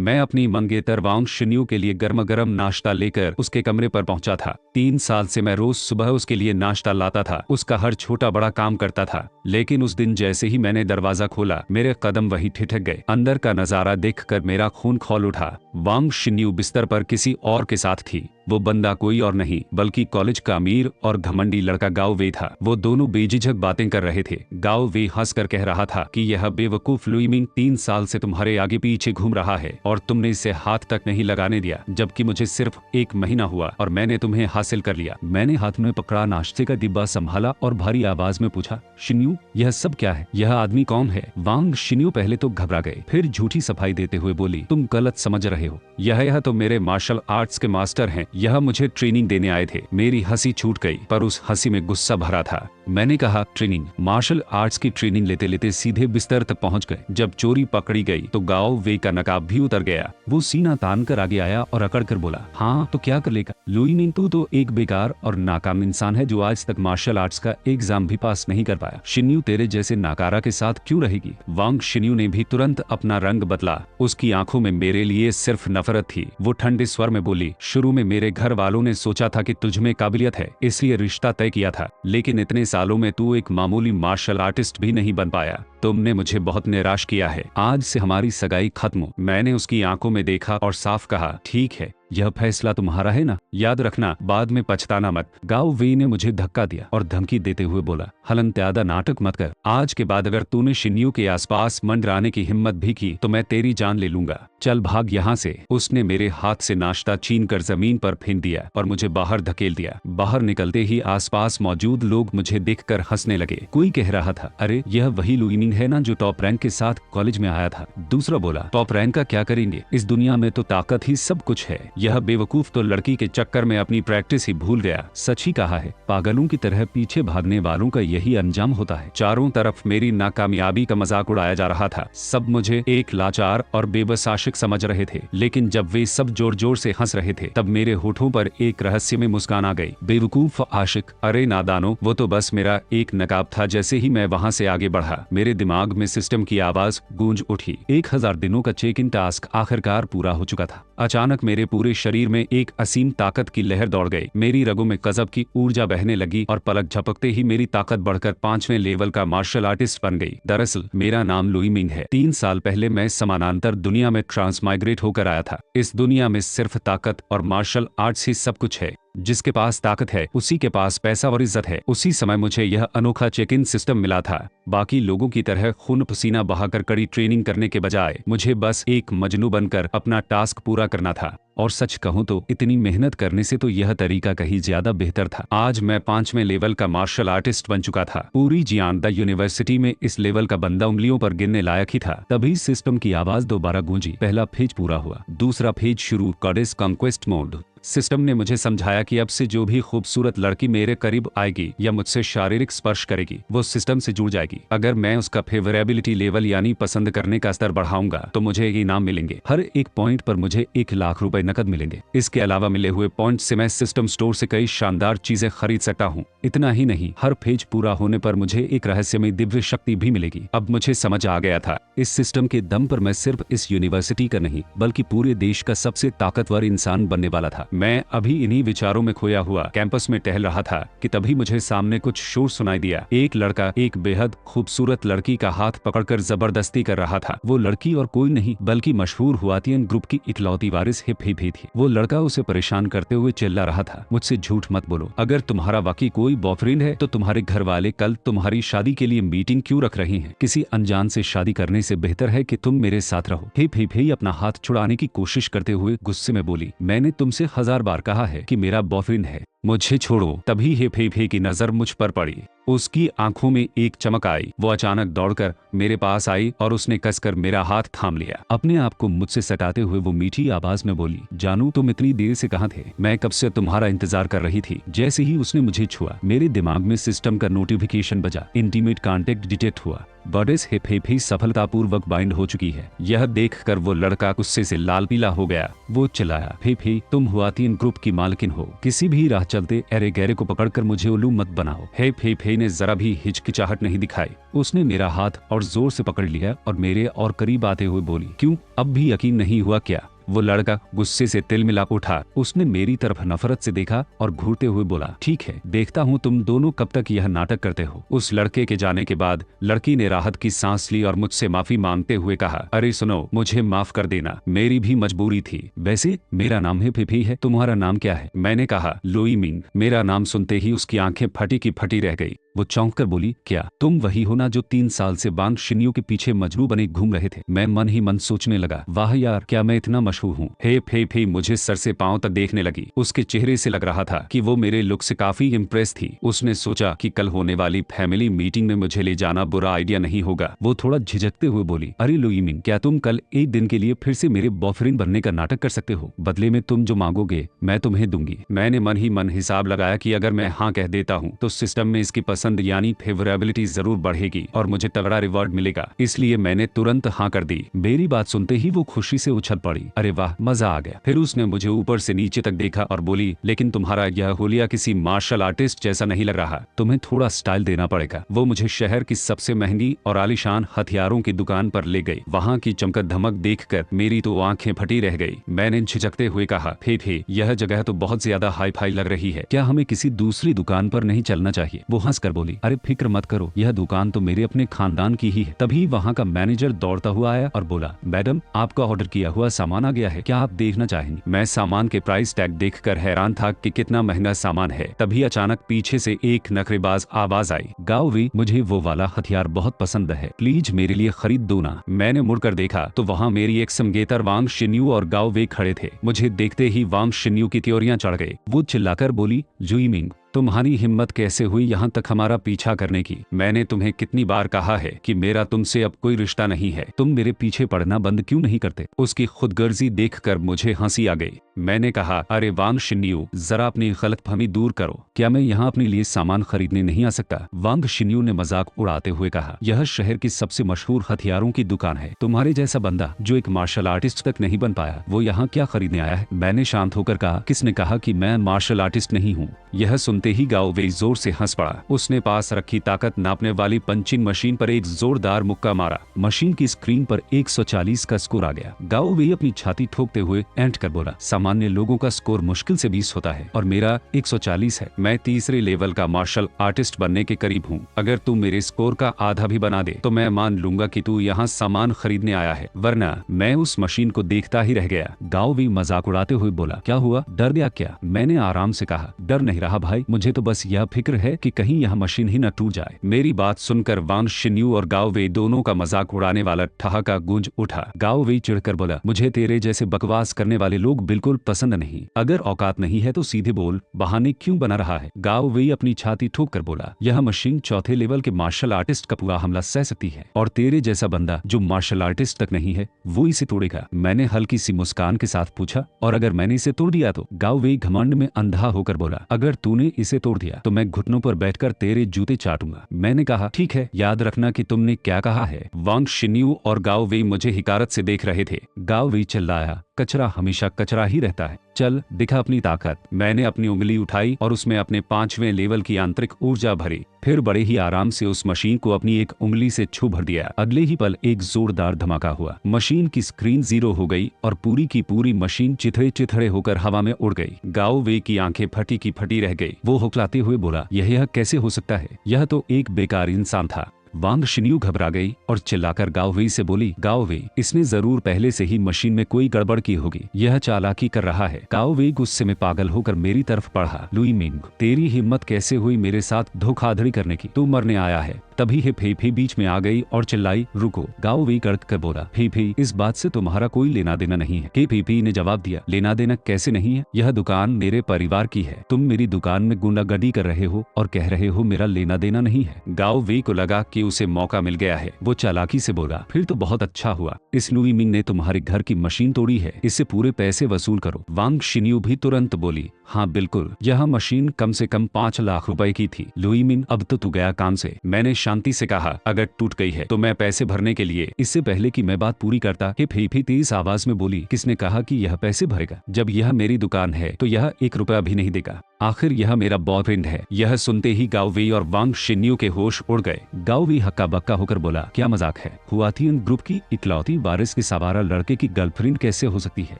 मैं अपनी मंगेतर वांग शिन्यू के लिए गर्मा गर्म नाश्ता लेकर उसके कमरे पर पहुंचा था। 3 साल से मैं रोज सुबह उसके लिए नाश्ता लाता था, उसका हर छोटा बड़ा काम करता था। लेकिन उस दिन जैसे ही मैंने दरवाजा खोला, मेरे कदम वहीं ठिठक गए। अंदर का नजारा देखकर मेरा खून खौल उठा। वांग शिन्यू बिस्तर पर किसी और के साथ थी। वो बंदा कोई और नहीं बल्कि कॉलेज का अमीर और घमंडी लड़का गाओ वे था। वो दोनों बेझिझक बातें कर रहे थे। गाओ वे हंसकर कह रहा था कि यह बेवकूफ लुई मिंग 3 साल से तुम्हारे आगे पीछे घूम रहा है और तुमने इसे हाथ तक नहीं लगाने दिया, जबकि मुझे सिर्फ 1 महीना हुआ और मैंने तुम्हें हासिल कर लिया। मैंने हाथ में पकड़ा नाश्ते का डिब्बा संभाला और भारी आवाज में पूछा, शिन्यू यह सब क्या है? यह आदमी कौन है? वांग शिन्यू पहले तो घबरा गए, फिर झूठी सफाई देते हुए बोली, तुम गलत समझ रहे हो। यह तो मेरे मार्शल आर्ट्स के मास्टर हैं। यह मुझे ट्रेनिंग देने आए थे। मेरी हंसी छूट गई, पर उस हंसी में गुस्सा भरा था। मैंने कहा, ट्रेनिंग? मार्शल आर्ट्स की ट्रेनिंग लेते लेते सीधे बिस्तर तक पहुंच गए। जब चोरी पकड़ी गई तो गाओ वे का नकाब भी उतर गया। वो सीना तान कर आगे आया और अकड़ कर बोला, हाँ तो क्या कर लेगा? लुई मिंग तू तो एक बेकार और नाकाम इंसान है जो आज तक मार्शल आर्ट्स का एग्जाम भी पास नहीं कर पाया। शिन्यू तेरे जैसे नाकारा के साथ क्यों रहेगी? वांग शिन्यू ने भी तुरंत अपना रंग बदला। उसकी आंखों में मेरे लिए सिर्फ नफरत थी। वो ठंडे स्वर में बोली, शुरू में मेरे घर वालों ने सोचा था कि तुझमें काबिलियत है, इसलिए रिश्ता तय किया था। लेकिन इतने सालों में तू एक मामूली मार्शल आर्टिस्ट भी नहीं बन पाया। तुमने मुझे बहुत निराश किया है। आज से हमारी सगाई खत्म। मैंने उसकी आंखों में देखा और साफ कहा, ठीक है, यह फैसला तुम्हारा है ना? याद रखना, बाद में पछताना मत। गाओ वे ने मुझे धक्का दिया और धमकी देते हुए बोला, हलनत्यादा नाटक मत कर। आज के बाद अगर तूने शिन्यू के आसपास मंडराने की हिम्मत भी की तो मैं तेरी जान ले लूंगा। चल भाग यहाँ से। उसने मेरे हाथ से नाश्ता छीन कर जमीन पर फेंक दिया और मुझे बाहर धकेल दिया। बाहर निकलते ही आसपास मौजूद लोग मुझे देखकर हंसने लगे। कोई कह रहा था, अरे यह वही लुई मिंग है ना जो टॉप रैंक के साथ कॉलेज में आया था। दूसरा बोला, टॉप रैंक का क्या करेंगे? इस दुनिया में तो ताकत ही सब कुछ है। यह बेवकूफ तो लड़की के चक्कर में अपनी प्रैक्टिस ही भूल गया। सच ही कहा है, पागलों की तरह पीछे भागने वालों का यही अंजाम होता है। चारों तरफ मेरी नाकामयाबी का मजाक उड़ाया जा रहा था। सब मुझे एक लाचार और बेबस आशिक समझ रहे थे। लेकिन जब वे सब जोर जोर से हंस रहे थे तब मेरे होठों पर एक रहस्यमय मुस्कान आ गई। बेवकूफ आशिक, अरे नादानो, वो तो बस मेरा एक नकाब था। जैसे ही मैं वहाँ से आगे बढ़ा, मेरे दिमाग में सिस्टम की आवाज गूंज उठी। 1000 दिनों का चेक इन टास्क आखिरकार पूरा हो चुका था। अचानक मेरे पूरे शरीर में एक असीम ताकत की लहर दौड़ गई। मेरी रगों में गजब की ऊर्जा बहने लगी और पलक झपकते ही मेरी ताकत बढ़कर 5वें लेवल का मार्शल आर्टिस्ट बन गई। दरअसल मेरा नाम लुई मिंग है। 3 साल पहले मैं समानांतर दुनिया में ट्रांसमाइग्रेट होकर आया था। इस दुनिया में सिर्फ ताकत और मार्शल आर्ट्स ही सब कुछ है। जिसके पास ताकत है उसी के पास पैसा और इज्जत है। उसी समय मुझे यह अनोखा चेक इन सिस्टम मिला था। बाकी लोगों की तरह खून पसीना बहाकर कड़ी ट्रेनिंग करने के बजाय मुझे बस एक मजनू बनकर अपना टास्क पूरा करना था। और सच कहूं तो इतनी मेहनत करने से तो यह तरीका कहीं ज्यादा बेहतर था। आज मैं 5वें लेवल का मार्शल आर्टिस्ट बन चुका था। पूरी जियांदा यूनिवर्सिटी में इस लेवल का बंदा उंगलियों पर गिनने लायक ही था। तभी सिस्टम की आवाज दोबारा गूंजी। पहला फेज पूरा हुआ, दूसरा फेज शुरू, गॉडेस कॉन्क्वेस्ट मोड। सिस्टम ने मुझे समझाया कि अब से जो भी खूबसूरत लड़की मेरे करीब आएगी या मुझसे शारीरिक स्पर्श करेगी वो सिस्टम से जुड़ जाएगी। अगर मैं उसका फेवरेबिलिटी लेवल यानी पसंद करने का स्तर बढ़ाऊंगा तो मुझे इनाम मिलेंगे। हर एक पॉइंट पर मुझे 1 लाख रुपए नकद मिलेंगे। इसके अलावा मिले हुए पॉइंट से मैं सिस्टम स्टोर से कई शानदार चीजें खरीद सकता हूँ। इतना ही नहीं, हर फेज पूरा होने पर मुझे एक रहस्यमय दिव्य शक्ति भी मिलेगी। अब मुझे समझ आ गया था, इस सिस्टम के दम पर मैं सिर्फ इस यूनिवर्सिटी का नहीं बल्कि पूरे देश का सबसे ताकतवर इंसान बनने वाला था। मैं अभी इन्हीं विचारों में खोया हुआ कैंपस में टहल रहा था कि तभी मुझे सामने कुछ शोर सुनाई दिया। एक लड़का एक बेहद खूबसूरत लड़की का हाथ पकड़कर जबरदस्ती कर रहा था। वो लड़की और कोई नहीं बल्कि मशहूर हुआतियन ग्रुप की इकलौती वारिस हिप हिप ही थी। वो लड़का उसे परेशान करते हुए चिल्ला रहा था, मुझसे झूठ मत बोलो। अगर तुम्हारा वाकई कोई बॉयफ्रेंड है तो तुम्हारे घर वाले कल तुम्हारी शादी के लिए मीटिंग क्यों रख रहे हैं? किसी अनजान से शादी करने से बेहतर है कि तुम मेरे साथ रहो। हिप हिप ही अपना हाथ छुड़ाने की कोशिश करते हुए गुस्से में बोली, मैंने तुमसे 1000 बार कहा है कि मेरा बॉयफ्रेंड है, मुझे छोड़ो। तभी हिप हिप की नजर मुझ पर पड़ी। उसकी आंखों में एक चमक आई। वो अचानक दौड़कर मेरे पास आई और उसने कसकर मेरा हाथ थाम लिया। अपने आप को मुझसे सटाते हुए वो मीठी आवाज में बोली, जानू तुम इतनी देर से कहाँ थे? मैं कब से तुम्हारा इंतजार कर रही थी। जैसे ही उसने मुझे छुआ मेरे दिमाग में सिस्टम का नोटिफिकेशन बजा, इंटीमेट कांटेक्ट डिटेक्ट हुआ। बॉडीज हिप हिप ही सफलतापूर्वक बाइंड हो चुकी है। यह देखकर वो लड़का गुस्से से लाल पीला हो गया। वो चिल्लाया, हिप हिप तुम हुआतिन ग्रुप की मालकिन हो, किसी भी राह चलते अरे गहरे को पकड़कर मुझे उल्लू मत बनाओ। हे फे फे ने जरा भी हिचकिचाहट नहीं दिखाई। उसने मेरा हाथ और जोर से पकड़ लिया और मेरे और करीब आते हुए बोली, क्यों अब भी यकीन नहीं हुआ क्या? वो लड़का गुस्से से तिलमिला उठा। उसने मेरी तरफ नफरत से देखा और घूरते हुए बोला, ठीक है, देखता हूँ तुम दोनों कब तक यह नाटक करते हो। उस लड़के के जाने के बाद लड़की ने राहत की सांस ली और मुझसे माफी मांगते हुए कहा, अरे सुनो, मुझे माफ कर देना, मेरी भी मजबूरी थी। वैसे मेरा नाम है फिफी है, तुम्हारा नाम क्या है? मैंने कहा, लुई मिंग। मेरा नाम सुनते ही उसकी आंखें फटी की फटी रह गई। वो चौंक कर बोली, क्या तुम वही हो ना जो 3 साल से वांग शिन्यू के पीछे मजनू बने घूम रहे थे? मैं मन ही मन सोचने लगा, वाह यार, क्या मैं इतना मशहूर हूँ? हे फे फे मुझे सर से पांव तक देखने लगी। उसके चेहरे से लग रहा था कि वो मेरे लुक से काफी इम्प्रेस थी। उसने सोचा कि कल होने वाली फैमिली मीटिंग में मुझे ले जाना बुरा आइडिया नहीं होगा। वो थोड़ा झिझकते हुए बोली, अरे लुई मिंग, क्या तुम कल एक दिन के लिए फिर से मेरे बॉयफ्रेंड बनने का नाटक कर सकते हो? बदले में तुम जो मांगोगे मैं तुम्हें दूंगी। मैंने मन ही मन हिसाब लगाया कि अगर मैं हाँ कह देता हूँ तो सिस्टम में इसकी पसंद यानी फेवरेबिलिटी जरूर बढ़ेगी और मुझे तगड़ा रिवॉर्ड मिलेगा, इसलिए मैंने तुरंत हाँ कर दी। मेरी बात सुनते ही वो खुशी से उछल पड़ी, अरे वाह, मजा आ गया। फिर उसने मुझे ऊपर से नीचे तक देखा और बोली, लेकिन तुम्हारा यह होलिया किसी मार्शल आर्टिस्ट जैसा नहीं लग रहा, तुम्हें थोड़ा स्टाइल देना पड़ेगा। वो मुझे शहर की सबसे महंगी और आलीशान हथियारों की दुकान पर ले गई। वहाँ की चमकत धमक देखकर मेरी तो आंखें फटी रह गई। मैंने झिझकते हुए कहा, फे फे, यह जगह तो बहुत ज्यादा हाई फाई लग रही है, क्या हमें किसी दूसरी दुकान पर नहीं चलना चाहिए? वो हंसकर बोली, अरे फिक्र मत करो, यह दुकान तो मेरे अपने खानदान की ही है। तभी वहाँ का मैनेजर दौड़ता हुआ आया और बोला, मैडम, आपका ऑर्डर किया हुआ सामान आ गया है, क्या आप देखना चाहेंगे? मैं सामान के प्राइस टैग देखकर हैरान था कि कितना महंगा सामान है। तभी अचानक पीछे से एक नखरेबाज आवाज आई, गाओवी, मुझे वो वाला हथियार बहुत पसंद है, प्लीज मेरे लिए खरीद दो ना। मैंने मुड़कर देखा तो वहाँ मेरी एक समगेतर वांग शिन्यू और गाओवे खड़े थे। मुझे देखते ही वांग शिन्यू की त्योरियां चढ़ गई। वो चिल्लाकर बोली, जुई मिंग, तुम्हारी हिम्मत कैसे हुई यहाँ तक हमारा पीछा करने की? मैंने तुम्हें कितनी बार कहा है कि मेरा तुमसे अब कोई रिश्ता नहीं है, तुम मेरे पीछे पड़ना बंद क्यों नहीं करते? उसकी खुदगर्जी देखकर मुझे हंसी आ गई। मैंने कहा, अरे वांग शिन्यू, जरा अपनी गलतफहमी दूर करो, क्या मैं यहाँ अपने लिए सामान खरीदने नहीं आ सकता? वांग शिन्यू ने मजाक उड़ाते हुए कहा, यह शहर की सबसे मशहूर हथियारों की दुकान है, तुम्हारे जैसा बंदा जो एक मार्शल आर्टिस्ट तक नहीं बन पाया, वो यहाँ क्या खरीदने आया है? मैंने शांत होकर कहा, किसने कहा कि मैं मार्शल आर्टिस्ट नहीं हूँ? यह सुनते ही गाओवे जोर से हंस पड़ा। उसने पास रखी ताकत नापने वाली पंचिंग मशीन पर एक जोरदार मुक्का मारा। मशीन की स्क्रीन पर 140 का स्कोर आ गया। गाओवे अपनी छाती ठोकते हुए ऐंठ कर बोला, सामान्य लोगों का स्कोर मुश्किल से 20 होता है और मेरा 140 है। मैं तीसरे लेवल का मार्शल आर्टिस्ट बनने के करीब हूँ। अगर तू मेरे स्कोर का आधा भी बना दे तो मैं मान लूंगा कि तू यहाँ सामान खरीदने आया है, वरना मैं उस मशीन को देखता ही रह गया। गाओवे मजाक उड़ाते हुए बोला, क्या हुआ, डर गया क्या? मैंने आराम से कहा, डर नहीं रहा भाई, मुझे तो बस यह फिक्र है कि कहीं यह मशीन ही न टूट जाए। मेरी बात सुनकर वांग शिन्यू और गाओवे दोनों का मजाक उड़ाने वाला ठहाका गूंज उठा। गाओवे चिढ़कर बोला, मुझे तेरे जैसे बकवास करने वाले लोग बिल्कुल पसंद नहीं, अगर औकात नहीं है तो सीधे बोल, बहाने क्यों बना रहा है? गाओवे अपनी छाती ठोक कर बोला, यह मशीन चौथे लेवल के मार्शल आर्टिस्ट का पूरा हमला सह सकती है और तेरे जैसा बंदा जो मार्शल आर्टिस्ट तक नहीं है वो इसे तोड़ेगा। मैंने हल्की सी मुस्कान के साथ पूछा, और अगर मैंने इसे तोड़ दिया तो? गाओवे घमंड में अंधा होकर बोला, अगर तूने इसे तोड़ दिया तो मैं घुटनों पर बैठकर तेरे जूते चाटूंगा। मैंने कहा, ठीक है, याद रखना कि तुमने क्या कहा है। वांग शिन्यू और गाओवे मुझे हिकारत से देख रहे थे। गाओवे चिल्लाया, कचरा हमेशा कचरा ही रहता है, चल दिखा अपनी ताकत। मैंने अपनी उंगली उठाई और उसमें अपने 5वें लेवल की आंतरिक ऊर्जा भरी, फिर बड़े ही आराम से उस मशीन को अपनी एक उंगली से छू भर दिया। अगले ही पल एक जोरदार धमाका हुआ। मशीन की स्क्रीन 0 हो गई और पूरी की पूरी मशीन चिथड़े चिथड़े होकर हवा में उड़ गई। गाओवे की आंखें फटी की फटी रह गई। वो हुक्लाते हुए बोला, यह कैसे हो सकता है? यह तो एक बेकार इंसान था। वांग शिन्यू घबरा गई और चिल्लाकर गाओवे से बोली, गाओवे, इसने जरूर पहले से ही मशीन में कोई गड़बड़ की होगी, यह चालाकी कर रहा है। गाओवे गुस्से में पागल होकर मेरी तरफ बढ़ा, लुई मिंग, तेरी हिम्मत कैसे हुई मेरे साथ धोखाधड़ी करने की? तू मरने आया है। तभी हे फी बीच में आ गई और चिल्लाई, रुको। गाओवे कड़क कर बोला, फी इस बात से तुम्हारा कोई लेना देना नहीं है। हे फी ने जवाब दिया, लेना देना कैसे नहीं है? यह दुकान मेरे परिवार की है, तुम मेरी दुकान में गुंडागर्दी कर रहे हो और कह रहे हो मेरा लेना देना नहीं है। गाओवे को लगा कि उसे मौका मिल गया है। वो चालाकी से बोला, फिर तो बहुत अच्छा हुआ, इस लुई मिंग ने तुम्हारे घर की मशीन तोड़ी है, इससे पूरे पैसे वसूल करो। वांग शिन्यू भी तुरंत बोली, हाँ बिल्कुल, यह मशीन कम से कम 5 लाख रुपए की थी। लुई मिंग, अब तो तू गया काम से। मैंने शांति से कहा, अगर टूट गई है तो मैं पैसे भरने के लिए। इससे पहले कि मैं बात पूरी करता, हिप हिप तेज आवाज में बोली, किसने कहा कि यह पैसे भरेगा? जब यह मेरी दुकान है तो यह 1 रुपया भी नहीं देगा। आखिर यह मेरा बॉयफ्रेंड है। यह सुनते ही गाओ वेई और वांग शिन्यू के होश उड़ गए। गाओ वेई हक्का बक्का होकर बोला, क्या मजाक है? हुआथियन ग्रुप की इकलौती वारिस के सवारा लड़के की गर्लफ्रेंड कैसे हो सकती है?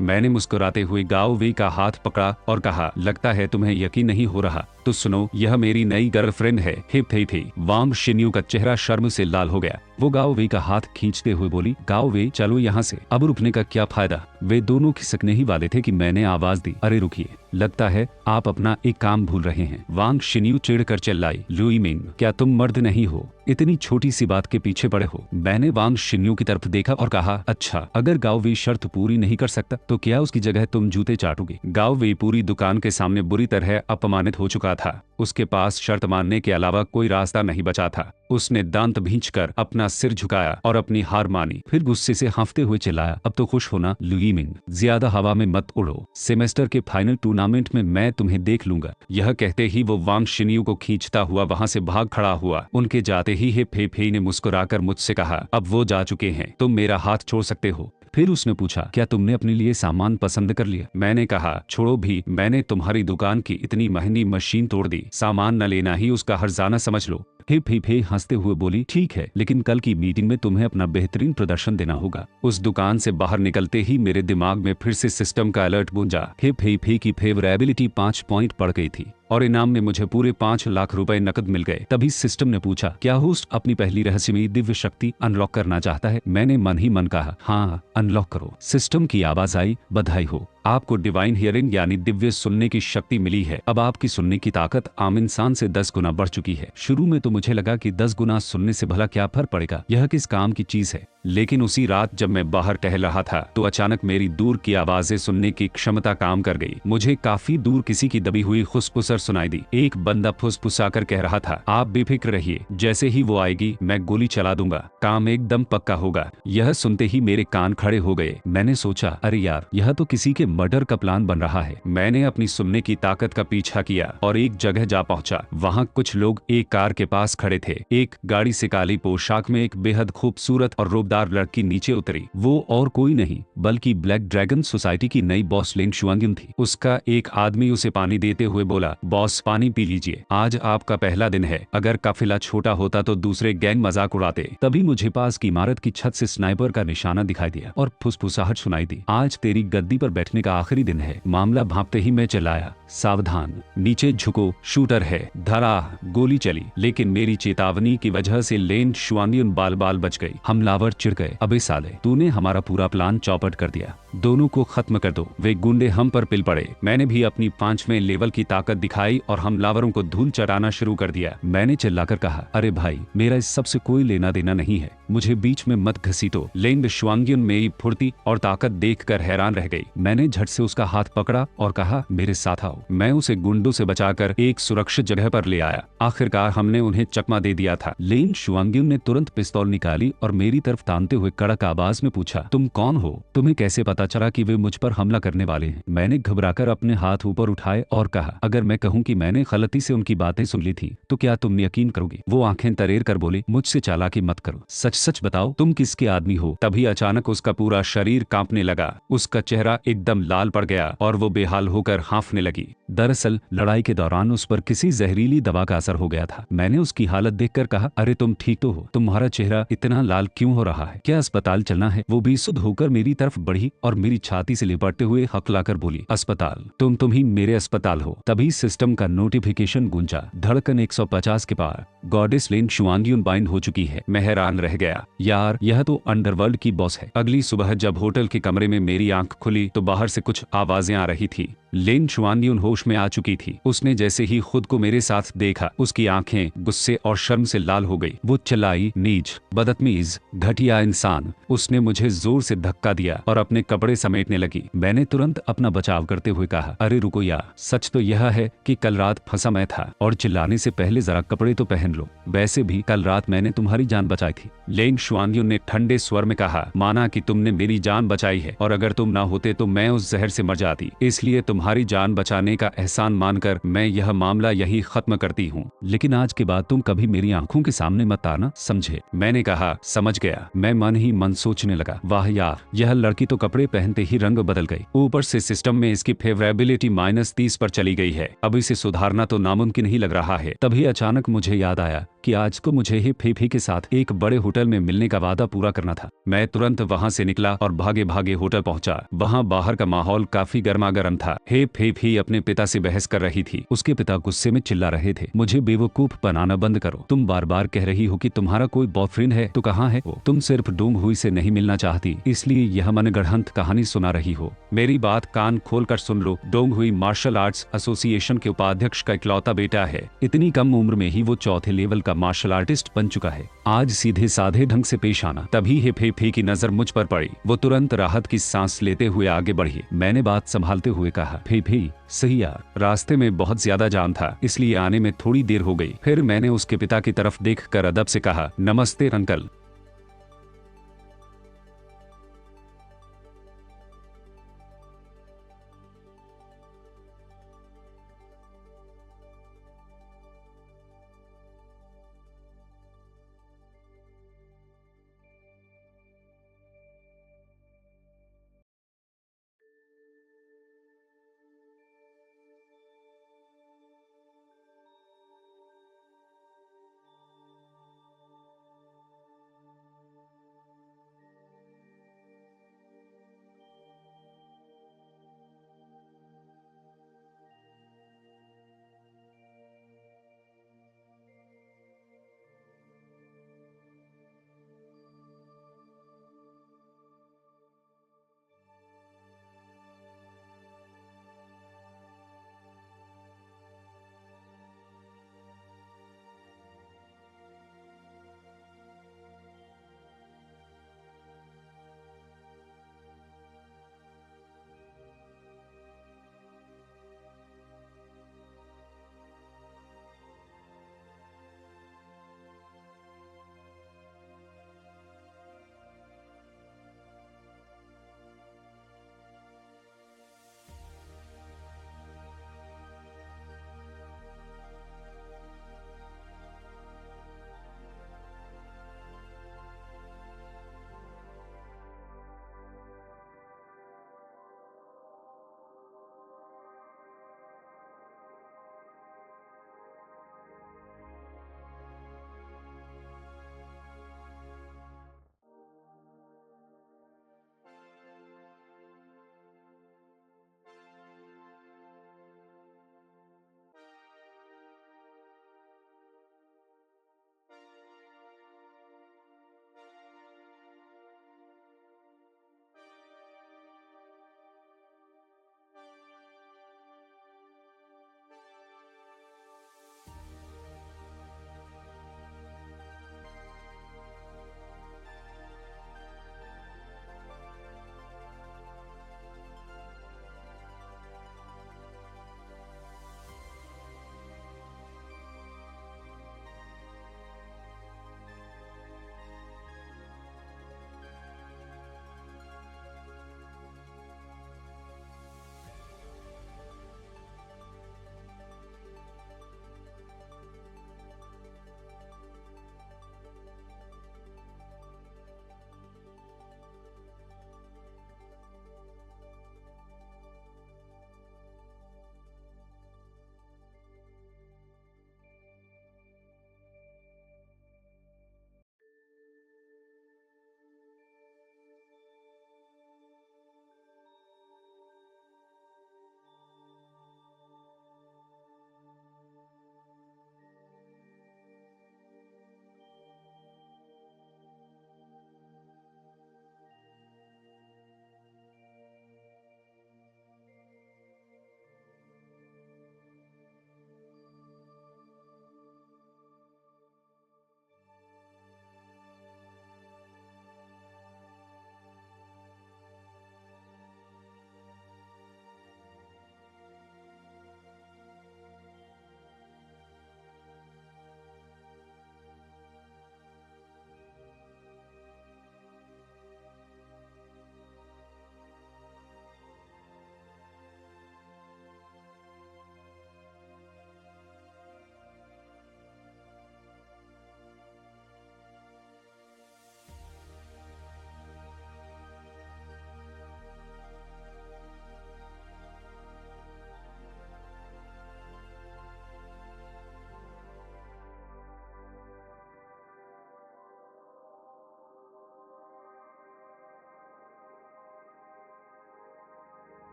मैंने मुस्कुराते हुए गाओ वेई का हाथ पकड़ा और कहा, लगता है तुम्हें यकीन नहीं हो रहा, तो सुनो, यह मेरी नई गर्लफ्रेंड है। Hip hip hip. Wang Xinyu का चेहरा शर्म से लाल हो गया। वो गाओ वेई का हाथ खींचते हुए बोली, गाओ वेई चलो यहाँ से, अब रुकने का क्या फायदा? वे दोनों खिसकने ही वाले थे कि मैंने आवाज दी, अरे रुकिए, लगता है आप अपना एक काम भूल रहे हैं। वांग शिन्यू चिढ़कर चिल्लाई, लुई मिंग, क्या तुम मर्द नहीं हो? इतनी छोटी सी बात के पीछे पड़े हो? मैंने वांग शिन्यू की तरफ देखा और कहा, अच्छा, अगर गाओ वेई शर्त पूरी नहीं कर सकता तो क्या उसकी जगह तुम जूते चाटोगे? गाओ वेई पूरी दुकान के सामने बुरी तरह अपमानित हो चुका था। उसके पास शर्त मानने के अलावा कोई रास्ता नहीं बचा था। उसने दांत भींचकर अपना सिर झुकाया और अपनी हार मानी। फिर गुस्से से हाँफते हुए चिल्लाया, अब तो खुश होना लुई मिंग, ज्यादा हवा में मत उड़ो। सेमेस्टर के फाइनल टूर्नामेंट में मैं तुम्हें देख लूंगा। यह कहते ही वो वांग शिन्यू को खींचता हुआ वहां से भाग खड़ा हुआ। उनके जाते ही हिप हिप ही ने मुस्कुराकर मुझसे कहा, अब वो जा चुके हैं, तुम मेरा हाथ छोड़ सकते हो। फिर उसने पूछा, क्या तुमने अपने लिए सामान पसंद कर लिया? मैंने कहा, छोड़ो भी, मैंने तुम्हारी दुकान की इतनी महंगी मशीन तोड़ दी, सामान न लेना ही उसका हर्जाना समझ लो। हिप हिप ही हंसते हुए बोली, ठीक है, लेकिन कल की मीटिंग में तुम्हें अपना बेहतरीन प्रदर्शन देना होगा। उस दुकान से बाहर निकलते ही मेरे दिमाग में फिर से सिस्टम का अलर्ट गूंजा। हिप हिप ही की फेवरेबिलिटी 5 पॉइंट बढ़ गई थी और इनाम में मुझे पूरे 5 लाख रुपए नकद मिल गए। तभी सिस्टम ने पूछा, क्या होस्ट अपनी पहली रहस्यमयी दिव्य शक्ति अनलॉक करना चाहता है? मैंने मन ही मन कहा, हाँ, अनलॉक करो। सिस्टम की आवाज आई, बधाई हो, आपको डिवाइन हियरिंग यानी दिव्य सुनने की शक्ति मिली है। अब आपकी सुनने की ताकत आम इंसान से 10 गुना बढ़ चुकी है। शुरू में तो मुझे लगा कि 10 गुना सुनने से भला क्या फर्क पड़ेगा, यह किस काम की चीज है। लेकिन उसी रात जब मैं बाहर टहल रहा था तो अचानक मेरी दूर की आवाजें सुनने की क्षमता काम कर गई। मुझे काफी दूर किसी की दबी हुई फुसफुसर सुनाई दी। एक बंदा फुसफुसाकर कह रहा था, आप बेफिक्र रहिए, जैसे ही वो आएगी मैं गोली चला दूंगा, काम एकदम पक्का होगा। यह सुनते ही मेरे कान खड़े हो गए। मैंने सोचा, अरे यार, यह तो किसी के मर्डर का प्लान बन रहा है। मैंने अपनी सुनने की ताकत का पीछा किया और एक जगह जा पहुंचा। वहां कुछ लोग एक कार के पास खड़े थे। एक गाड़ी से काली पोशाक में एक बेहद खूबसूरत और रूपदार लड़की नीचे उतरी। वो और कोई नहीं बल्कि ब्लैक ड्रैगन सोसाइटी की नई बॉस लिन शुआंगिन थी। उसका एक आदमी उसे पानी देते हुए बोला, बॉस पानी पी लीजिए, आज आपका पहला दिन है। अगर काफिला छोटा होता तो दूसरे गैंग मजाक उड़ाते। तभी मुझे पास की इमारत की छत से स्नाइपर का निशाना दिखाई दिया और फुसफुसाहट सुनाई दी, आज तेरी गद्दी पर बैठने का आखिरी दिन है। मामला भांपते ही मैं चिल्लाया, सावधान, नीचे झुको, शूटर है। धरा गोली चली, लेकिन मेरी चेतावनी की वजह से लेन शुआंगिन बाल बाल बच गई। हमलावर चिढ़ गए, अबे साले, तूने हमारा पूरा प्लान चौपट कर दिया, दोनों को खत्म कर दो। वे गुंडे हम पर पिल पड़े। मैंने भी अपनी 5वें लेवल की ताकत दिखाई और हमलावरों को धूल चटाना शुरू कर दिया। मैंने चिल्लाकर कहा, अरे भाई, मेरा इस सब से कोई लेना देना नहीं है, मुझे बीच में मत घसीटो। लेन शुआंगिन मेरी फुर्ती और ताकत देखकर हैरान रह गई। मैंने झट से उसका हाथ पकड़ा और कहा, मेरे साथ आओ। मैं उसे गुंडों से बचाकर एक सुरक्षित जगह पर ले आया। आखिरकार हमने उन्हें चकमा दे दिया था। लेन शुआंगिन ने तुरंत पिस्तौल निकाली और मेरी तरफ तानते हुए कड़क आवाज में पूछा, तुम कौन हो? तुम्हें कैसे पता चला कि वे मुझ पर हमला करने वाले हैं? मैंने घबराकर अपने हाथ ऊपर उठाए और कहा, अगर मैं कहूँ कि मैंने गलती से उनकी बातें सुन ली थी तो क्या तुम यकीन करोगे? वो आंखें तरेर कर बोले, मुझसे चालाकी मत करो, सच सच बताओ, तुम किसके आदमी हो? तभी अचानक उसका पूरा शरीर कांपने लगा। उसका चेहरा एकदम लाल पड़ गया और वो बेहाल होकर हाँफने लगी। दरअसल लड़ाई के दौरान उस पर किसी जहरीली दवा का असर हो गया था। मैंने उसकी हालत देखकर कहा, अरे तुम ठीक तो हो? तुम्हारा चेहरा इतना लाल क्यों हो रहा है? क्या अस्पताल चलना है? वो बेसुध होकर मेरी तरफ बढ़ी और मेरी छाती से लिपटते हुए हकलाकर बोली, अस्पताल? तुम ही मेरे अस्पताल हो। तभी सिस्टम का नोटिफिकेशन गूंजा, धड़कन 150 के पार, गॉडेस लेन शुआंगिन बाइंड हो चुकी है। मैं हैरान रह गया, यार यह तो अंडरवर्ल्ड की बॉस है। अगली सुबह जब होटल के कमरे में मेरी आंख खुली तो बाहर से कुछ आवाजें आ रही थी। लेन शुआंगिन होश में आ चुकी थी। उसने जैसे ही खुद को मेरे साथ देखा, उसकी आंखें गुस्से और शर्म से लाल हो गई। वो चिल्लाई, नीच, बदतमीज, घटिया इंसान। उसने मुझे जोर से धक्का दिया और अपने कपड़े समेटने लगी। मैंने तुरंत अपना बचाव करते हुए कहा, अरे रुको यार, सच तो यह है कि कल रात फंसा मैं था और चिल्लाने से पहले जरा कपड़े तो पहन लो। वैसे भी कल रात मैंने तुम्हारी जान बचाई थी। लेन शुआंगिन ने ठंडे स्वर में कहा, माना कि तुमने मेरी जान बचाई है और अगर तुम ना होते तो मैं उस जहर से मर जाती, इसलिए तुम तुम्हारी जान बचाने का एहसान मानकर मैं यह मामला यही खत्म करती हूँ, लेकिन आज के बाद तुम कभी मेरी आंखों के सामने मत आना, समझे? मैंने कहा समझ गया। मैं मन ही मन सोचने लगा, वाह यार, यह लड़की तो कपड़े पहनते ही रंग बदल गई, ऊपर से सिस्टम में इसकी फेवरेबिलिटी -30 पर चली गई है। अब इसे सुधारना तो नामुमकिन ही लग रहा है। तभी अचानक मुझे याद आया कि आज को मुझे ही फीफी के साथ एक बड़े होटल में मिलने का वादा पूरा करना था। मैं तुरंत वहां से निकला और भागे भागे होटल पहुंचा। वहां बाहर का माहौल काफी गर्मागर्म था। हे फीफी अपने पिता से बहस कर रही थी। उसके पिता गुस्से में चिल्ला रहे थे, मुझे बेवकूफ बनाना बंद करो। तुम बार बार कह रही हो कि तुम्हारा कोई बॉयफ्रेंड है, तो कहाँ है वो? तुम सिर्फ डोंग हुई से नहीं मिलना चाहती, इसलिए यह मनगढ़ंत कहानी सुना रही हो। मेरी बात कान खोल कर सुन लो। डोंग हुई मार्शल आर्ट्स एसोसिएशन के उपाध्यक्ष का इकलौता बेटा है। इतनी कम उम्र में ही वो चौथे लेवल का मार्शल आर्टिस्ट बन चुका है। आज सीधे साधे ढंग से पेश आना। तभी हे फीफी की नजर मुझ पर पड़ी। वो तुरंत राहत की सांस लेते हुए आगे बढ़ी। मैंने बात संभालते हुए कहा, फीफी सही यार, रास्ते में बहुत ज्यादा जाम था, इसलिए आने में थोड़ी देर हो गई। फिर मैंने उसके पिता की तरफ देखकर अदब से कहा, नमस्ते अंकल।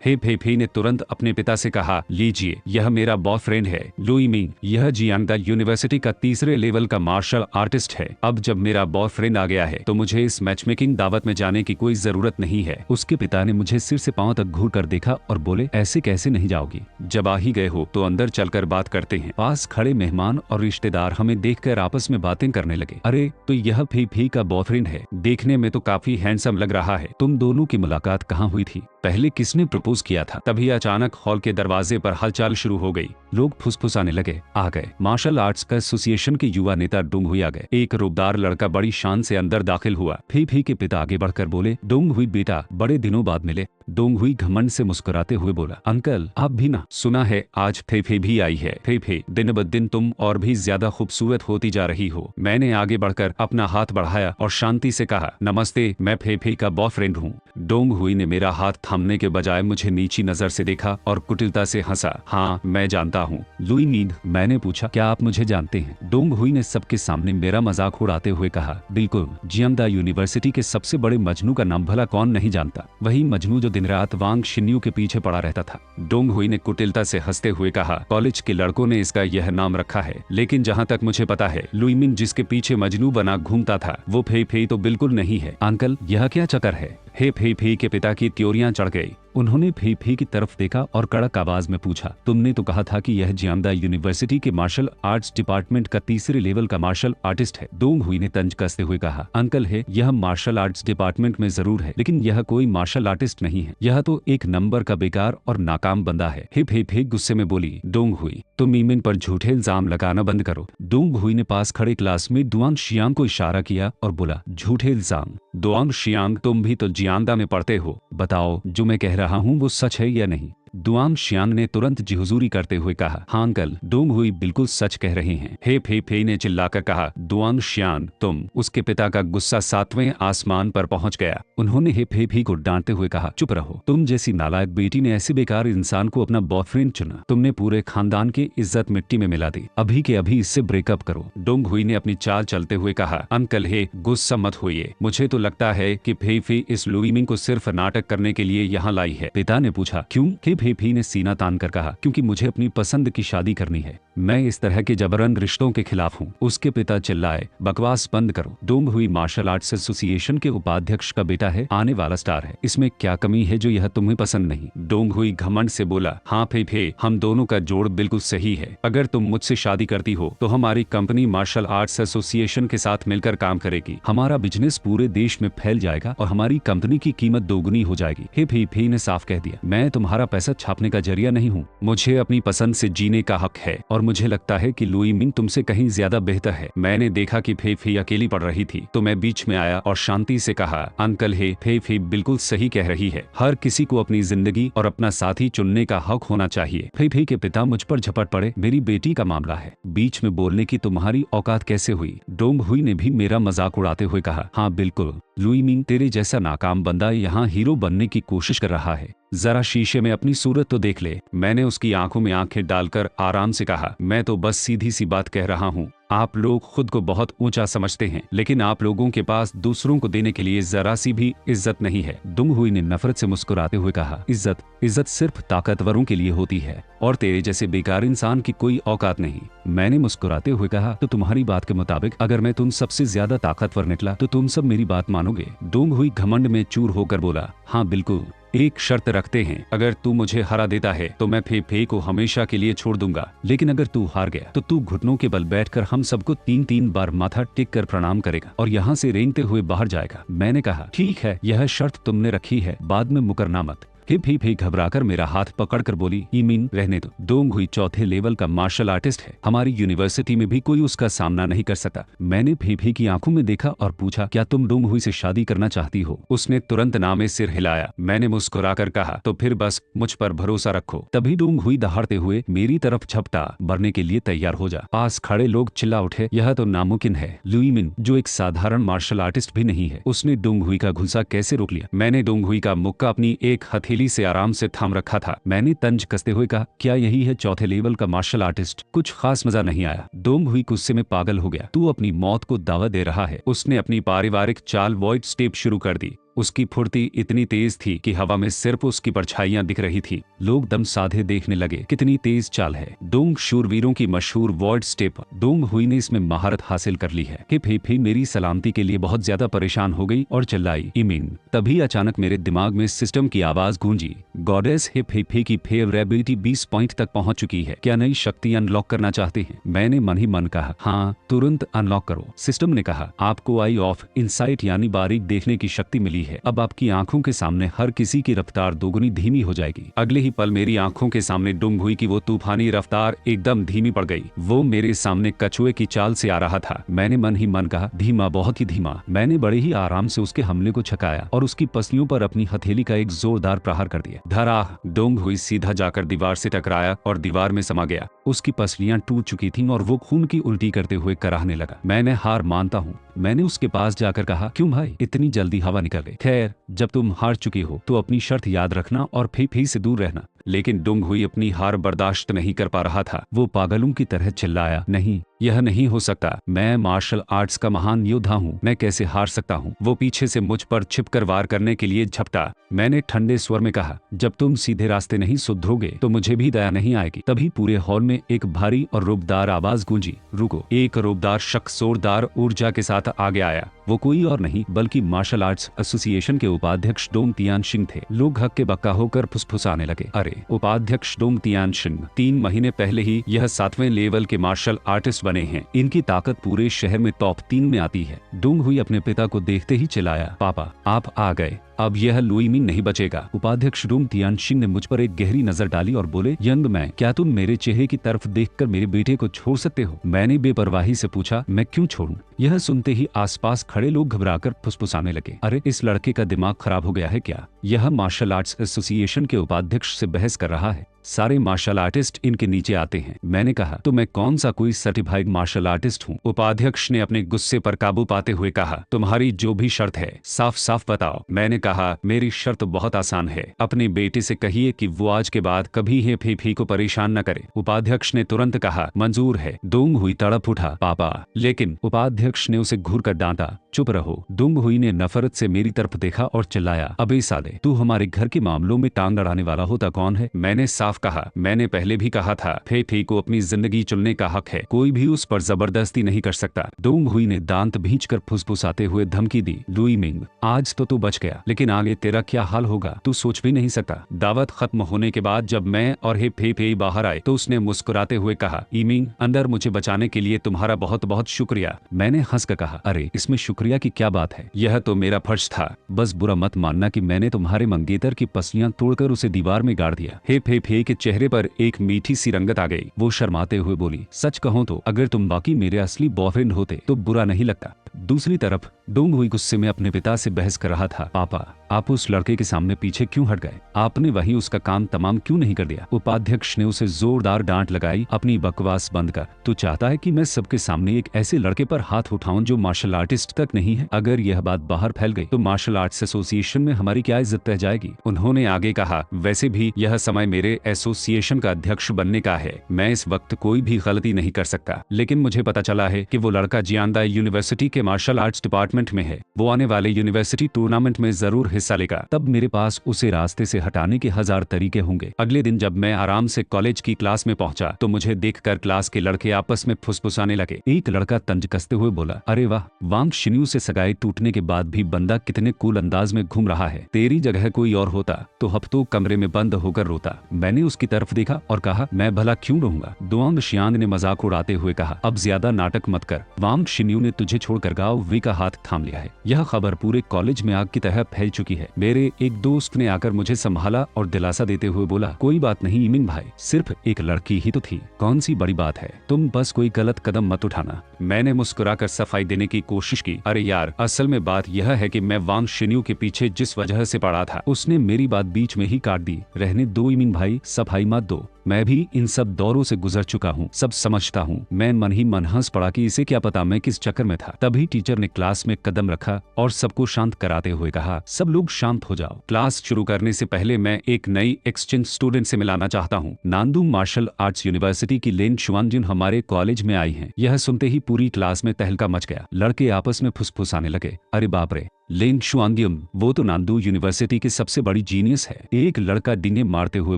हे फे फे ने तुरंत अपने पिता से कहा, लीजिए, यह मेरा बॉयफ्रेंड है लुई मिंग। यह जियांगदा यूनिवर्सिटी का तीसरे लेवल का मार्शल आर्टिस्ट है। अब जब मेरा बॉयफ्रेंड आ गया है तो मुझे इस मैचमेकिंग दावत में जाने की कोई जरूरत नहीं है। उसके पिता ने मुझे सिर से पांव तक घूर कर देखा और बोले, ऐसे कैसे नहीं जाओगी? जब आ ही गए हो तो अंदर चलकर बात करते हैं। पास खड़े मेहमान और रिश्तेदार हमें देखकर आपस में बातें करने लगे। अरे तो यह फी फी का बॉयफ्रेंड है, देखने में तो काफी हैंडसम लग रहा है। तुम दोनों की मुलाकात कहाँ हुई थी? पहले किसने प्रपोज किया था? तभी अचानक हॉल के दरवाजे पर हलचल शुरू हो गई। लोग फुसफुसाने लगे। आ गए मार्शल आर्ट्स का एसोसिएशन के युवा नेता डोंग हुई आ गए। एक रूपदार लड़का बड़ी शान से अंदर दाखिल हुआ। फी फी के पिता आगे बढ़कर बोले, डोंग हुई बेटा, बड़े दिनों बाद मिले। डोंग हुई घमंड से मुस्कुराते हुए बोला, अंकल आप भी ना? सुना है आज फे फे भी आई है। फे फे, दिन ब दिन तुम और भी ज्यादा खूबसूरत होती जा रही हो। मैंने आगे बढ़कर अपना हाथ बढ़ाया और शांति से कहा, नमस्ते, मैं फे फे का बॉयफ्रेंड हूँ। डोंग हुई ने मेरा हाथ थामने के बजाय मुझे नीची नजर से देखा और कुटिलता से हंसा। हाँ मैं जानता हूँ लुई मीन। मैंने पूछा, क्या आप मुझे जानते हैं? डोंग हुई ने सबके सामने मेरा मजाक उड़ाते हुए कहा, बिल्कुल, जियांगदा यूनिवर्सिटी के सबसे बड़े मजनू का नाम भला कौन नहीं जानता? वही मजनू जो दिन रात वांग शिन्यू के पीछे पड़ा रहता था। डोंग हुई ने कुटिलता से हंसते हुए कहा, कॉलेज के लड़कों ने इसका यह नाम रखा है, लेकिन जहाँ तक मुझे पता है लुई मिन जिसके पीछे मजनू बना घूमता था वो फे फे तो बिल्कुल नहीं है। अंकल यह क्या चक्कर है? हे फे फे के पिता की त्योरियां चढ़ गई। उन्होंने फे फे की तरफ देखा और कड़क आवाज में पूछा, तुमने तो कहा था कि यह जियांगदा यूनिवर्सिटी के मार्शल आर्ट्स डिपार्टमेंट का तीसरे लेवल का मार्शल आर्टिस्ट है। डोंग हुई ने तंज कसते हुए कहा, अंकल है, यह मार्शल आर्ट्स डिपार्टमेंट में जरूर है, लेकिन यह कोई मार्शल आर्टिस्ट नहीं है। यह तो एक नंबर का बेकार और नाकाम बंदा है। हे फे फे गुस्से में बोली, डोंग हुई, तुम ईमिन पर झूठे इल्जाम लगाना बंद करो। डोंग हुई ने पास खड़े क्लासमेट दुआंग शियांग को इशारा किया और बोला, झूठे इल्जाम? दुआंग शियांग, तुम भी तो जियांगदा में पढ़ते हो, बताओ जो मैं कह रहा हूँ वो सच है या नहीं? दुआंग शियांग ने तुरंत जी हुजूरी करते हुए कहा, हाँ अंकल, डोंग हुई बिल्कुल सच कह रहे हैं। हे फे फे ने चिल्लाकर कहा, दुआंग शियांग तुम? उसके पिता का गुस्सा 7वें आसमान पर पहुंच गया। उन्होंने हे फे फे को डांटते हुए कहा, चुप रहो, तुम जैसी नालायक बेटी ने ऐसे बेकार इंसान को अपना बॉयफ्रेंड चुना। तुमने पूरे खानदान की इज्जत मिट्टी में मिला दी। अभी के अभी इससे ब्रेकअप करो। डोंग हुई ने अपनी चाल चलते हुए कहा, अंकल हे गुस्सा मत होइए, मुझे तो लगता है कि फे फे इस लुई मिंग को सिर्फ नाटक करने के लिए यहाँ लाई है। पिता ने पूछा, क्यों? फे फे ने सीना तान कर कहा, क्योंकि मुझे अपनी पसंद की शादी करनी है। मैं इस तरह के जबरन रिश्तों के खिलाफ हूँ। उसके पिता चिल्लाए, बकवास बंद करो। डोंग हुई मार्शल आर्ट्स एसोसिएशन के उपाध्यक्ष का बेटा है, आने वाला स्टार है। इसमें क्या कमी है जो यह तुम्हें पसंद नहीं? डोंग हुई घमंड से बोला, हाँ फे फे, हम दोनों का जोड़ बिल्कुल सही है। अगर तुम मुझसे शादी करती हो तो हमारी कंपनी मार्शल आर्ट्स एसोसिएशन के साथ मिलकर काम करेगी। हमारा बिजनेस पूरे देश में फैल जाएगा और हमारी कंपनी की कीमत दोगुनी हो जाएगी। हे फे फे ने साफ कह दिया, मैं तुम्हारा पैसा छापने का जरिया नहीं हूँ। मुझे अपनी पसंद से जीने का हक है और मुझे लगता है कि लुई मिंग तुमसे कहीं ज्यादा बेहतर है। मैंने देखा कि फे फे अकेली पड़ रही थी तो मैं बीच में आया और शांति से कहा, अंकल हे फे फे बिल्कुल सही कह रही है। हर किसी को अपनी जिंदगी और अपना साथी चुनने का हक होना चाहिए। फे फे के पिता मुझ पर झपट पड़े, मेरी बेटी का मामला है, बीच में बोलने की तुम्हारी औकात कैसे हुई? डोंग हुई ने भी मेरा मजाक उड़ाते हुए कहा, हाँ बिल्कुल, लुई मिंग तेरे जैसा नाकाम बंदा यहाँ हीरो बनने की कोशिश कर रहा है। जरा शीशे में अपनी सूरत तो देख ले। मैंने उसकी आंखों में आंखें डालकर आराम से कहा, मैं तो बस सीधी सी बात कह रहा हूँ। आप लोग खुद को बहुत ऊंचा समझते हैं, लेकिन आप लोगों के पास दूसरों को देने के लिए जरा सी भी इज्जत नहीं है। डोंग हुई ने नफरत से मुस्कुराते हुए कहा, इज्जत सिर्फ ताकतवरों के लिए होती है और तेरे जैसे बेकार इंसान की कोई औकात नहीं। मैंने मुस्कुराते हुए कहा, तो तुम्हारी बात के मुताबिक अगर मैं तुम सबसे ज्यादा ताकतवर निकला तो तुम सब मेरी बात मानोगे? डोंग हुई घमंड में चूर होकर बोला, हाँ बिल्कुल, एक शर्त रखते हैं, अगर तू मुझे हरा देता है तो मैं फे फे को हमेशा के लिए छोड़ दूंगा, लेकिन अगर तू हार गया तो तू घुटनों के बल बैठकर हम सबको 3-3 बार माथा टेक कर प्रणाम करेगा और यहाँ से रेंगते हुए बाहर जाएगा। मैंने कहा, ठीक है, यह शर्त तुमने रखी है, बाद में मुकरना मत। फे फे घबराकर मेरा हाथ पकड़कर बोली, ईमिन रहने दो। डोंग हुई चौथे लेवल का मार्शल आर्टिस्ट है, हमारी यूनिवर्सिटी में भी कोई उसका सामना नहीं कर सकता। मैंने फे फे की आंखों में देखा और पूछा, क्या तुम डोंग हुई से शादी करना चाहती हो? उसने तुरंत नामे सिर हिलाया। मैंने मुस्कुराकर कहा, तो फिर बस मुझ पर भरोसा रखो। तभी डोंग हुई दहाड़ते हुए मेरी तरफ झपटा, मरने के लिए तैयार हो जा। पास खड़े लोग चिल्ला उठे, यह तो नामुमकिन है। लुई मिन जो एक साधारण मार्शल आर्टिस्ट भी नहीं है, उसने डोंग हुई का घुसा कैसे रोक लिया? मैंने डोंग हुई का मुक्का अपनी एक हथेली से आराम से थाम रखा था। मैंने तंज कसते हुए कहा, क्या यही है चौथे लेवल का मार्शल आर्टिस्ट? कुछ खास मजा नहीं आया। डोंग हुई गुस्से में पागल हो गया, तू अपनी मौत को दावा दे रहा है। उसने अपनी पारिवारिक चाल वॉइड स्टेप शुरू कर दी। उसकी फुर्ती इतनी तेज थी कि हवा में सिर्फ उसकी परछाइयां दिख रही थी। लोग दम साधे देखने लगे, कितनी तेज चाल है। डोंग शूरवीरों की मशहूर वर्ल्ड स्टेप डोंग हुई ने इसमें महारत हासिल कर ली है। हिप हिप ही मेरी सलामती के लिए बहुत ज्यादा परेशान हो गई और चिल्लाई इमिंग। तभी अचानक मेरे दिमाग में सिस्टम की आवाज गूंजी, गॉडेस हिप हिप ही की फेवरेबिलिटी 20 पॉइंट तक पहुंच चुकी है, क्या नई शक्ति अनलॉक करना चाहते हैं? मैंने मन ही मन कहा हाँ, तुरंत अनलॉक करो। सिस्टम ने कहा आपको आई ऑफ इनसाइट यानी बारीक देखने की शक्ति मिली है। अब आपकी आंखों के सामने हर किसी की रफ्तार दोगुनी धीमी हो जाएगी। अगले ही पल मेरी आंखों के सामने डोंग हुई की वो तूफानी रफ्तार एकदम धीमी पड़ गई। वो मेरे सामने कछुए की चाल से आ रहा था। मैंने मन ही मन कहा धीमा, बहुत ही धीमा। मैंने बड़े ही आराम से उसके हमले को छकाया और उसकी पसलियों पर अपनी हथेली का एक जोरदार प्रहार कर दिया। धड़ाह, डोंग हुई सीधा जाकर दीवार से टकराया और दीवार में समा गया। उसकी पसलियां टूट चुकी थीं और वो खून की उल्टी करते हुए कराहने लगा। मैंने हार मानता हूँ। मैंने उसके पास जाकर कहा क्यों भाई, इतनी जल्दी हवा निकल गई? खैर, जब तुम हार चुकी हो तो अपनी शर्त याद रखना और फी से दूर रहना। लेकिन डोंग हुई अपनी हार बर्दाश्त नहीं कर पा रहा था। वो पागलों की तरह चिल्लाया, नहीं, यह नहीं हो सकता। मैं मार्शल आर्ट्स का महान योद्धा हूँ, मैं कैसे हार सकता हूँ? वो पीछे से मुझ पर छिपकर वार करने के लिए झपटा। मैंने ठंडे स्वर में कहा, जब तुम सीधे रास्ते नहीं सुधरोगे तो मुझे भी दया नहीं आएगी। तभी पूरे हॉल में एक भारी और रूबदार आवाज गूंजी, रुको। एक रूबदार शख्स जोरदार ऊर्जा के साथ आगे आया। वो कोई और नहीं बल्कि मार्शल आर्ट्स एसोसिएशन के उपाध्यक्ष डोंग तियानशिंग थे। लोग हक्के बक्का होकर फुसफुसाने लगे, अरे उपाध्यक्ष डोंग तियानशिंग 3 महीने पहले ही यह 7वें लेवल के मार्शल आर्टिस्ट बने हैं। इनकी ताकत पूरे शहर में टॉप 3 में आती है। डोंग हुई अपने पिता को देखते ही चिल्लाया, पापा आप आ गए, अब यह लुई मिंग नहीं बचेगा। उपाध्यक्ष डोंग तियानशिंग ने मुझ पर एक गहरी नजर डाली और बोले, यंग मैन, क्या तुम मेरे चेहरे की तरफ देखकर मेरे बेटे को छोड़ सकते हो? मैंने बेपरवाही से पूछा, मैं क्यों छोड़ूं? यह सुनते ही आसपास खड़े लोग घबराकर फुसफुसाने लगे, अरे इस लड़के का दिमाग खराब हो गया है क्या? यह मार्शल आर्ट्स एसोसिएशन के उपाध्यक्ष से बहस कर रहा है। सारे मार्शल आर्टिस्ट इनके नीचे आते हैं। मैंने कहा, तो मैं कौन सा कोई सर्टिफाइड मार्शल आर्टिस्ट हूँ? उपाध्यक्ष ने अपने गुस्से पर काबू पाते हुए कहा, तुम्हारी जो भी शर्त है साफ साफ बताओ। मैंने कहा, मेरी शर्त बहुत आसान है, अपने बेटे से कहिए कि वो आज के बाद कभी ही को परेशान न करे। उपाध्यक्ष ने तुरंत कहा, मंजूर है। डोंग हुई तड़प उठा, पापा। लेकिन उपाध्यक्ष ने उसे घूर कर डांटा, चुप रहो। डोंग हुई ने नफरत से मेरी तरफ देखा और चिल्लाया, अबे साले, तू हमारे घर के मामलों में टांग अड़ाने वाला होता कौन है? मैंने साफ कहा, मैंने पहले भी कहा था, फे को अपनी जिंदगी चुनने का हक है, कोई भी उस पर जबरदस्ती नहीं कर सकता। डोंग हुई ने दांत भींचकर फुसफुसाते हुए धमकी दी, लुई मिंग, आज तो तू बच गया, लेकिन आगे तेरा क्या हाल होगा तू सोच भी नहीं सकता। दावत खत्म होने के बाद जब मैं और फे बाहर आए तो उसने मुस्कुराते हुए कहा, इमिंग, अंदर मुझे बचाने के लिए तुम्हारा बहुत बहुत शुक्रिया। मैंने हंसकर कहा, अरे इसमें शुक्रिया की क्या बात है, यह तो मेरा फर्ज था। बस बुरा मत मानना कि मैंने तुम्हारे मंगेतर की पसलियां तोड़कर उसे दीवार में गाड़ दिया। फे के चेहरे पर एक मीठी सी रंगत आ गई। वो शर्माते हुए बोली, सच कहूं तो अगर तुम बाकी मेरे असली बॉयफ्रेंड होते तो बुरा नहीं लगता। दूसरी तरफ डोंग हुई गुस्से में अपने पिता से बहस कर रहा था, पापा आप उस लड़के के सामने पीछे क्यों हट गए? आपने वही उसका काम तमाम क्यों नहीं कर दिया? उपाध्यक्ष ने उसे जोरदार डांट लगाई, अपनी बकवास बंद कर। तू चाहता है कि मैं सबके सामने एक ऐसे लड़के पर हाथ उठाऊं जो मार्शल आर्टिस्ट तक नहीं है? अगर यह बात बाहर फैल गई तो मार्शल आर्ट्स एसोसिएशन में हमारी क्या इज्जत रह जाएगी? उन्होंने आगे कहा, वैसे भी यह समय मेरे एसोसिएशन का अध्यक्ष बनने का है, मैं इस वक्त कोई भी गलती नहीं कर सकता। लेकिन मुझे पता चला है कि वो लड़का जियांदा यूनिवर्सिटी के मार्शल आर्ट्स डिपार्टमेंट में है, वो आने वाले यूनिवर्सिटी टूर्नामेंट में जरूर हिस्सा लेगा। तब मेरे पास उसे रास्ते से हटाने के 1000 तरीके होंगे। अगले दिन जब मैं आराम से कॉलेज की क्लास में पहुंचा तो मुझे देखकर क्लास के लड़के आपस में फुसफुसाने लगे। एक लड़का तंज कसते हुए बोला, अरे वाह, वांग शिन्यू से सगाई टूटने के बाद भी बंदा कितने कूल अंदाज में घूम रहा है। तेरी जगह कोई और होता तो हफ्तों कमरे में बंद होकर रोता। मैंने उसकी तरफ देखा और कहा, मैं भला क्यों रहूंगा? डोंग शियांग ने मजाक उड़ाते हुए कहा, अब ज्यादा नाटक मत कर, वांग शिन्यू ने तुझे छोड़कर गांव वी का हाथ थाम लिया है। यह खबर पूरे कॉलेज में आग की तरह फैल चुकी है। मेरे एक दोस्त ने आकर मुझे संभाला और दिलासा देते हुए बोला, कोई बात नहीं इमिंग भाई, सिर्फ एक लड़की ही तो थी, कौन सी बड़ी बात है, तुम बस कोई गलत कदम मत उठाना। मैंने मुस्कुराकर सफाई देने की कोशिश की, अरे यार, असल में बात यह है कि मैं वांग शिन्यू के पीछे जिस वजह से पड़ा था उसने मेरी बात बीच में ही काट दी। रहने दो इमिंग भाई, सफाई मत दो, मैं भी इन सब दौरों से गुजर चुका हूँ, सब समझता हूँ। मैं मन ही मन हंस पड़ा कि इसे क्या पता मैं किस चक्कर में था। तभी टीचर ने क्लास में कदम रखा और सबको शांत कराते हुए कहा, सब लोग शांत हो जाओ। क्लास शुरू करने से पहले मैं एक नई एक्सचेंज स्टूडेंट से मिलाना चाहता हूँ। नांदू मार्शल आर्ट्स यूनिवर्सिटी की लेन शुआनजिन हमारे कॉलेज में आई हैं। यह सुनते ही पूरी क्लास में तहलका मच गया। लड़के आपस में फुसफुसाने लगे, अरे बाप रे, लेन शुआंगियम, वो तो नांदू यूनिवर्सिटी की सबसे बड़ी जीनियस है, एक लड़का डींगे मारते हुए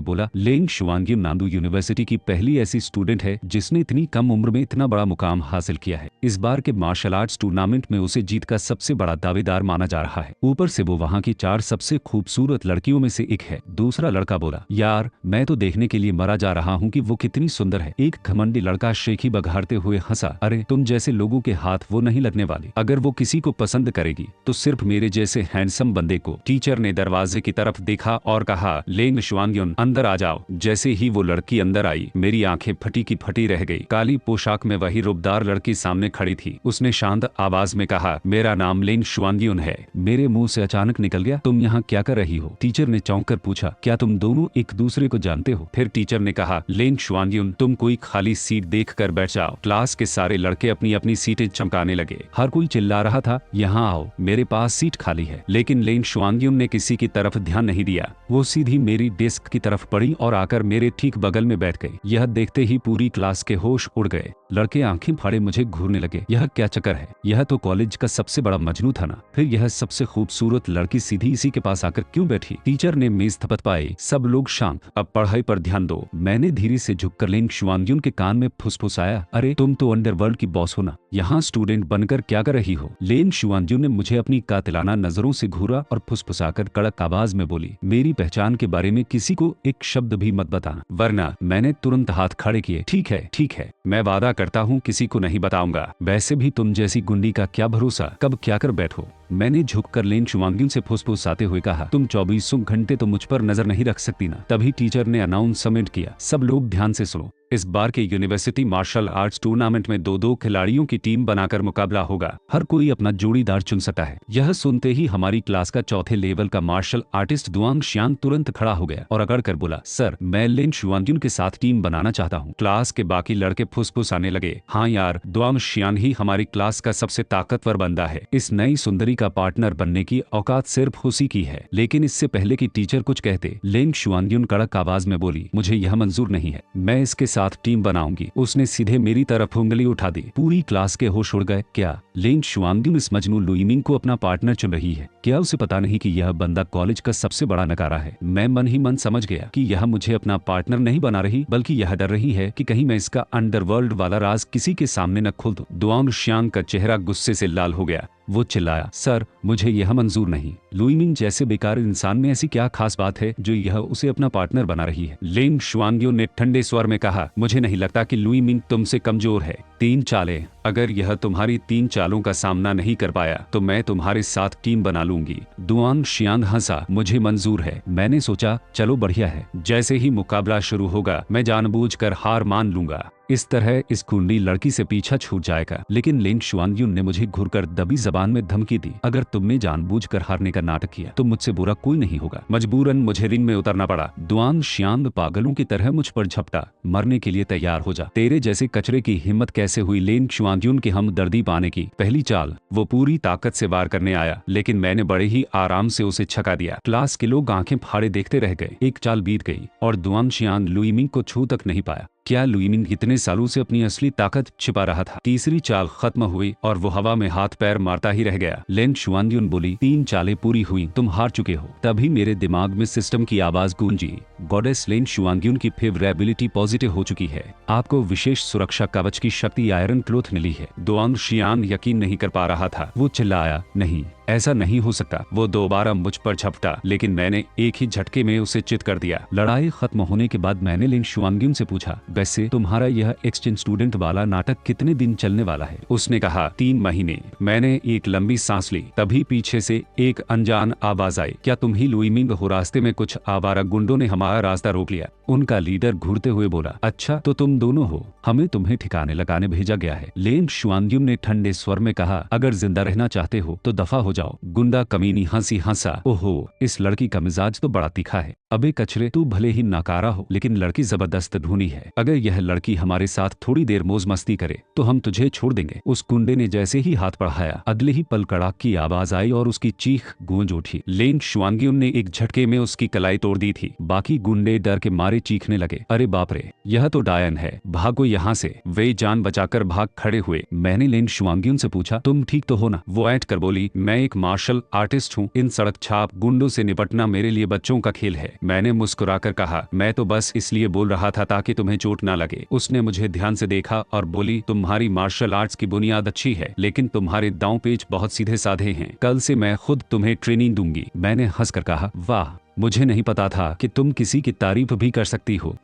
बोला। लेन शुआंगियम नांदू यूनिवर्सिटी की पहली ऐसी स्टूडेंट है जिसने इतनी कम उम्र में इतना बड़ा मुकाम हासिल किया है। इस बार के मार्शल आर्ट्स टूर्नामेंट में उसे जीत का सबसे बड़ा दावेदार माना जा रहा है। ऊपर से वो वहाँ की 4 सबसे खूबसूरत लड़कियों में से एक है। दूसरा लड़का बोला, यार मैं तो देखने के लिए मरा जा रहा हूँ कि वो कितनी सुंदर है। एक घमंडी लड़का शेखी बघाड़ते हुए हंसा, अरे तुम जैसे लोगों के हाथ वो नहीं लगने वाले, अगर वो किसी को पसंद करेगी तो सिर्फ मेरे जैसे हैंडसम बंदे को। टीचर ने दरवाजे की तरफ देखा और कहा, लेन शुआंगियन अंदर आ जाओ। जैसे ही वो लड़की अंदर आई मेरी आंखें फटी की फटी रह गई। काली पोशाक में वही रूपदार लड़की सामने खड़ी थी। उसने शांत आवाज में कहा, मेरा नाम लेन शुआंगियन है। मेरे मुंह से अचानक निकल गया, तुम यहाँ क्या कर रही हो? टीचर ने चौंक कर पूछा, क्या तुम दोनों एक दूसरे को जानते हो? फिर टीचर ने कहा, लेन शुआंगियन तुम कोई खाली सीट देख कर बैठ जाओ। क्लास के सारे लड़के अपनी अपनी सीटें चमकाने लगे। हर कोई चिल्ला रहा था, यहाँ आओ, मेरे पास सीट खाली है। लेकिन लेन शुआंगियन ने किसी की तरफ ध्यान नहीं दिया। वो सीधी मेरी डेस्क की तरफ बढ़ी और आकर मेरे ठीक बगल में बैठ गई। यह देखते ही पूरी क्लास के होश उड़ गए। लड़के आंखें फाड़े मुझे घूरने लगे। यह क्या चक्कर है? यह तो कॉलेज का सबसे बड़ा मजनू था ना। फिर यह सबसे खूबसूरत लड़की सीधी इसी के पास आकर क्यों बैठी? टीचर ने मेज थपथपाई। सब लोग शांत, अब पढ़ाई पर ध्यान दो। मैंने धीरे से झुककर लेन शुआंगियन के कान में फुसफुसाया, अरे तुम तो अंडरवर्ल्ड की बॉस हो ना, यहाँ स्टूडेंट बनकर क्या कर रही हो? लेन शुआंगियन ने मुझे अपनी कातिलाना नजरों से घूरा और फुसफुसाकर कड़क आवाज में बोली, मेरी पहचान के बारे में किसी को एक शब्द भी मत बताना, वरना। मैंने तुरंत हाथ खड़े किए। ठीक है, मैं वादा करता हूँ किसी को नहीं बताऊंगा। वैसे भी तुम जैसी गुंडी का क्या भरोसा, कब क्या कर बैठो। मैंने झुककर लेन शुआंगियन से फुसफुसाते हुए कहा, तुम 24 घंटे तो मुझ पर नजर नहीं रख सकती ना। तभी टीचर ने अनाउंसमेंट किया, सब लोग ध्यान से सुनो। इस बार के यूनिवर्सिटी मार्शल आर्ट्स टूर्नामेंट में 2-2 खिलाड़ियों की टीम बनाकर मुकाबला होगा। हर कोई अपना जोड़ीदार चुन सकता है। यह सुनते ही हमारी क्लास का चौथे लेवल का मार्शल आर्टिस्ट दुआंग शियान तुरंत खड़ा हो गया और अकड़ कर बोला, सर मैं लेन शुआंगियन के साथ टीम बनाना चाहता हूँ। क्लास के बाकी लड़के फुसफुसाने लगे, हाँ यार, दुआंग शियान ही हमारी क्लास का सबसे ताकतवर बंदा है। इस नई सुंदरी का पार्टनर बनने की औकात सिर्फ उसी की है। लेकिन इससे पहले कि टीचर कुछ कहते, लेन शुआंगियन कड़क आवाज में बोली, मुझे यह मंजूर नहीं है, मैं इसके साथ टीम बनाऊंगी। उसने सीधे मेरी तरफ उंगली उठा दी। पूरी क्लास के होश उड़ गए। क्या लेन शुआंगियन इस मजनू लुइमिंग को अपना पार्टनर चुन रही है? क्या उसे पता नहीं कि यह बंदा कॉलेज का सबसे बड़ा नकारा है? मैं मन ही मन समझ गया कि यह मुझे अपना पार्टनर नहीं बना रही, बल्कि यह डर रही है कि कहीं मैं इसका अंडरवर्ल्ड वाला राज किसी के सामने न खोल दूं। दुआंग शियान का चेहरा गुस्से से लाल हो गया। वो चिल्लाया, सर मुझे यह मंजूर नहीं। लुइमिंग जैसे बेकार इंसान में ऐसी क्या खास बात है जो यह उसे अपना पार्टनर बना रही है? लेन शुआंगियन ने ठंडे स्वर में कहा, मुझे नहीं लगता कि लुइमिंग तुमसे कमजोर है। 3 चालें, अगर यह तुम्हारी 3 चालों का सामना नहीं कर पाया तो मैं तुम्हारे साथ टीम बना लूंगी। दुआंग शियान हंसा, मुझे मंजूर है। मैंने सोचा चलो बढ़िया है, जैसे ही मुकाबला शुरू होगा मैं जानबूझकर हार मान लूंगा। इस तरह इस कुंडी लड़की से पीछा छूट जाएगा। लेकिन लेन शुआंगियन ने मुझे घूरकर दबी जबान में धमकी दी, अगर तुमने जानबूझकर हारने का नाटक किया तो मुझसे बुरा कोई नहीं होगा। मजबूरन मुझे रिंग में उतरना पड़ा। दुआंग शियान पागलों की तरह मुझ पर झपटा, मरने के लिए तैयार हो जा। तेरे जैसे कचरे की हिम्मत कैसे हुई लेन शुआंगियन की हमदर्दी पाने की? पहली चाल, वो पूरी ताकत से वार करने आया, लेकिन मैंने बड़े ही आराम से उसे छका दिया। क्लास के लोग आंखें फाड़े देखते रह गए। एक चाल बीत गई और दुआंग शियान लुइमिंग को छू तक नहीं पाया। क्या लुइमिंग इतने सालों से अपनी असली ताकत छिपा रहा था? तीसरी चाल खत्म हुई और वो हवा में हाथ पैर मारता ही रह गया। लेन शुआंगियन बोली, 3 चालें पूरी हुई, तुम हार चुके हो। तभी मेरे दिमाग में सिस्टम की आवाज गूंजी, गॉडेस लेन शुआंगियन की फेवरेबिलिटी पॉजिटिव हो चुकी है। आपको विशेष सुरक्षा कवच की शक्ति आयरन क्लोथ मिली है। दुआंग शियान यकीन नहीं कर पा रहा था। वो चिल्लाया, नहीं ऐसा नहीं हो सकता। वो दोबारा मुझ पर झपटा, लेकिन मैंने एक ही झटके में उसे चित कर दिया। लड़ाई खत्म होने के बाद मैंने लेन शुआंगियन से पूछा, वैसे तुम्हारा यह एक्सचेंज स्टूडेंट वाला नाटक कितने दिन चलने वाला है? उसने कहा, 3 महीने। मैंने एक लंबी सांस ली। तभी पीछे से एक अनजान आवाज आई, क्या तुम ही लुइमिंग हो? रास्ते में कुछ आवारा गुंडों ने हमारा रास्ता रोक लिया। उनका लीडर घूरते हुए बोला, अच्छा तो तुम दोनों हो, हमें तुम्हें ठिकाने लगाने भेजा गया है। लेन शुआंगियन ने ठंडे स्वर में कहा, अगर जिंदा रहना चाहते हो तो दफा हो जाओ। गुंडा कमीनी हंसी हंसा, ओहो इस लड़की का मिजाज तो बड़ा तीखा है। अबे कचरे, तू भले ही नाकारा हो लेकिन लड़की जबरदस्त ढूंढी है। अगर यह लड़की हमारे साथ थोड़ी देर मौज मस्ती करे तो हम तुझे छोड़ देंगे। उस गुंडे ने जैसे ही हाथ बढ़ाया, अगले ही पल कड़ाक की आवाज आई और उसकी चीख गूंज उठी। लेन शुआंगियन ने एक झटके में उसकी कलाई तोड़ दी थी। बाकी गुंडे डर के मारे चीखने लगे, अरे बाप रे, यह तो डायन है, भागो यहाँ से। वे जान बचाकर भाग खड़े हुए। मैंने लेन शुआंगियन से पूछा, तुम ठीक तो हो ना? वो ऐंठ कर बोली, मैं एक मार्शल आर्टिस्ट हूँ। इन सड़क छाप गुंडों से निपटना मेरे लिए बच्चों का खेल है। मैंने मुस्कुराकर कहा, मैं तो बस इसलिए बोल रहा था ताकि तुम्हें चोट ना लगे। उसने मुझे ध्यान से देखा और बोली, तुम्हारी मार्शल आर्ट्स की बुनियाद अच्छी है, लेकिन तुम्हारे दांव पेच बहुत सीधे साधे हैं। कल से मैं खुद तुम्हें ट्रेनिंग दूंगी। मैंने हंसकर कहा, वाह, मुझे नहीं पता था कि तुम किसी की तारीफ भी कर सकती हो।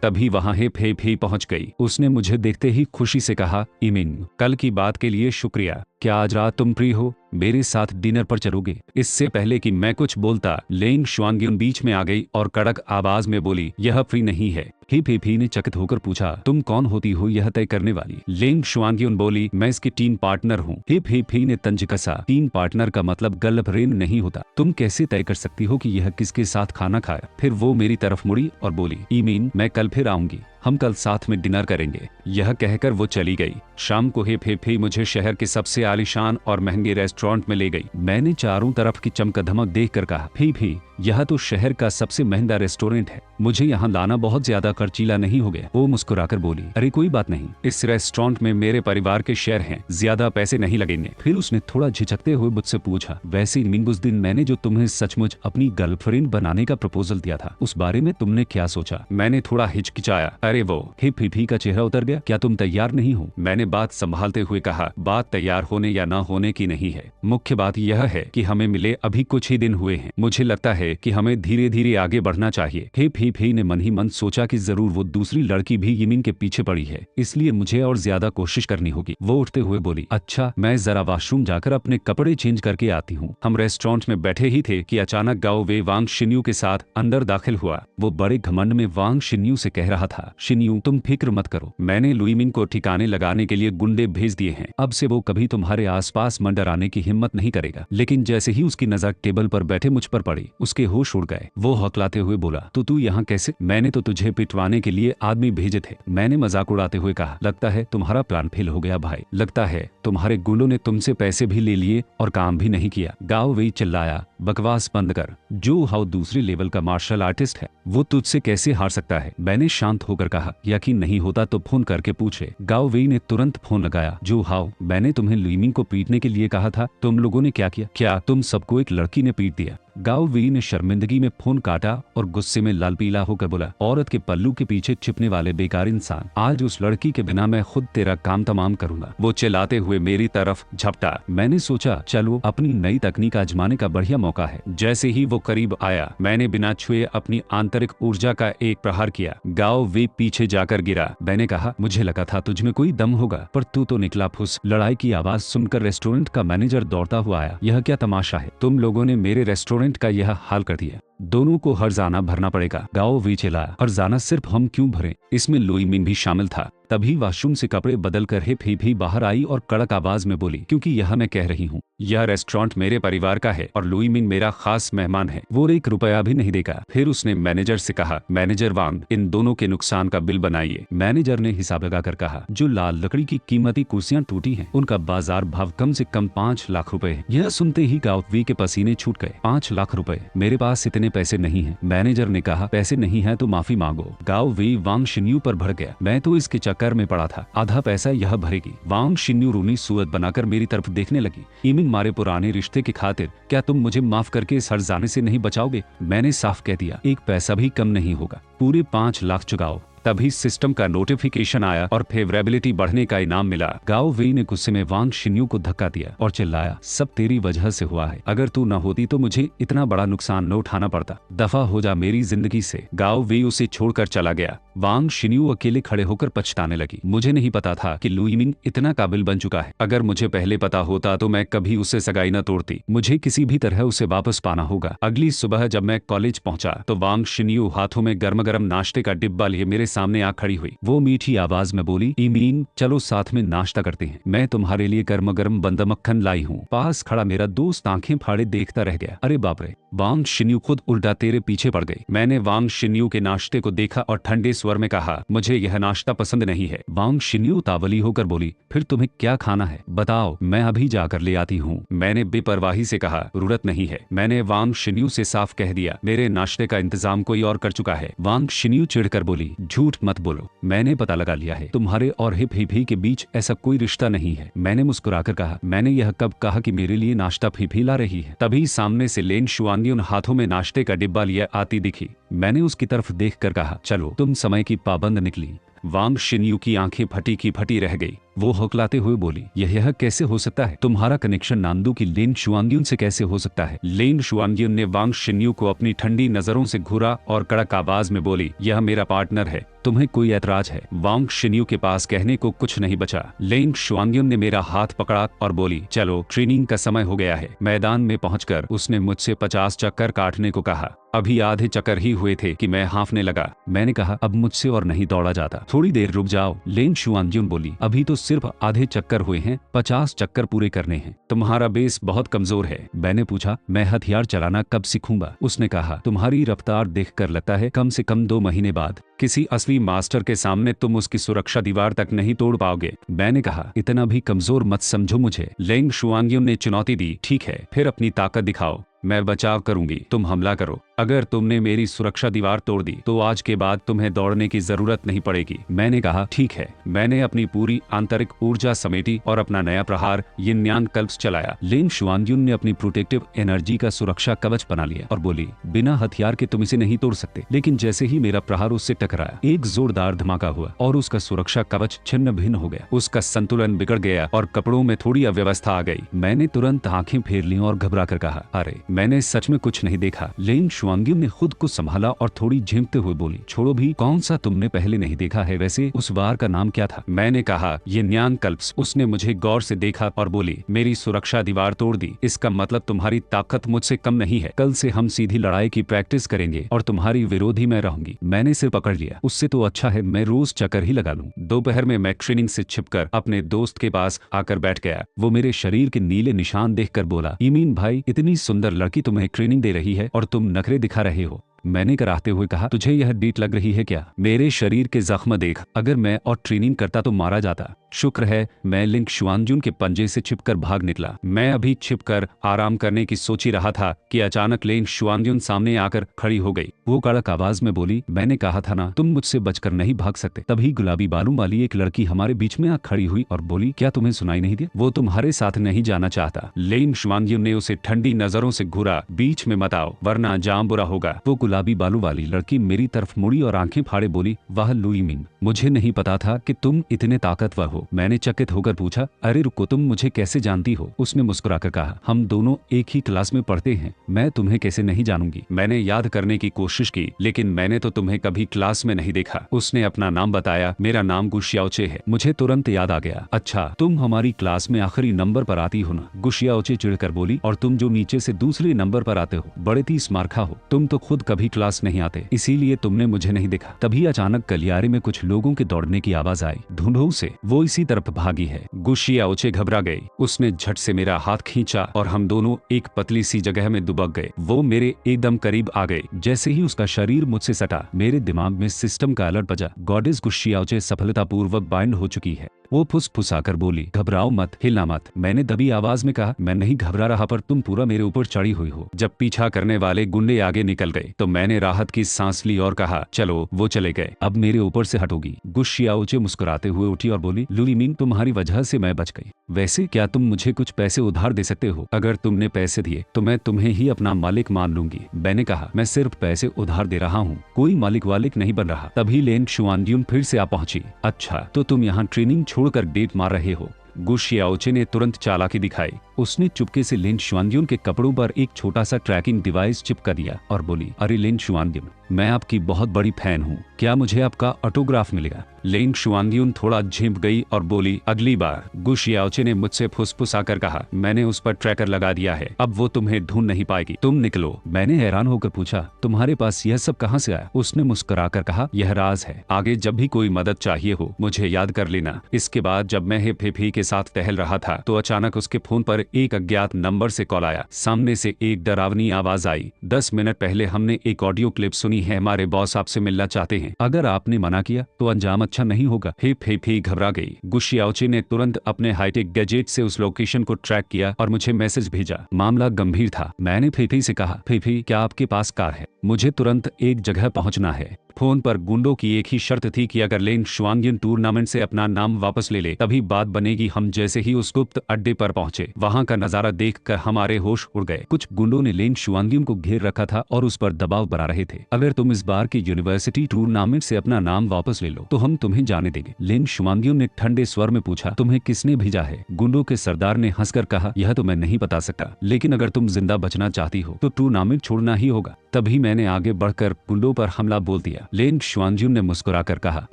तभी वहाँ हिप हिप ही पहुंच गई। उसने मुझे देखते ही खुशी से कहा, इमिन, कल की बात के लिए शुक्रिया। क्या आज रात तुम फ्री हो? मेरे साथ डिनर पर चलोगे? इससे पहले कि मैं कुछ बोलता, लेंग शुआंग्युन बीच में आ गई और कड़क आवाज में बोली, यह फ्री नहीं है। हिप हिप ही ने चकित होकर पूछा, तुम कौन होती हो यह तय करने वाली? लेंग शुआंग्युन बोली, मैं इसकी टीम पार्टनर हूँ। हिप हिप ही ने तंज कसा, टीम पार्टनर का मतलब गर्लफ्रेंड नहीं होता। तुम कैसे तय कर सकती हो कि यह किसके साथ खाना खाया? फिर वो मेरी तरफ मुड़ी और बोली, ईमीन, मैं कल फिर आऊंगी, हम कल साथ में डिनर करेंगे। यह कहकर वो चली गई। शाम को हिप हिप ही मुझे शहर के सबसे आलीशान और महंगे रेस्टोरेंट में ले गई। मैंने चारों तरफ की चमकदमक देखकर कहा, हिप हिप, यह तो शहर का सबसे महंगा रेस्टोरेंट है, मुझे यहाँ लाना बहुत ज्यादा खर्चीला नहीं हो गया? वो मुस्कुराकर बोली, अरे कोई बात नहीं, इस रेस्टोरेंट में मेरे परिवार के शेयर हैं, ज्यादा पैसे नहीं लगेंगे। फिर उसने थोड़ा झिझकते हुए मुझसे पूछा, वैसे इमिंग, उस दिन मैंने जो तुम्हें सचमुच अपनी गर्लफ्रेंड बनाने का प्रपोजल दिया था, उस बारे में तुमने क्या सोचा? मैंने थोड़ा हिचकिचाया। अरे वो, हिप हिप ही का चेहरा उतर गया, क्या तुम तैयार नहीं हो? मैंने बात संभालते हुए कहा, बात तैयार होने या ना होने की नहीं है, मुख्य बात यह है कि हमें मिले अभी कुछ ही दिन हुए हैं, मुझे लगता है कि हमें धीरे धीरे आगे बढ़ना चाहिए। हिप हिप ही ने मन ही मन सोचा कि जरूर वो दूसरी लड़की भी यमीन के पीछे पड़ी है, इसलिए मुझे और ज्यादा कोशिश करनी होगी। वो उठते हुए बोली, अच्छा, मैं जरा वॉशरूम जाकर अपने कपड़े चेंज करके आती हूँ। हम रेस्टोरेंट में बैठे ही थे कि अचानक गाओ वे वांग शिन्यू के साथ अंदर दाखिल हुआ। वो बड़े घमंड में वांग शिन्यू से कह रहा था, शिन्यू, तुम फिक्र मत करो, मैंने लुईमिन को ठिकाने लगाने के लिए गुंडे भेज दिए हैं, अब से वो कभी तुम्हारे आसपास मंडराने की हिम्मत नहीं करेगा। लेकिन जैसे ही उसकी नजर टेबल पर बैठे मुझ पर पड़ी, उसके होश उड़ गए। वो हौकलाते हुए बोला, तो तू यहाँ कैसे? मैंने तो तुझे पिटवाने के लिए आदमी भेजे थे। मैंने मजाक उड़ाते हुए कहा, लगता है तुम्हारा प्लान फेल हो गया भाई, लगता है तुम्हारे गुंडों ने तुमसे पैसे भी ले लिए और काम भी नहीं किया। गाओ वेई चिल्लाया, बकवास बंद कर, जो हाउ दूसरे लेवल का मार्शल आर्टिस्ट है, वो तुझसे कैसे हार सकता है? मैंने शांत होकर कहा, यकीन नहीं होता तो फोन करके पूछे। गाओ वेई ने तुरंत फोन लगाया, जो हाउ, मैंने तुम्हें लुईमिंग को पीटने के लिए कहा था, तुम लोगों ने क्या किया? क्या तुम सबको एक लड़की ने पीट दिया? गाओ वी ने शर्मिंदगी में फोन काटा और गुस्से में लाल पीला होकर बोला, औरत के पल्लू के पीछे छिपने वाले बेकार इंसान, आज उस लड़की के बिना मैं खुद तेरा काम तमाम करूंगा। वो चिल्लाते हुए मेरी तरफ झपटा। मैंने सोचा चलो अपनी नई तकनीक आजमाने का बढ़िया मौका है। जैसे ही वो करीब आया, मैंने बिना छुए अपनी आंतरिक ऊर्जा का एक प्रहार किया। गाओ वी पीछे जाकर गिरा। मैंने कहा, मुझे लगा था तुझ में कोई दम होगा, पर तू तो निकला फुस। लड़ाई की आवाज सुनकर रेस्टोरेंट का मैनेजर दौड़ता हुआ आया। यह क्या तमाशा है? तुम लोगों ने मेरे रेस्टोरेंट का यह हाल कर दिया, दोनों को हर्जाना भरना पड़ेगा। गाओ वी चिल्लाया, हर्जाना सिर्फ हम क्यों भरें? इसमें लुईमिन भी शामिल था। तभी वॉशरूम से कपड़े बदलकर हिप हिप ही बाहर आई और कड़क आवाज में बोली, क्योंकि यह मैं कह रही हूँ, यह रेस्टोरेंट मेरे परिवार का है और लुईमिन मेरा खास मेहमान है, वो 1 रुपया भी नहीं देगा। फिर उसने मैनेजर से कहा, मैनेजर वांग, इन दोनों के नुकसान का बिल बनाइए। मैनेजर ने हिसाब लगाकर कहा, जो लाल लकड़ी की कीमती कुर्सियां टूटी हैं, उनका बाजार भाव कम से कम 5 लाख रुपए है। यह सुनते ही गाओ वी के पसीने छूट गए। 5 लाख रुपए? मेरे पास इतने पैसे नहीं है। मैनेजर ने कहा, पैसे नहीं है तो माफी मांगो। गाओ वी वांग शिन्यू पर भड़क गया। मैं तो इसके चक्कर में पड़ा था, आधा पैसा यह भरेगी। वांग शिन्यू रूनी सूरत बनाकर मेरी तरफ देखने लगी। इमिंग, मारे पुराने रिश्ते की खातिर क्या तुम मुझे माफ करके इस हर्जाने से नहीं बचाओगे? मैंने साफ कह दिया, 1 पैसा भी कम नहीं होगा, पूरे 5 लाख चुकाओ। तभी सिस्टम का नोटिफिकेशन आया और फेवरेबिलिटी बढ़ने का इनाम मिला। गाओ वी ने गुस्से में वांग शिन्यू को धक्का दिया और चिल्लाया, सब तेरी वजह से हुआ है, अगर तू न होती तो मुझे इतना बड़ा नुकसान न उठाना पड़ता, दफा हो जा मेरी जिंदगी से। गाओ वी उसे छोड़कर चला गया। वांग शिन्यू अकेले खड़े होकर पछताने लगी। मुझे नहीं पता था कि लुईमिंग इतना काबिल बन चुका है। अगर मुझे पहले पता होता तो मैं कभी उससे सगाई न तोड़ती। मुझे किसी भी तरह उसे वापस पाना होगा। अगली सुबह जब मैं कॉलेज पहुंचा तो वांग शिन्यू हाथों में गर्म गर्म नाश्ते का डिब्बा लिए मेरे सामने आ खड़ी हुई। वो मीठी आवाज में बोली, इमीन, चलो साथ में नाश्ता करते हैं, मैं तुम्हारे लिए गर्म गर्म बंद मक्खन लाई हूँ। पास खड़ा मेरा दोस्त आंखें फाड़े देखता रह गया। अरे बाप रे, वांग शिन्यू खुद उल्टा तेरे पीछे पड़ गई। मैंने वांग शिन्यू के नाश्ते को देखा और ठंडे स्वर में कहा, मुझे यह नाश्ता पसंद नहीं है। वांग शिन्यू तावली होकर बोली, फिर तुम्हें क्या खाना है बताओ, मैं अभी जाकर ले आती हूँ। मैंने बेपरवाही से कहा, जरूरत नहीं है। मैंने वांग शिन्यू से साफ कह दिया, मेरे नाश्ते का इंतजाम कोई और कर चुका है। वांग शिन्यू चिढ़कर बोली, झूठ मत बोलो, मैंने पता लगा लिया है, तुम्हारे और हिप हिप ही के बीच ऐसा कोई रिश्ता नहीं है। मैंने मुस्कुराकर कहा, मैंने यह कब कहा कि मेरे लिए नाश्ता हिप ही ला रही है? तभी सामने से लेन शुआंगियुन हाथों में नाश्ते का डिब्बा लिए आती दिखी। मैंने उसकी तरफ देखकर कहा, चलो, तुम समय की पाबंद निकली। वांग शिन्यू की आंखें फटी की फटी रह गई। वो हौकलाते हुए बोली, यह कैसे हो सकता है? तुम्हारा कनेक्शन नांदू की लेन शुआंग्युन से कैसे हो सकता है? लेन शुआंग्युन ने वांग शिन्यू को अपनी ठंडी नजरों से घूरा और कड़क आवाज में बोली, यह मेरा पार्टनर है, तुम्हें कोई ऐतराज है? वांग शिन्यू के पास कहने को कुछ नहीं बचा। लेन शुआंग्युन ने मेरा हाथ पकड़ा और बोली, चलो ट्रेनिंग का समय हो गया है। मैदान में पहुंचकर उसने मुझसे 50 चक्कर काटने को कहा। अभी आधे चक्कर ही हुए थे कि मैं हांफने लगा। मैंने कहा, अब मुझसे और नहीं दौड़ा जाता, थोड़ी देर रुक जाओ। लेन शुआंग्युन बोली, अभी तो सिर्फ आधे चक्कर हुए हैं, 50 चक्कर पूरे करने हैं। तुम्हारा बेस बहुत कमजोर है। मैंने पूछा, मैं हथियार चलाना कब सीखूंगा? उसने कहा, तुम्हारी रफ्तार देखकर लगता है कम से कम 2 महीने बाद किसी असली मास्टर के सामने तुम उसकी सुरक्षा दीवार तक नहीं तोड़ पाओगे। मैंने कहा, इतना भी कमजोर मत समझो मुझे। लेन शुआंग्युन ने चुनौती दी, ठीक है, फिर अपनी ताकत दिखाओ, मैं बचाव करूंगी, तुम हमला करो। अगर तुमने मेरी सुरक्षा दीवार तोड़ दी तो आज के बाद तुम्हें दौड़ने की जरूरत नहीं पड़ेगी। मैंने कहा, ठीक है। मैंने अपनी पूरी आंतरिक ऊर्जा समेटी और अपना नया प्रहार यिन्यान कल्प्स चलाया। लेन शुआंग्युन ने अपनी प्रोटेक्टिव एनर्जी का सुरक्षा कवच बना लिया और बोली, बिना हथियार के तुम इसे नहीं तोड़ सकते। लेकिन जैसे ही मेरा प्रहार उससे टकराया, एक जोरदार धमाका हुआ और उसका सुरक्षा कवच छिन्न भिन्न हो गया। उसका संतुलन बिगड़ गया और कपड़ों में थोड़ी अव्यवस्था आ गई। मैंने तुरंत आंखें फेर ली और घबरा कर कहा, अरे मैंने सच में कुछ नहीं देखा। लेन शुआंग्युन ने खुद को संभाला और थोड़ी झिंकते हुए बोली, छोड़ो भी, कौन सा तुमने पहले नहीं देखा है? वैसे उस वार का नाम क्या था? मैंने कहा, यिन्यान कल्प्स। उसने मुझे गौर से देखा और बोली, मेरी सुरक्षा दीवार तोड़ दी, इसका मतलब तुम्हारी ताकत मुझसे कम नहीं है। कल से हम सीधी लड़ाई की प्रैक्टिस करेंगे और तुम्हारी विरोधी मैं रहूंगी। मैंने सिर पकड़ लिया। उससे तो अच्छा है मैं रोज चक्कर ही लगा लूं। दोपहर में मैं ट्रेनिंग से छिपकर अपने दोस्त के पास आकर बैठ गया। वो मेरे शरीर के नीले निशान देखकर बोला, इमीन भाई, इतनी सुंदर लड़की तुम्हें ट्रेनिंग दे रही है और तुम नखरे दिखा रहे हो। मैंने कराहते हुए कहा, तुझे यह डीट लग रही है क्या? मेरे शरीर के जख्म देख, अगर मैं और ट्रेनिंग करता तो मारा जाता। शुक्र है मैं लिंग शुआंग्युन के पंजे से छिपकर भाग निकला। मैं अभी छिपकर आराम करने की सोच ही रहा था कि अचानक लिंग शुआंग्युन सामने आकर खड़ी हो गई। वो कड़क आवाज में बोली, मैंने कहा था ना, तुम मुझसे बचकर नहीं भाग सकते। तभी गुलाबी बालों वाली एक लड़की हमारे बीच में आ खड़ी हुई और बोली, क्या तुम्हें सुनाई नहीं दिया? वो तुम्हारे साथ नहीं जाना चाहता। लिंग शुआंग्युन ने उसे ठंडी नजरों से घूरा, बीच में मत आओ वरना अंजाम बुरा होगा। वो गुलाबी बालों वाली लड़की मेरी तरफ मुड़ी और आंखें फाड़े बोली, वाह लुईमिन, मुझे नहीं पता था कि तुम इतने ताकतवर हो। मैंने चकित होकर पूछा, अरे रुको, तुम मुझे कैसे जानती हो? उसने मुस्कुराकर कहा, हम दोनों एक ही क्लास में पढ़ते हैं, मैं तुम्हें कैसे नहीं जानूंगी? मैंने याद करने की कोशिश की, लेकिन मैंने तो तुम्हें कभी क्लास में नहीं देखा। उसने अपना नाम बताया, मेरा नाम गुशियाओचे है। मुझे तुरंत याद आ गया, अच्छा तुम हमारी क्लास में आखिरी नंबर पर आती हो ना? गुशियाओचे चिढ़कर बोली, और तुम जो नीचे से दूसरे नंबर पर आते हो, बड़े 30 मार्का हो। तुम तो खुद कभी क्लास नहीं आते, इसीलिए तुमने मुझे नहीं देखा। तभी अचानक गलियारे में कुछ लोगों के दौड़ने की आवाज आई। ढूंढो उसे, वो इसी तरफ भागी है। गुशियाओचे घबरा गई। उसने झट से मेरा हाथ खींचा और हम दोनों एक पतली सी जगह में दुबक गए। वो मेरे एकदम करीब आ गई। जैसे ही उसका शरीर मुझसे सटा, मेरे दिमाग में सिस्टम का अलर्ट बजा। गॉडेस गुशियाओचे सफलतापूर्वक बाइंड हो चुकी है। वो फुसफुसाकर बोली, घबराओ मत, हिलना मत। मैंने दबी आवाज में कहा, मैं नहीं घबरा रहा, पर तुम पूरा मेरे ऊपर चढ़ी हुई हो। जब पीछा करने वाले गुंडे आगे निकल गए तो मैंने राहत की सांस ली और कहा, चलो। वो चले गए, अब मेरे ऊपर से हटोगी? गुशियाओचे मुस्कुराते हुए उठी और बोली, लुईमिन, तुम्हारी वजह से मैं बच गई। वैसे क्या तुम मुझे कुछ पैसे उधार दे सकते हो? अगर तुमने पैसे दिए तो मैं तुम्हें ही अपना मालिक मान लूंगी। मैंने कहा, मैं सिर्फ पैसे उधार दे रहा हूँ, कोई मालिक वालिक नहीं बन रहा। तभी लेन शुआंग्युन फिर से आ पहुंची। अच्छा, तो तुम यहाँ ट्रेनिंग छोड़कर डेट मार रहे हो? गुशियाओचे ने तुरंत चालाकी दिखाई। उसने चुपके से लिन शुआंग्युन के कपड़ों पर एक छोटा सा ट्रैकिंग डिवाइस चिपका दिया और बोली, अरे लिन शुआंग्युन, मैं आपकी बहुत बड़ी फैन हूँ, क्या मुझे आपका ऑटोग्राफ मिलेगा? लिन शुआंग्युन थोड़ा झिंप गई और बोली, अगली बार। गुशियाओचे ने मुझसे फुसफुसाकर कहा, मैंने उस पर ट्रैकर लगा दिया है, अब वो तुम्हें ढूंढ नहीं पाएगी, तुम निकलो। मैंने हैरान होकर पूछा, तुम्हारे पास यह सब कहाँ से आया? उसने मुस्कुराकर कहा, यह राज है, आगे जब भी कोई मदद चाहिए हो मुझे याद कर लेना। इसके बाद जब मैं हिप्पी के साथ टहल रहा था तो अचानक उसके फोन पर एक अज्ञात नंबर से कॉल आया। सामने से एक डरावनी आवाज आई, 10 मिनट पहले हमने एक ऑडियो क्लिप सुनी है, हमारे बॉस आपसे मिलना चाहते हैं, अगर आपने मना किया तो अंजाम अच्छा नहीं होगा। हिप्पी घबरा गई। गुशियाओचे ने तुरंत अपने हाईटेक गैजेट से उस लोकेशन को ट्रैक किया और मुझे मैसेज भेजा। मामला गंभीर था। मैंने हिप्पी से कहा, हिप्पी, क्या आपके पास कार है? मुझे तुरंत एक जगह पहुंचना है। फोन पर गुंडों की एक ही शर्त थी कि अगर लिन शुआंग्युन टूर्नामेंट से अपना नाम वापस ले ले तभी बात बनेगी। हम जैसे ही उस गुप्त अड्डे पर पहुंचे, वहां वहाँ का नजारा देखकर हमारे होश उड़ गए। कुछ गुंडों ने लेन शुआंग्युन को घेर रखा था और उस पर दबाव बना रहे थे। अगर तुम इस बार की यूनिवर्सिटी टूर्नामेंट से अपना नाम वापस ले लो तो हम तुम्हें जाने देंगे। लेन शुआंग्युन ने ठंडे स्वर में पूछा, तुम्हें किसने भेजा है? गुंडों के सरदार ने हंसकर कहा, यह तो मैं नहीं बता सकता, लेकिन अगर तुम जिंदा बचना चाहती हो तो टूर्नामेंट छोड़ना ही होगा। तभी मैंने आगे बढ़कर गुंडों पर हमला बोल दिया। लेन शुआंग्युन ने मुस्कुराकर कहा,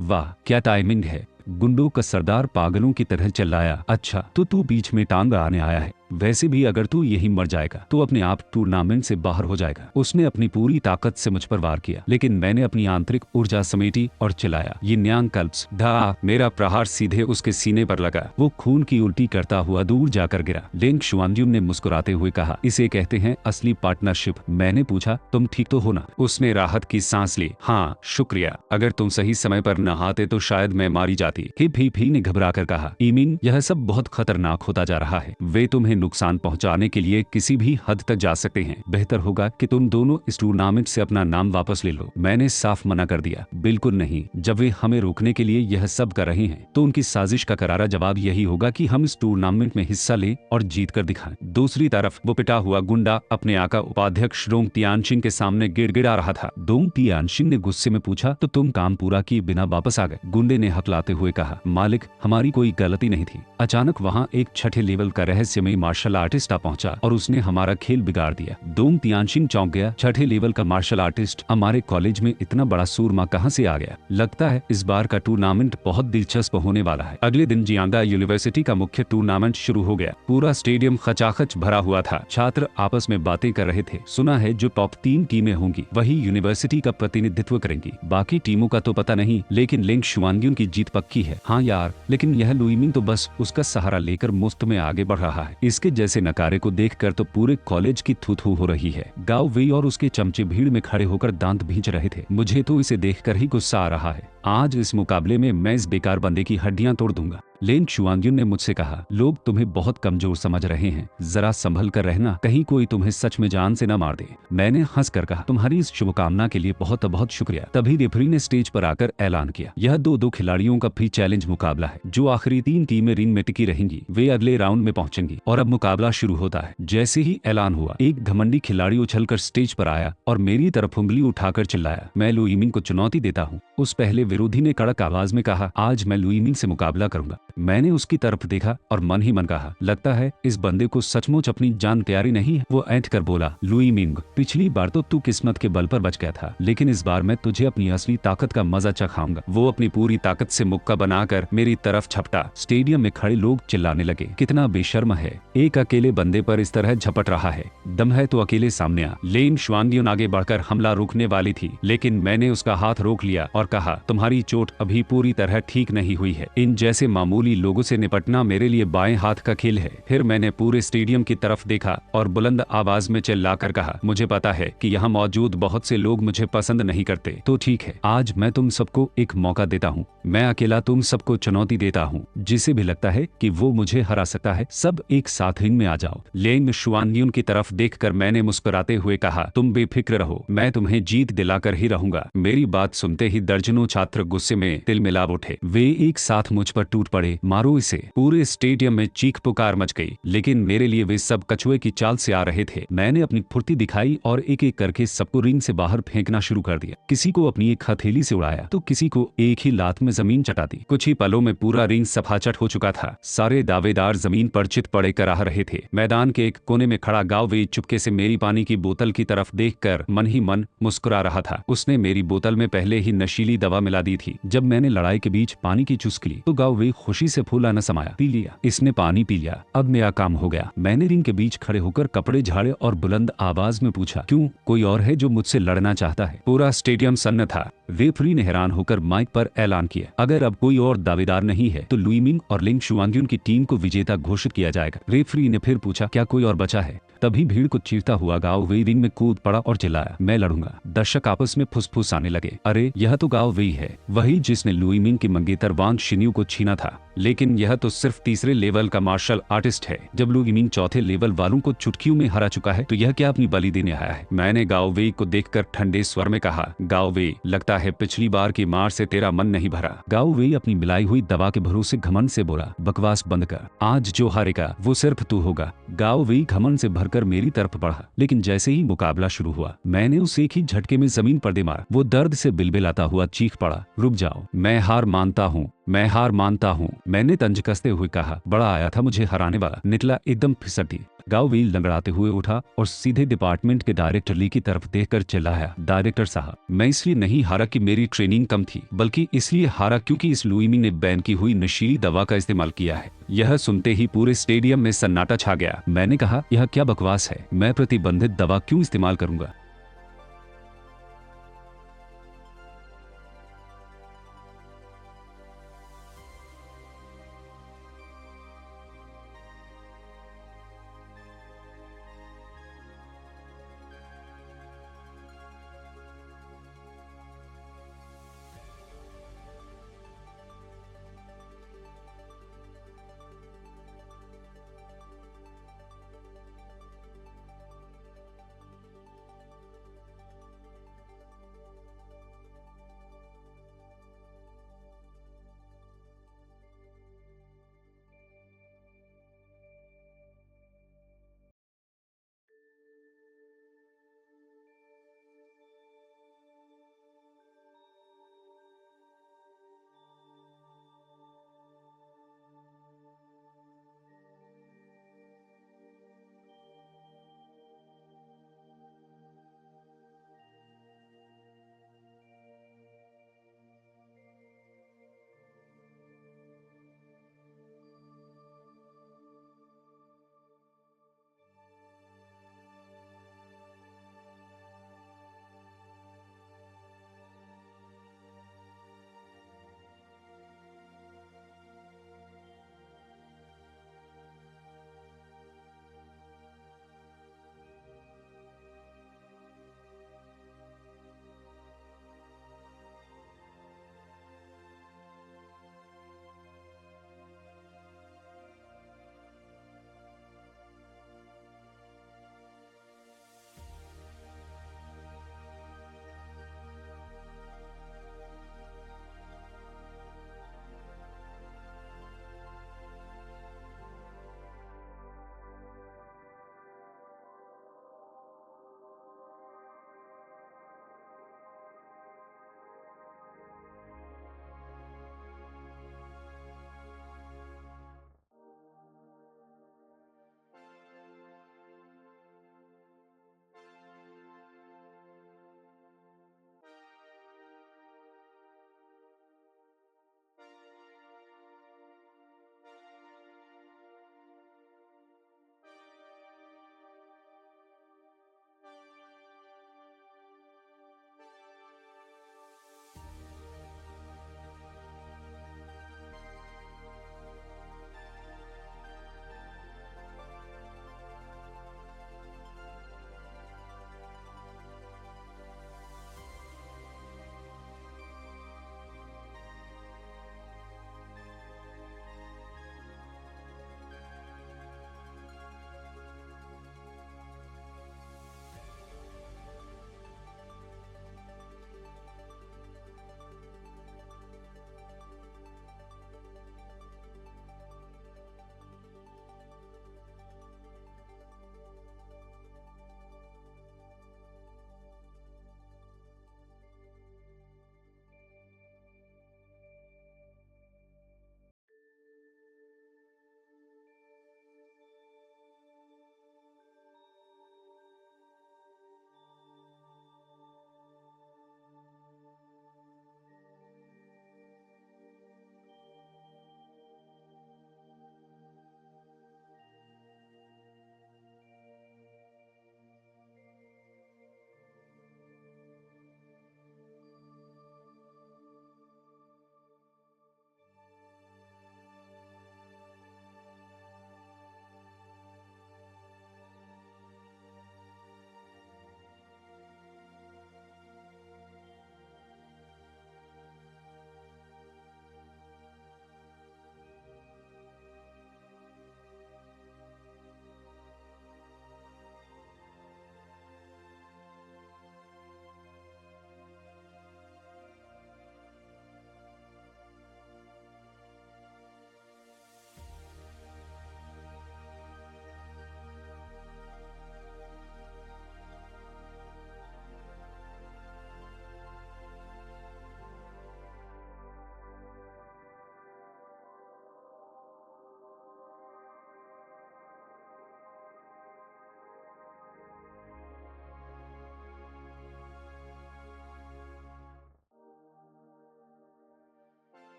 वाह क्या टाइमिंग है। गुंडों का सरदार पागलों की तरह चिल्लाया, अच्छा तो तू बीच में टांग आने आया है? वैसे भी अगर तू यही मर जाएगा तो अपने आप टूर्नामेंट से बाहर हो जाएगा। उसने अपनी पूरी ताकत से मुझ पर वार किया, लेकिन मैंने अपनी आंतरिक ऊर्जा समेटी और चिल्लाया, ये न्यांग कल्प्स। धा, मेरा प्रहार सीधे उसके सीने पर लगा। वो खून की उल्टी करता हुआ दूर जाकर गिरा। लेन शुआंग्युन ने मुस्कुराते हुए कहा, इसे कहते हैं असली पार्टनरशिप। मैंने पूछा, तुम ठीक तो हो ना? उसने राहत की सांस ली। हाँ शुक्रिया, अगर तुम सही समय पर न आते तो शायद मैं मारी जाती। ही ने घबराकर कहा, ईमिन यह सब बहुत खतरनाक होता जा रहा है। वे तुम्हें नुकसान पहुंचाने के लिए किसी भी हद तक जा सकते हैं। बेहतर होगा कि तुम दोनों इस टूर्नामेंट से अपना नाम वापस ले लो। मैंने साफ मना कर दिया, बिल्कुल नहीं। जब वे हमें रोकने के लिए यह सब कर रहे हैं तो उनकी साजिश का करारा जवाब यही होगा कि हम इस टूर्नामेंट में हिस्सा लें और जीत कर दिखाएं। दूसरी तरफ वो पिटा हुआ गुंडा अपने आका उपाध्यक्ष डोंग तियानशिन के सामने गिड़गिड़ा रहा था। डोंग तियानशिन ने गुस्से में पूछा, तो तुम काम पूरा किए बिना वापस आ गए? गुंडे ने हकलाते हुए कहा, मालिक हमारी कोई गलती नहीं थी। अचानक वहाँ एक छठे लेवल का रहस्यमयी मार्शल आर्टिस्ट आ पहुंचा और उसने हमारा खेल बिगाड़ दिया। डोंग तियानशिन चौंक गया। छठे लेवल का मार्शल आर्टिस्ट हमारे कॉलेज में इतना बड़ा सूरमा कहां से आ गया? लगता है इस बार का टूर्नामेंट बहुत दिलचस्प होने वाला है। अगले दिन जियांगा यूनिवर्सिटी का मुख्य टूर्नामेंट शुरू हो गया। पूरा स्टेडियम खचाखच भरा हुआ था। छात्र आपस में बातें कर रहे थे। सुना है जो टॉप 3 टीमें होंगी वही यूनिवर्सिटी का प्रतिनिधित्व करेंगी। बाकी टीमों का तो पता नहीं, लेकिन लेंग शुआंग्युन की जीत पक्की है। हाँ यार, लेकिन यह लुइमिंग तो बस उसका सहारा लेकर मुफ्त में आगे बढ़ रहा है। इसके जैसे नकारे को देखकर तो पूरे कॉलेज की थू-थू हो रही है। गाओ वेई और उसके चमचे भीड़ में खड़े होकर दांत भींच रहे थे। मुझे तो इसे देखकर ही गुस्सा आ रहा है। आज इस मुकाबले में मैं इस बेकार बंदे की हड्डियां तोड़ दूंगा। लेन शुआंग्युन ने मुझसे कहा, लोग तुम्हें बहुत कमजोर समझ रहे हैं, जरा संभल कर रहना, कहीं कोई तुम्हें सच में जान से न मार दे। मैंने हंसकर कहा, तुम्हारी इस शुभकामना के लिए बहुत बहुत शुक्रिया। तभी रेफरी ने स्टेज पर आकर ऐलान किया, यह दो खिलाड़ियों का प्री चैलेंज मुकाबला है। जो आखिरी 3 टीमें रिंग में टिकी रहेंगी वे अगले राउंड में पहुंचेंगी। और अब मुकाबला शुरू होता है। जैसे ही ऐलान हुआ, एक घमंडी खिलाड़ी उछलकर स्टेज पर आया और मेरी तरफ उंगली उठाकर चिल्लाया, मैं लुइमिंग को चुनौती देता हूँ। उस पहले विरोधी ने कड़क आवाज में कहा, आज मैं लुइमिंग से मुकाबला करूंगा। मैंने उसकी तरफ देखा और मन ही मन कहा, लगता है इस बंदे को सचमुच अपनी जान तैयारी नहीं है। वो ऐंठ कर बोला, लुइमिंग, पिछली बार तो तू किस्मत के बल पर बच गया था, लेकिन इस बार मैं तुझे अपनी असली ताकत का मजा चखाऊंगा। वो अपनी पूरी ताकत से मुक्का बनाकर मेरी तरफ झपटा। स्टेडियम में खड़े लोग चिल्लाने लगे, कितना बेशर्म है, एक अकेले बंदे पर इस तरह झपट रहा है। दम है तो अकेले सामने आ। लेन शुआंग्युन आगे बढ़कर हमला रोकने वाली थी, लेकिन मैंने उसका हाथ रोक लिया और कहा, तुम्हारी चोट अभी पूरी तरह ठीक नहीं हुई है। इन जैसे मामूली लोगों से निपटना मेरे लिए बाएं हाथ का खेल है। फिर मैंने पूरे स्टेडियम की तरफ देखा और बुलंद आवाज में चिल्लाकर कहा, मुझे पता है कि यहाँ मौजूद बहुत से लोग मुझे पसंद नहीं करते, तो ठीक है, आज मैं तुम सबको एक मौका देता हूँ। मैं अकेला तुम सबको चुनौती देता हूँ। जिसे भी लगता है कि वो मुझे हरा सकता है, सब एक साथ रिंग में आ जाओ। लेन शुआंग्युन की तरफ देखकर मैंने मुस्कुराते हुए कहा, तुम बेफिक्र रहो, मैं तुम्हें जीत दिलाकर ही रहूंगा। मेरी बात सुनते ही दर्जनों छात्र गुस्से में तिलमिला उठे। वे एक साथ मुझ पर टूट पड़े, मारो इसे। पूरे स्टेडियम में चीख पुकार मच गई, लेकिन मेरे लिए वे सब कछुए की चाल से आ रहे थे। मैंने अपनी फुर्ती दिखाई और एक एक करके सबको रिंग से बाहर फेंकना शुरू कर दिया। किसी को अपनी एक हथेली से उड़ाया तो किसी को एक ही लात में जमीन चटा दी। कुछ ही पलों में पूरा रिंग सफाचट हो चुका था। सारे दावेदार जमीन पर चित पड़े कराह रहे थे। मैदान के एक कोने में खड़ा गाओ वेई चुपके से मेरी पानी की बोतल की तरफ देखकर मन ही मन मुस्कुरा रहा था। उसने मेरी बोतल में पहले ही नशीली दवा मिला दी थी। जब मैंने लड़ाई के बीच पानी की चुस्क ली तो गाओ वेई खुशी से फूला न समाया। पी लिया, इसने पानी पी लिया, अब मेरा काम हो गया। मैंने रिंग के बीच खड़े होकर कपड़े झाड़े और बुलंद आवाज में पूछा, क्यों, कोई और है जो मुझसे लड़ना चाहता है? पूरा स्टेडियम सन्न था। रेफरी ने हैरान होकर माइक पर ऐलान किया, अगर अब कोई और दावेदार नहीं है तो लुइमिंग और लेंग शुआंग्युन की टीम को विजेता घोषित किया जाएगा। रेफरी ने फिर पूछा, क्या कोई और बचा है? तभी भीड़ को चीरता हुआ गाओ वेई रिंग में कूद पड़ा और चिल्लाया, मैं लड़ूंगा। दर्शक आपस में फुसफुसाने लगे, अरे यह तो गाओ वेई है, वही जिसने लुई मिंग की मंगेतर वांग शिन्यू को छीना था। लेकिन यह तो सिर्फ तीसरे लेवल का मार्शल आर्टिस्ट है। जब लुई मिंग चौथे लेवल वालों को चुटकियों में हरा चुका है तो यह क्या अपनी बलि देने आया है? मैंने गाओ वेई को देखकर ठंडे स्वर में कहा, गाओ वेई, लगता है पिछली बार की मार से तेरा मन नहीं भरा। गाओ वेई अपनी मिलाई हुई दवा के भरोसे घमंड से बोला, बकवास बंद कर, आज जो हारेगा वो सिर्फ तू होगा। गाओ वेई घमंड से भरकर मेरी तरफ बढ़ा, लेकिन जैसे ही मुकाबला शुरू हुआ मैंने उसे एक ही झटके में जमीन पर दे मारा। वो दर्द से बिलबिलाता हुआ चीख पड़ा, रुक जाओ, मैं हार मानता हूँ, मैं हार मानता हूँ, मैंने तंज कसते हुए कहा। बड़ा आया था मुझे हराने वाला, निकला एकदम फिसलती। गाओ वेई लंगड़ाते हुए उठा और सीधे डिपार्टमेंट के डायरेक्टर ली की तरफ देखकर चिल्लाया, डायरेक्टर साहब, मैं इसलिए नहीं हारा कि मेरी ट्रेनिंग कम थी, बल्कि इसलिए हारा क्योंकि इस लुई मिंग ने बैन की हुई नशीली दवा का इस्तेमाल किया है। यह सुनते ही पूरे स्टेडियम में सन्नाटा छा गया। मैंने कहा, यह क्या बकवास है, मैं प्रतिबंधित दवा क्यों इस्तेमाल करूंगा?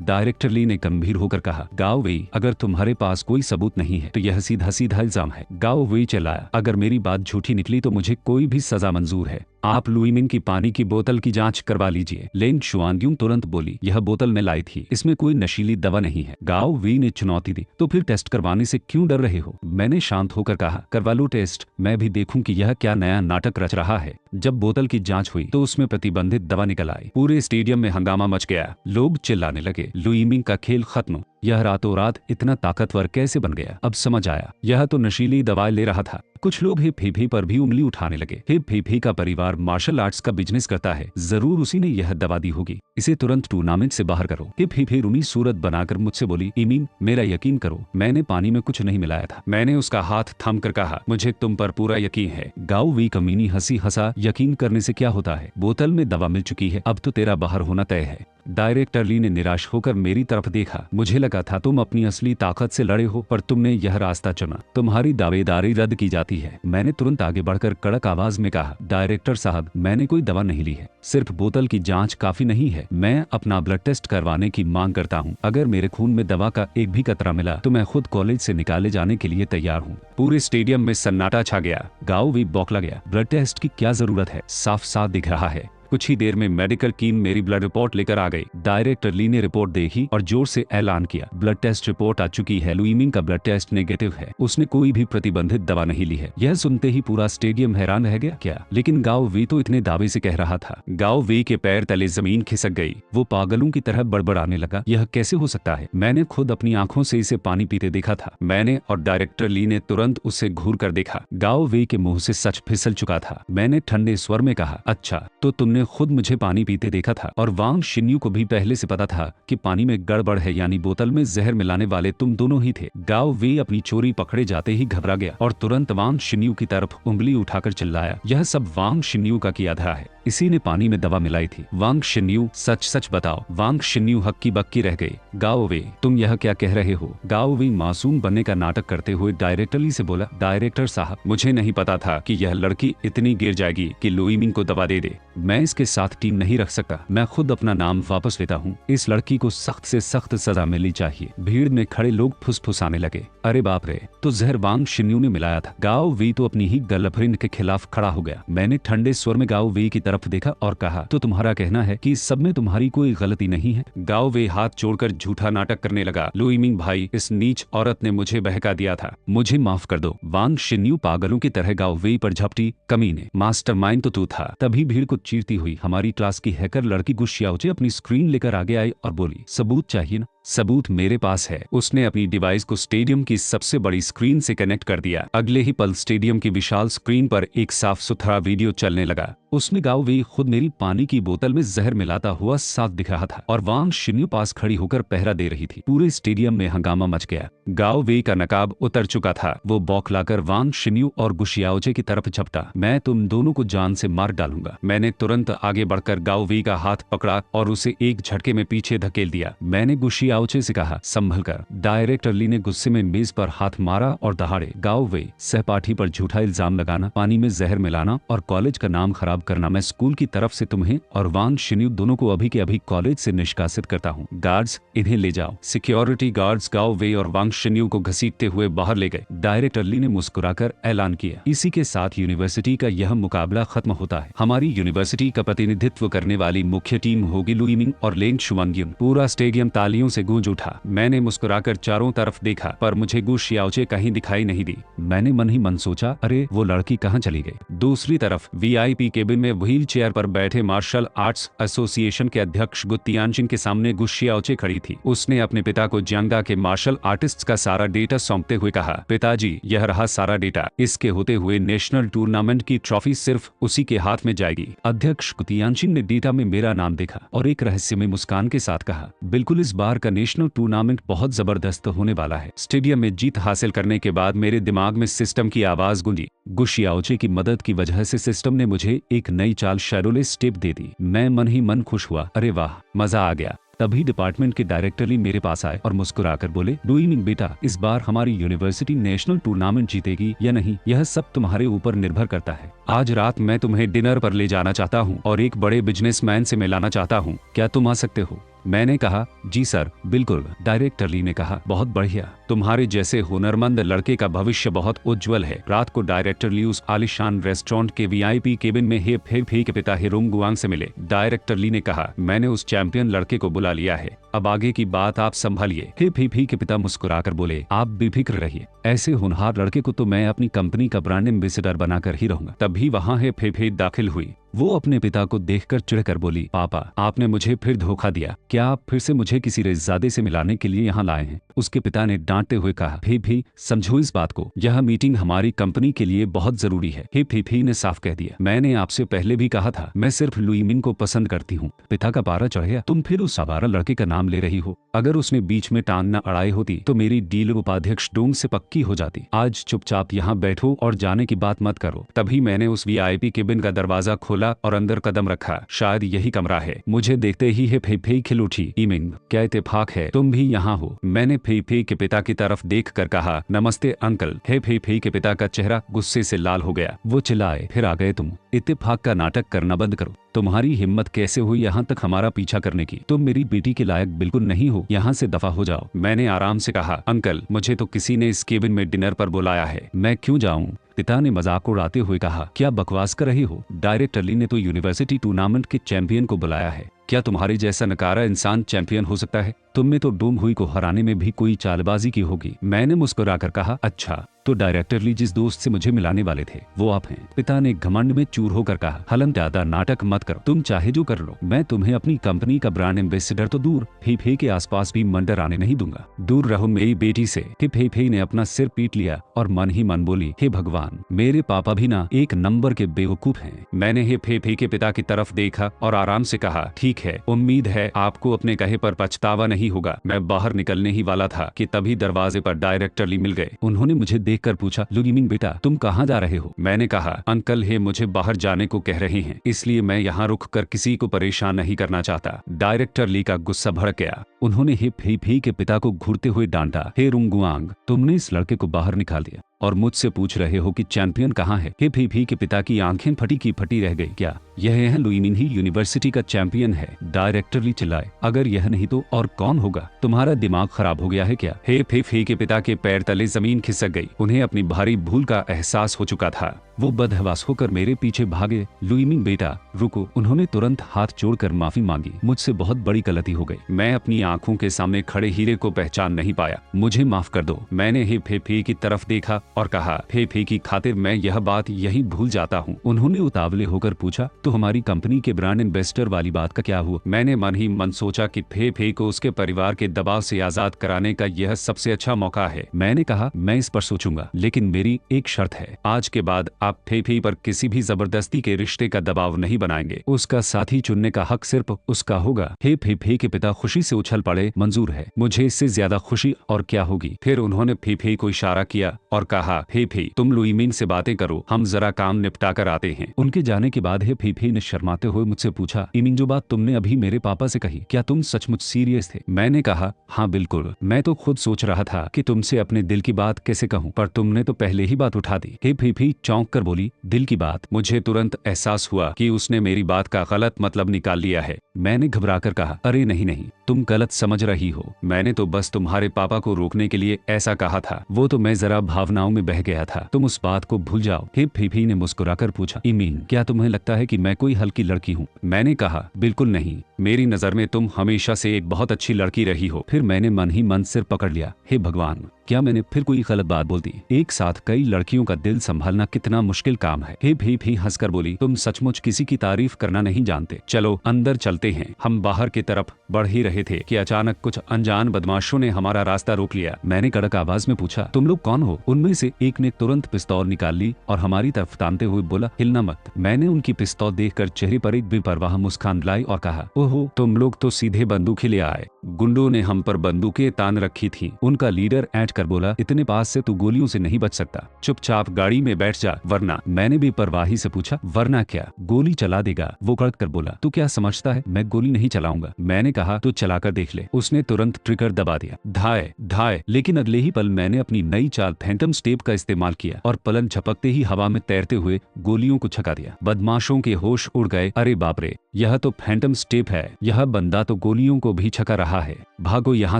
डायरेक्टर ली ने गंभीर होकर कहा, गाओ वेई, अगर तुम्हारे पास कोई सबूत नहीं है तो यह सीधा सीधा इल्जाम है। गाओ वेई चिल्लाया, अगर मेरी बात झूठी निकली तो मुझे कोई भी सजा मंजूर है। आप लुईमिंग की पानी की बोतल की जांच करवा लीजिए। लेंग शुआनग्यूंग तुरंत बोली, यह बोतल मैं लाई थी, इसमें कोई नशीली दवा नहीं है। गाओ वी ने चुनौती दी, तो फिर टेस्ट करवाने से क्यों डर रहे हो? मैंने शांत होकर कहा, करवा लो टेस्ट, मैं भी देखूं कि यह क्या नया नाटक रच रहा है। जब बोतल की जांच हुई तो उसमें प्रतिबंधित दवा निकल आई। पूरे स्टेडियम में हंगामा मच गया, लोग चिल्लाने लगे, लुईमिंग का खेल खत्म, यह रातों रात इतना ताकतवर कैसे बन गया? अब समझ आया, यह तो नशीली दवाएं ले रहा था। कुछ लोग हिप हिप पर भी उंगली उठाने लगे। हिप हिप का परिवार मार्शल आर्ट्स का बिजनेस करता है, जरूर उसी ने यह दवा दी होगी, इसे तुरंत टूर्नामेंट से बाहर करो। हिप हिप रूनी सूरत बनाकर मुझसे बोली, इमीन मेरा यकीन करो, मैंने पानी में कुछ नहीं मिलाया था। मैंने उसका हाथ थाम कर कहा, मुझे तुम पर पूरा यकीन है। गाओ वी कमीनी हंसी हंसा, यकीन करने से क्या होता है, बोतल में दवा मिल चुकी है, अब तो तेरा बाहर होना तय है। डायरेक्टर ली ने निराश होकर मेरी तरफ देखा, मुझे लगा था तुम अपनी असली ताकत से लड़े हो, पर तुमने यह रास्ता चुना, तुम्हारी दावेदारी रद्द की जाती है। मैंने तुरंत आगे बढ़कर कड़क आवाज में कहा, डायरेक्टर साहब, मैंने कोई दवा नहीं ली है, सिर्फ बोतल की जांच काफी नहीं है, मैं अपना ब्लड टेस्ट करवाने की मांग करता हूँ। अगर मेरे खून में दवा का एक भी कतरा मिला तो मैं खुद कॉलेज से निकाले जाने के लिए तैयार हूँ। पूरे स्टेडियम में सन्नाटा छा गया। गाओ वी बौखला गया, ब्लड टेस्ट की क्या जरूरत है, साफ साफ दिख रहा है। कुछ ही देर में मेडिकल टीम मेरी ब्लड रिपोर्ट लेकर आ गई। डायरेक्टर ली ने रिपोर्ट देखी और जोर से ऐलान किया, ब्लड टेस्ट रिपोर्ट आ चुकी है, लुईमिंग का ब्लड टेस्ट नेगेटिव है, उसने कोई भी प्रतिबंधित दवा नहीं ली है। यह सुनते ही पूरा स्टेडियम हैरान रह गया। क्या? लेकिन गाओ वी तो इतने दावे से कह रहा था। गाओ वी के पैर तले जमीन खिसक गई, वो पागलों की तरह बड़बड़ाने लगा, यह कैसे हो सकता है, मैंने खुद अपनी आंखों से इसे पानी पीते देखा था। मैंने और डायरेक्टर ली ने तुरंत उसे घूर कर देखा। गाओ वी के मुंह से सच फिसल चुका था। मैंने ठंडे स्वर में कहा, अच्छा तो तुमने खुद मुझे पानी पीते देखा था, और वांग शिन्यू को भी पहले से पता था कि पानी में गड़बड़ है, यानी बोतल में जहर मिलाने वाले तुम दोनों ही थे। गाओ वे अपनी चोरी पकड़े जाते ही घबरा गया और तुरंत वांग शिन्यू की तरफ उंगली उठाकर चिल्लाया, यह सब वांग शिन्यू का किया था है, इसी ने पानी में दवा मिलाई थी। वांग शिन्यू, सच सच बताओ। वांग शिन्यू हक्की बक्की रह गए। गाओ वे, तुम यह क्या कह रहे हो? गाओ वे मासूम बनने का नाटक करते हुए डायरेक्टर ली से बोला, डायरेक्टर साहब, मुझे नहीं पता था कि यह लड़की इतनी गिर जाएगी कि लुईमिंग को दवा दे दे। मैं इसके साथ टीम नहीं रख सकता, मैं खुद अपना नाम वापस लेता हूँ। इस लड़की को सख्त से सख्त सजा मिलनी चाहिए। भीड़ में खड़े लोग फुसफुसाने लगे, अरे बाप रे, तो जहर वांग शिन्यू ने मिलाया था। गाओ वी तो अपनी ही गर्लफ्रेंड के खिलाफ खड़ा हो गया। मैंने ठंडे स्वर में गाओ वी की तरफ देखा और कहा, तो तुम्हारा कहना है कि इस सब में तुम्हारी कोई गलती नहीं है? गाओ वे हाथ जोड़कर झूठा नाटक करने लगा, लुईमिंग भाई, इस नीच औरत ने मुझे बहका दिया था, मुझे माफ कर दो। वांग शिन्यू पागलों की तरह गाओ वे पर झपटी, कमीने, मास्टरमाइंड तो तू था। तभी भीड़ को चीरती हुई हमारी क्लास की हैकर लड़की गुस्सियाओचे अपनी स्क्रीन लेकर आगे आई और बोली, सबूत चाहिए ना? सबूत मेरे पास है। उसने अपनी डिवाइस को स्टेडियम की सबसे बड़ी स्क्रीन से कनेक्ट कर दिया। अगले ही पल स्टेडियम की विशाल स्क्रीन पर एक साफ सुथरा वीडियो चलने लगा। उसमें गाओ वे खुद मेरी पानी की बोतल में जहर मिलाता हुआ साफ दिख रहा था और वांग शिन्यू पास खड़ी होकर पहरा दे रही थी। पूरे स्टेडियम में हंगामा मच गया। गाओ वे का नकाब उतर चुका था। वो बौखलाकर वांग शिन्यू और गुशियाओचे की तरफ झपटा, मैं तुम दोनों को जान से मार डालूंगा। मैंने तुरंत आगे बढ़कर गाओ वे का हाथ पकड़ा और उसे एक झटके में पीछे धकेल दिया। मैंने गुशियाओचे से कहा, संभल कर। डायरेक्टर ली ने गुस्से में मेज पर हाथ मारा और दहाड़े, गाओ वे, सहपाठी पर झूठा इल्जाम लगाना, पानी में जहर मिलाना और कॉलेज का नाम खराब करना, मैं स्कूल की तरफ से तुम्हें और वांग शिन्यू दोनों को अभी के अभी कॉलेज से निष्कासित करता हूँ। गार्ड्स, इन्हें ले जाओ। सिक्योरिटी गार्ड्स गाओ वे और वांग शिन्यू को घसीटते हुए बाहर ले गए। डायरेक्टर ली ने मुस्कुराकर ऐलान किया, इसी के साथ यूनिवर्सिटी का यह मुकाबला खत्म होता है। हमारी यूनिवर्सिटी का प्रतिनिधित्व करने वाली मुख्य टीम होगी लुईमिंग और लेंग शुआनग्यूंग। पूरा स्टेडियम तालियों से गूंज उठा। मैंने मुस्कुराकर चारों तरफ देखा, पर मुझे गुशियाओचे कहीं दिखाई नहीं दी। मैंने मन ही मन सोचा, अरे वो लड़की कहाँ चली गई? दूसरी तरफ वीआईपी केबिन में व्हील चेयर पर बैठे मार्शल आर्ट्स एसोसिएशन के अध्यक्ष गुत्तियानचिन के सामने गुशियाओचे खड़ी थी। उसने अपने पिता को ज्यांगा के मार्शल आर्टिस्ट्स का सारा डेटा सौंपते हुए कहा, पिताजी, यह रहा सारा डेटा। इसके होते हुए नेशनल टूर्नामेंट की ट्रॉफी सिर्फ उसी के हाथ में जाएगी। अध्यक्ष गुत्तियानचिन ने डेटा में मेरा नाम देखा और एक रहस्यमय मुस्कान के साथ कहा, बिल्कुल, इस बार का नेशनल टूर्नामेंट बहुत जबरदस्त होने वाला है। स्टेडियम में जीत हासिल करने के बाद मेरे दिमाग में सिस्टम की आवाज गूंजी। गुशियाओचे की मदद की वजह से सिस्टम ने मुझे एक नई चाल शैरोले स्टेप दे दी। मैं मन ही मन खुश हुआ, अरे वाह, मजा आ गया। तभी डिपार्टमेंट के डायरेक्टर ली मेरे पास आए और मुस्कुराकर बोले, लुईमिंग बेटा, इस बार हमारी यूनिवर्सिटी नेशनल टूर्नामेंट जीतेगी या नहीं, यह सब तुम्हारे ऊपर निर्भर करता है। आज रात मैं तुम्हें डिनर पर ले जाना चाहता हूँ और एक बड़े बिजनेसमैन से मिलाना चाहता हूँ, क्या तुम आ सकते हो? मैंने कहा, जी सर, बिल्कुल। डायरेक्टर ली ने कहा, बहुत बढ़िया, तुम्हारे जैसे हुनरमंद लड़के का भविष्य बहुत उज्जवल है। रात को डायरेक्टर ली उस आलिशान रेस्टोरेंट के वीआईपी केबिन में हे फे फी के पिता हेरुंग गुआंग से मिले। डायरेक्टर ली ने कहा, मैंने उस चैंपियन लड़के को बुला लिया है, अब आगे की बात आप संभालिए। हे फी फी के पिता मुस्कुराकर बोले, आप बेफिक्र रहिए, ऐसे होनहार लड़के को तो मैं अपनी कंपनी का ब्रांड एम्बेसडर बनाकर ही रहूंगा। तभी वहाँ हे फे फी दाखिल हुई। वो अपने पिता को देखकर चिढ़कर बोली, पापा, आपने मुझे फिर धोखा दिया, क्या आप फिर से मुझे किसी रईसजादे से मिलाने के लिए यहाँ लाए हैं? उसके पिता ने डांटते हुए कहा, फी फी, समझो इस बात को, यह मीटिंग हमारी कंपनी के लिए बहुत जरूरी है। हे फी फी ने साफ कह दिया, मैंने आपसे पहले भी कहा था, मैं सिर्फ लुई मिन को पसंद करती हूँ। पिता का पारा चढ़ गया, तुम फिर उस आवारा लड़के का नाम ले रही हो। अगर उसने बीच में टांग न अड़ाई होती तो मेरी डील उपाध्यक्ष डोंग से पक्की हो जाती। आज चुपचाप यहाँ बैठो और जाने की बात मत करो। तभी मैंने उस वीआईपी केबिन का दरवाजा खोला और अंदर कदम रखा। शायद यही कमरा है। मुझे देखते ही हे फे फे खिल उठी। इमिंग, क्या इत्तेफाक है, तुम भी यहाँ हो? मैंने फे फे के पिता की तरफ देखकर कहा, नमस्ते अंकल। हे फे फे के पिता का चेहरा गुस्से से लाल हो गया। वो चिल्लाए, फिर आ गए तुम? इत्तेफाक का नाटक करना बंद करो। तुम्हारी हिम्मत कैसे हुई यहाँ तक हमारा पीछा करने की? तुम मेरी बेटी के लायक बिल्कुल नहीं हो, यहाँ से दफा हो जाओ। मैंने आराम से कहा, अंकल, मुझे तो किसी ने इस केबिन में डिनर पर बुलाया है, मैं क्यों जाऊँ? पिता ने मजाक उड़ाते हुए कहा, क्या बकवास कर रही हो? डायरेक्टर ली ने तो यूनिवर्सिटी टूर्नामेंट के चैंपियन को बुलाया है। क्या तुम्हारे जैसा नकारा इंसान चैंपियन हो सकता है? तुम में तो डूम हुई को हराने में भी कोई चालबाजी की होगी। मैंने मुस्कुराकर कहा, अच्छा, तो डायरेक्टर ली जिस दोस्त से मुझे मिलाने वाले थे वो आप हैं। पिता ने घमंड में चूर होकर कहा, हलन ज्यादा नाटक मत करो, तुम चाहे जो कर लो, मैं तुम्हें अपनी कंपनी का ब्रांड एम्बेसडर तो दूर, फे फे के आसपास भी मंडर आने नहीं दूंगा। दूर रहो मेरी बेटी से। फे फे ने अपना सिर पीट लिया और मन ही मन बोली, हे भगवान, मेरे पापा भी ना एक नंबर के बेवकूफ हैं। मैंने हे फे फे के पिता की तरफ देखा और आराम से कहा, ठीक है, उम्मीद है आपको अपने कहे पर पछतावा नहीं होगा। मैं बाहर निकलने ही वाला था कि तभी दरवाजे पर डायरेक्टर ली मिल गए। उन्होंने मुझे देखकर पूछा, लुईमिन बेटा, तुम कहाँ जा रहे हो? मैंने कहा, अंकल हे मुझे बाहर जाने को कह रहे हैं, इसलिए मैं यहाँ रुक कर किसी को परेशान नहीं करना चाहता। डायरेक्टर ली का गुस्सा भड़क गया। उन्होंने हे फे फे के पिता को घूरते हुए डांटा, हे रुंगुआंग, तुमने इस लड़के को बाहर निकाल दिया और मुझसे पूछ रहे हो कि चैंपियन कहाँ है? हे फे फे के पिता की आंखें फटी की फटी रह गई। क्या यह है लुईमिन ही यूनिवर्सिटी का चैंपियन है? डायरेक्टर ली चिल्लाए, अगर यह नहीं तो और कौन होगा? तुम्हारा दिमाग खराब हो गया है क्या? हे फे फे के पिता के पैर तले जमीन खिसक गई। उन्हें अपनी भारी भूल का एहसास हो चुका था। वो बदहवास होकर मेरे पीछे भागे। लुईमिन बेटा रुको। उन्होंने तुरंत हाथ जोड़कर माफी मांगी। मुझसे बहुत बड़ी गलती हो गई। मैं अपनी आंखों के सामने खड़े हीरे को पहचान नहीं पाया। मुझे माफ कर दो। मैंने हे फे फे की तरफ देखा और कहा, फे फे की खातिर मैं यह बात यही भूल जाता हूँ। उन्होंने उतावले होकर पूछा, तो हमारी कंपनी के ब्रांड एम्बेसडर वाली बात का क्या हुआ? मैंने मन ही मन सोचा कि फे फे को उसके परिवार के दबाव से आजाद कराने का यह सबसे अच्छा मौका है। मैंने कहा, मैं इस पर सोचूंगा, लेकिन मेरी एक शर्त है। आज के बाद आप फे फे पर किसी भी जबरदस्ती के रिश्ते का दबाव नहीं बनाएंगे। उसका साथी चुनने का हक सिर्फ उसका होगा। हे फे फे के पिता खुशी से उछल पड़े, मंजूर है, मुझे इससे ज्यादा खुशी और क्या होगी। फिर उन्होंने फे फे को इशारा किया और कहा, फे फे तुम लुईमिन से बातें करो, हम जरा काम निपटा कर आते हैं। उनके जाने के बाद हे फे फे ने शर्माते हुए मुझसे पूछा, इमिंग, जो बात तुमने अभी मेरे पापा से कही, क्या तुम सचमुच सीरियस थे? मैंने कहा, हाँ बिल्कुल, मैं तो खुद सोच रहा था कि तुमसे अपने दिल की बात कैसे कहूँ, पर तुमने तो पहले ही बात उठा दी। हे फे फे चौंक कर बोली, दिल की बात? मुझे तुरंत एहसास हुआ कि उसने मेरी बात का गलत मतलब निकाल लिया है। मैंने घबराकर कहा, अरे नहीं नहीं, तुम गलत समझ रही हो, मैंने तो बस तुम्हारे पापा को रोकने के लिए ऐसा कहा था। वो तो मैं जरा भावनाओं में बह गया था, तुम उस बात को भूल जाओ। हे फे फे ने मुस्कुराकर पूछा, इमीन, क्या तुम्हें लगता है कि मैं कोई हल्की लड़की हूँ? मैंने कहा, बिल्कुल नहीं, मेरी नजर में तुम हमेशा से एक बहुत अच्छी लड़की रही हो। फिर मैंने मन ही मन सिर पकड़ लिया। हे भगवान, क्या मैंने फिर कोई गलत बात बोल दी? एक साथ कई लड़कियों का दिल संभालना कितना मुश्किल काम है। हे फे हंसकर बोली, तुम सचमुच किसी की तारीफ करना नहीं जानते। चलो अंदर चलते हैं। हम बाहर की तरफ बढ़ ही रहे थे कि अचानक कुछ अनजान बदमाशों ने हमारा रास्ता रोक लिया। मैंने कड़क आवाज में पूछा, तुम लोग कौन हो? उनमें से एक ने तुरंत पिस्तौल निकाल ली और हमारी तरफ तानते हुए बोला, हिलना मत। मैंने उनकी पिस्तौल देखकर चेहरे पर एक बेपरवाह मुस्कान लाई और कहा, ओहो, तुम लोग तो सीधे बंदूक ही ले आए। गुंडों ने हम पर बंदूकें तान रखी थी। उनका लीडर ऐंठ कर बोला, इतने पास से तू गोलियों से नहीं बच सकता, चुपचाप गाड़ी में बैठ जा वरना। मैंने बेपरवाही से पूछा, वरना क्या, गोली चला देगा? वो कड़क कर बोला, तू क्या समझता है मैं गोली नहीं चलाऊंगा। मैंने कहा, तो चलाकर देख ले। उसने तुरंत ट्रिगर दबा दिया, धाए धाए। लेकिन अगले ही पल मैंने अपनी नई चाल फैंटम स्टेप का इस्तेमाल किया और पलंग झपकते ही हवा में तैरते हुए गोलियों को छका दिया। बदमाशों के होश उड़ गए। अरे बाप रे, यह तो फैंटम स्टेप है, यह बंदा तो गोलियों को भी छका रहा है, भागो यहाँ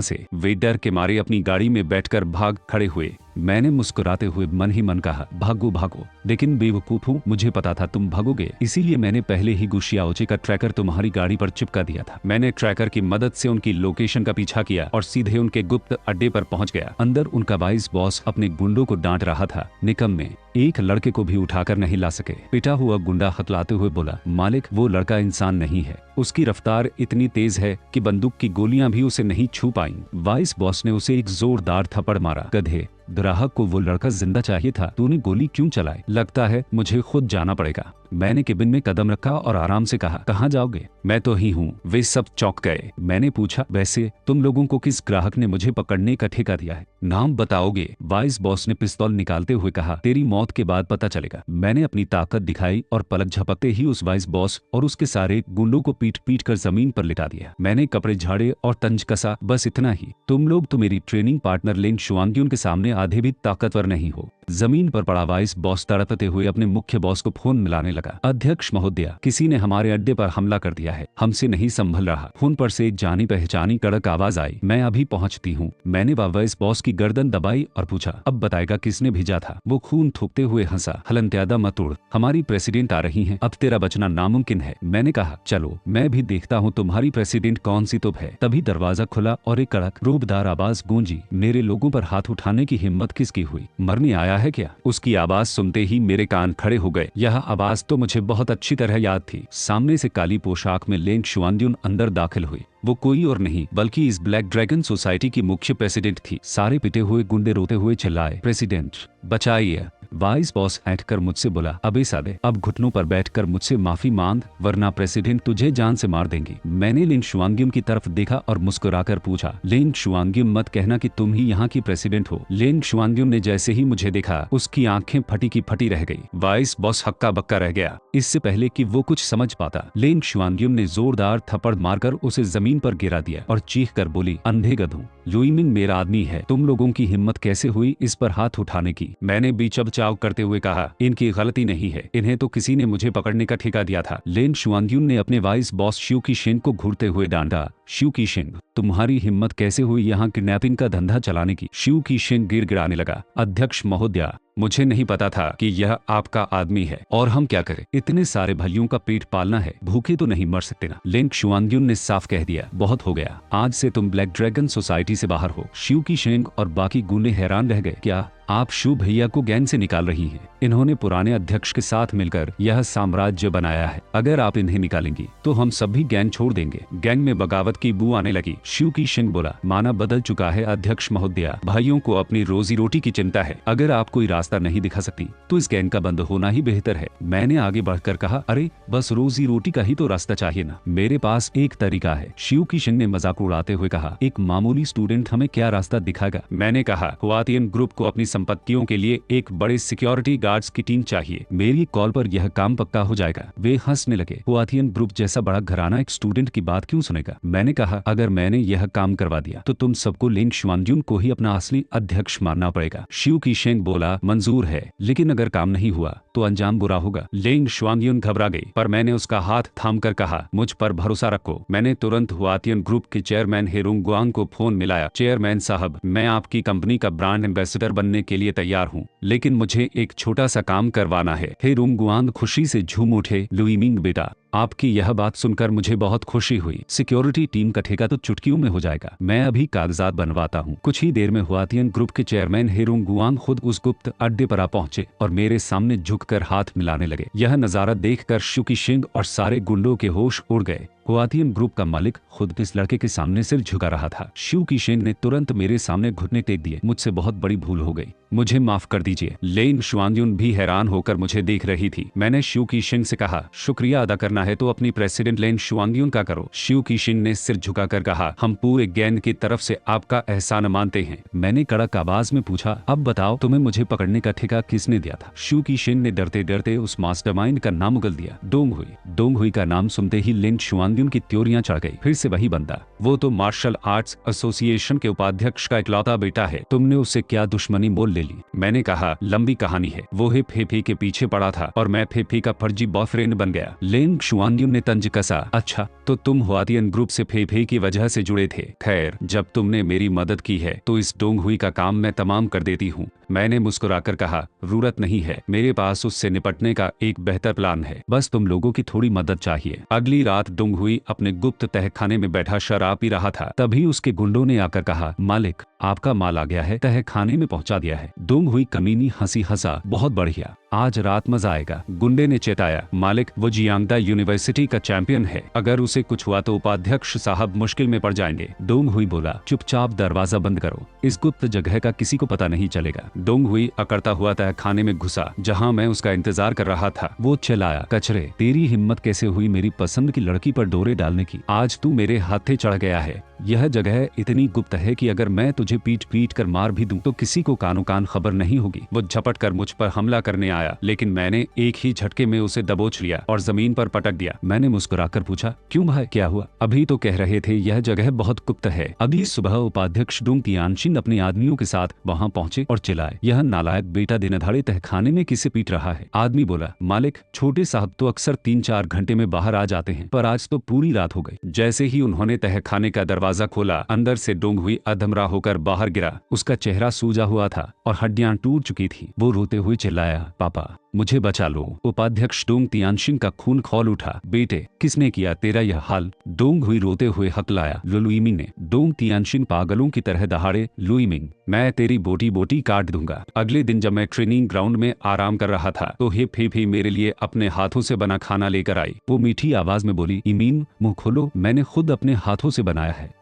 से। वे डर के मारे अपनी गाड़ी में बैठकर भाग खड़े हुए। मैंने मुस्कुराते हुए मन ही मन कहा, भागो भागो, लेकिन बेवकूफ हूँ, मुझे पता था तुम भागोगे, इसीलिए मैंने पहले ही गुशियाओचे का ट्रैकर तुम्हारी गाड़ी पर चिपका दिया था। मैंने ट्रैकर की मदद से उनकी लोकेशन का पीछा किया और सीधे उनके गुप्त अड्डे पर पहुंच गया। अंदर उनका वाइस बॉस अपने गुंडों को डांट रहा था। निकम्मे, एक लड़के को भी उठाकर नहीं ला सके। पिटा हुआ गुंडा हतलाते हुए बोला, मालिक वो लड़का इंसान नहीं है, उसकी रफ्तार इतनी तेज है कि बंदूक की गोलियां भी उसे नहीं छू पाईं। वाइस बॉस ने उसे एक जोरदार थप्पड़ मारा। गधे, ग्राहक को वो लड़का जिंदा चाहिए था, तूने गोली क्यों चलाई? लगता है मुझे खुद जाना पड़ेगा। मैंने केबिन में कदम रखा और आराम से कहा, कहाँ जाओगे? मैं तो ही हूँ। वे सब चौंक गए। मैंने पूछा, वैसे तुम लोगों को किस ग्राहक ने मुझे पकड़ने का ठेका दिया है? नाम बताओगे? वाइस बॉस ने पिस्तौल निकालते हुए कहा, तेरी मौत के बाद पता चलेगा। मैंने अपनी ताकत दिखाई और पलक झपकते ही उस वाइस बॉस और उसके सारे गुंडों को पीट पीट कर जमीन पर लिटा दिया। मैंने कपड़े झाड़े और तंज कसा, बस इतना ही। तुम लोग तो मेरी ट्रेनिंग पार्टनर लेंग शुआंग्युन के सामने आधे भी ताकतवर नहीं हो। जमीन पर पड़ा वाइस बॉस तड़पते हुए अपने मुख्य बॉस को फोन मिलाने लगा। अध्यक्ष महोदय, किसी ने हमारे अड्डे पर हमला कर दिया है, हमसे नहीं संभल रहा। फोन पर से एक जानी पहचानी कड़क आवाज आई, मैं अभी पहुंचती हूँ। मैंने वाइस बॉस की गर्दन दबाई और पूछा, अब बताएगा किसने भेजा था? वो खून थूकते हुए हंसा, हलंत्यादा मत उड़, हमारी प्रेसिडेंट आ रही है, अब तेरा बचना नामुमकिन है। मैंने कहा, चलो मैं भी देखता हूँ तुम्हारी प्रेसिडेंट कौन सी तुप है। तभी दरवाजा खुला और एक कड़क रूबदार आवाज गूंजी, मेरे लोगों पर हाथ उठाने की हिम्मत किसकी हुई? मरने आया है क्या? उसकी आवाज सुनते ही मेरे कान खड़े हो गए। यह आवाज तो मुझे बहुत अच्छी तरह याद थी। सामने से काली पोशाक में लेंग शुआंग्युन अंदर दाखिल हुई। वो कोई और नहीं बल्कि इस ब्लैक ड्रैगन सोसाइटी की मुख्य प्रेसिडेंट थी। सारे पिटे हुए गुंडे रोते हुए चिल्लाए, प्रेसिडेंट बचाइए। वाइस बॉस हटकर मुझसे बोला, अबे साले, अब घुटनों पर बैठकर मुझसे माफी मांग वरना प्रेसिडेंट तुझे जान से मार देंगी। मैंने लेंग शुआंग्युन की तरफ देखा और मुस्कुराकर पूछा, लेंग शुआंग्युन, मत कहना कि तुम ही यहाँ की प्रेसिडेंट हो। लेंग शुआंग्युन ने जैसे ही मुझे देखा उसकी आंखें फटी की फटी रह गई। वाइस बॉस हक्का बक्का रह गया। इससे पहले कि वो कुछ समझ पाता, लेंग शुआंग्युन ने जोरदार थप्पड़ मारकर उसे जमीन पर गिरा दिया और चीख कर बोली, अंधे गधों, लुइमिंग मेरा आदमी है, तुम लोगों की हिम्मत कैसे हुई इस पर हाथ उठाने की? मैंने बीचबचाव करते हुए कहा, इनकी गलती नहीं है, इन्हें तो किसी ने मुझे पकड़ने का ठेका दिया था। लेंग शुआंग्युन ने अपने वाइस बॉस शिउ कीशेंग को घूरते हुए डांटा, शिउ कीशेंग, तुम्हारी हिम्मत कैसे हुई यहाँ किडनैपिंग का धंधा चलाने की? शिउ कीशेंग गिड़गिड़ाने लगा, अध्यक्ष महोदय, मुझे नहीं पता था कि यह आपका आदमी है, और हम क्या करें? इतने सारे भलियों का पेट पालना है, भूखे तो नहीं मर सकते ना। लेंग शुआंग्युन ने साफ कह दिया, बहुत हो गया, आज से तुम ब्लैक ड्रैगन सोसाइटी से बाहर हो। शिउ कीशेंग और बाकी गुंडे हैरान रह गए, क्या आप शिव भैया को गैंग से निकाल रही हैं? इन्होंने पुराने अध्यक्ष के साथ मिलकर यह साम्राज्य बनाया है, अगर आप इन्हें निकालेंगी तो हम सब भी गैंग छोड़ देंगे। गैंग में बगावत की बू आने लगी। शिव कीशेंग बोला, माना बदल चुका है अध्यक्ष महोदय, भाइयों को अपनी रोजी रोटी की चिंता है, अगर आप कोई रास्ता नहीं दिखा सकती तो इस गैंग का बंद होना ही बेहतर है। मैंने आगे बढ़कर कहा, अरे बस रोजी रोटी का ही तो रास्ता चाहिए ना, मेरे पास एक तरीका है। शिव कीशेंग ने मजाक उड़ाते हुए कहा, एक मामूली स्टूडेंट हमें क्या रास्ता दिखाएगा? मैंने कहा, हुआतियन ग्रुप को अपनी संपत्तियों के लिए एक बड़े सिक्योरिटी गार्ड्स की टीम चाहिए, मेरी कॉल पर यह काम पक्का हो जाएगा। वे हंसने लगे, हुआतियन ग्रुप जैसा बड़ा घराना एक स्टूडेंट की बात क्यों सुनेगा? मैंने कहा, अगर मैंने यह काम करवा दिया तो तुम सबको लेंग शुआंग्युन को ही अपना असली अध्यक्ष मानना पड़ेगा। शिव कीशेंग बोला, मंजूर है, लेकिन अगर काम नहीं हुआ तो अंजाम बुरा होगा। लेंग शुआंग्युन घबरा गई, पर मैंने उसका हाथ थाम कर कहा, मुझ पर भरोसा रखो। मैंने तुरंत हुआतियन ग्रुप के चेयरमैन हेरुंग गुआंग को फोन मिलाया, चेयरमैन साहब, मैं आपकी कंपनी का ब्रांड एम्बेसडर बनने के लिए तैयार हूँ, लेकिन मुझे एक छोटा सा काम करवाना है। हेरुंग गुआंग खुशी से झूम उठे, लुइमिंग बेटा, आपकी यह बात सुनकर मुझे बहुत खुशी हुई। सिक्योरिटी टीम का ठेका तो चुटकियों में हो जाएगा, मैं अभी कागजात बनवाता हूँ। कुछ ही देर में हुआतियन ग्रुप के चेयरमैन हेरुंग गुआंग खुद उस गुप्त अड्डे पर आ पहुंचे और मेरे सामने झुककर हाथ मिलाने लगे। यह नजारा देखकर शिव कीशेंग और सारे गुंडों के होश उड़ गए। हुआतियन ग्रुप का मालिक खुद इस लड़के के सामने सिर झुका रहा था। शिव कीशेन ने तुरंत मेरे सामने घुटने टेक दिए। मुझसे बहुत बड़ी भूल हो गई, मुझे माफ कर दीजिए। लेन शुआंगयुन भी हैरान होकर मुझे देख रही थी। मैंने शिव कीशेन से कहा, शुक्रिया अदा करना है तो अपनी प्रेसिडेंट लेन शुआंगयुन का करो। शिव कीशेन ने सिर झुकाकर कहा, हम पूरे गैंग की तरफ से आपका एहसान मानते हैं। मैंने कड़क आवाज में पूछा, अब बताओ तुम्हें मुझे पकड़ने का ठेका किसने दिया था? शिव कीशेन ने डरते डरते उस मास्टरमाइंड का नाम उगल दिया, डोंग हुई। डोंग हुई का नाम सुनते ही लेन शुआंगयुन की त्योरियां चढ़ गई। फिर से वही बंदा, वो तो मार्शल आर्ट्स एसोसिएशन के उपाध्यक्ष का इकलौता बेटा है, तुमने उससे क्या दुश्मनी मोल ले ली? मैंने कहा, लंबी कहानी है, वो ही फेफी के पीछे पड़ा था और मैं फेफी का फर्जी बॉयफ्रेंड बन गया। लेंग शुआंगयुन ने तंज कसा, अच्छा तो तुम हुआतियन ग्रुप से फेफे की वजह से जुड़े थे। खैर, जब तुमने मेरी मदद की है तो इस डोंग हुई का काम मैं तमाम कर देती हूँ। मैंने मुस्कुराकर कहा, जरूरत नहीं है, मेरे पास उससे निपटने का एक बेहतर प्लान है, बस तुम लोगों की थोड़ी मदद चाहिए। अगली रात डोंग हुई अपने गुप्त तहखाने में बैठा शराब पी रहा था। तभी उसके गुंडों ने आकर कहा, मालिक आपका माल आ गया है, तहखाने में पहुंचा दिया है। डोंग हुई कमीनी हंसी हंसा, बहुत बढ़िया, आज रात मजा आएगा। गुंडे ने चेताया, मालिक वो जियांगदा यूनिवर्सिटी का चैंपियन है, अगर उसे कुछ हुआ तो उपाध्यक्ष साहब मुश्किल में पड़ जाएंगे। डोंग हुई बोला, चुपचाप दरवाजा बंद करो, इस गुप्त जगह का किसी को पता नहीं चलेगा। डोंग हुई अकड़ता हुआ तहखाने में घुसा जहाँ मैं उसका इंतजार कर रहा था। वो चिल्लाया, कचरे, तेरी हिम्मत कैसे हुई मेरी पसंद की लड़की पर डोरे डालने की? आज तू मेरे हाथे चढ़ गया है। यह जगह इतनी गुप्त है कि अगर मैं तुझे पीट पीट कर मार भी दूं तो किसी को कानो कान खबर नहीं होगी। वो झपट कर मुझ पर हमला करने आया, लेकिन मैंने एक ही झटके में उसे दबोच लिया और जमीन पर पटक दिया। मैंने मुस्कुराकर पूछा, क्यों भाई, क्या हुआ? अभी तो कह रहे थे यह जगह बहुत गुप्त है। अभी सुबह उपाध्यक्ष डोंग तियानशिन अपने आदमियों के साथ वहाँ पहुँचे और चिल्लाए, यह नालायक बेटा दिन दहाड़े तहखाने में किसे पीट रहा है? आदमी बोला, मालिक छोटे साहब तो अक्सर 3-4 घंटे में बाहर आ जाते हैं, पर आज तो पूरी रात हो गई। जैसे ही उन्होंने तहखाने का दरवाजा खोला, अंदर से डोंग हुई अधमरा होकर बाहर गिरा। उसका चेहरा सूजा हुआ था और हड्डियां टूट चुकी थी। वो रोते हुए चिल्लाया, पापा मुझे बचा लो। उपाध्यक्ष डोंग तियानशिन का खून खौल उठा, बेटे किसने किया तेरा यह हाल? डोंग हुई रोते हुए हकलाया, लुइमिंग ने। डोंग तियानशिन पागलों की तरह दहाड़े, लुइमिंग मैं तेरी बोटी बोटी काट दूंगा। अगले दिन जब मैं ट्रेनिंग ग्राउंड में आराम कर रहा था तो हे फी मेरे लिए अपने हाथों से बना खाना लेकर आई। वो मीठी आवाज में बोली, इमीन मुंह खोलो, मैंने खुद अपने हाथों से बनाया है।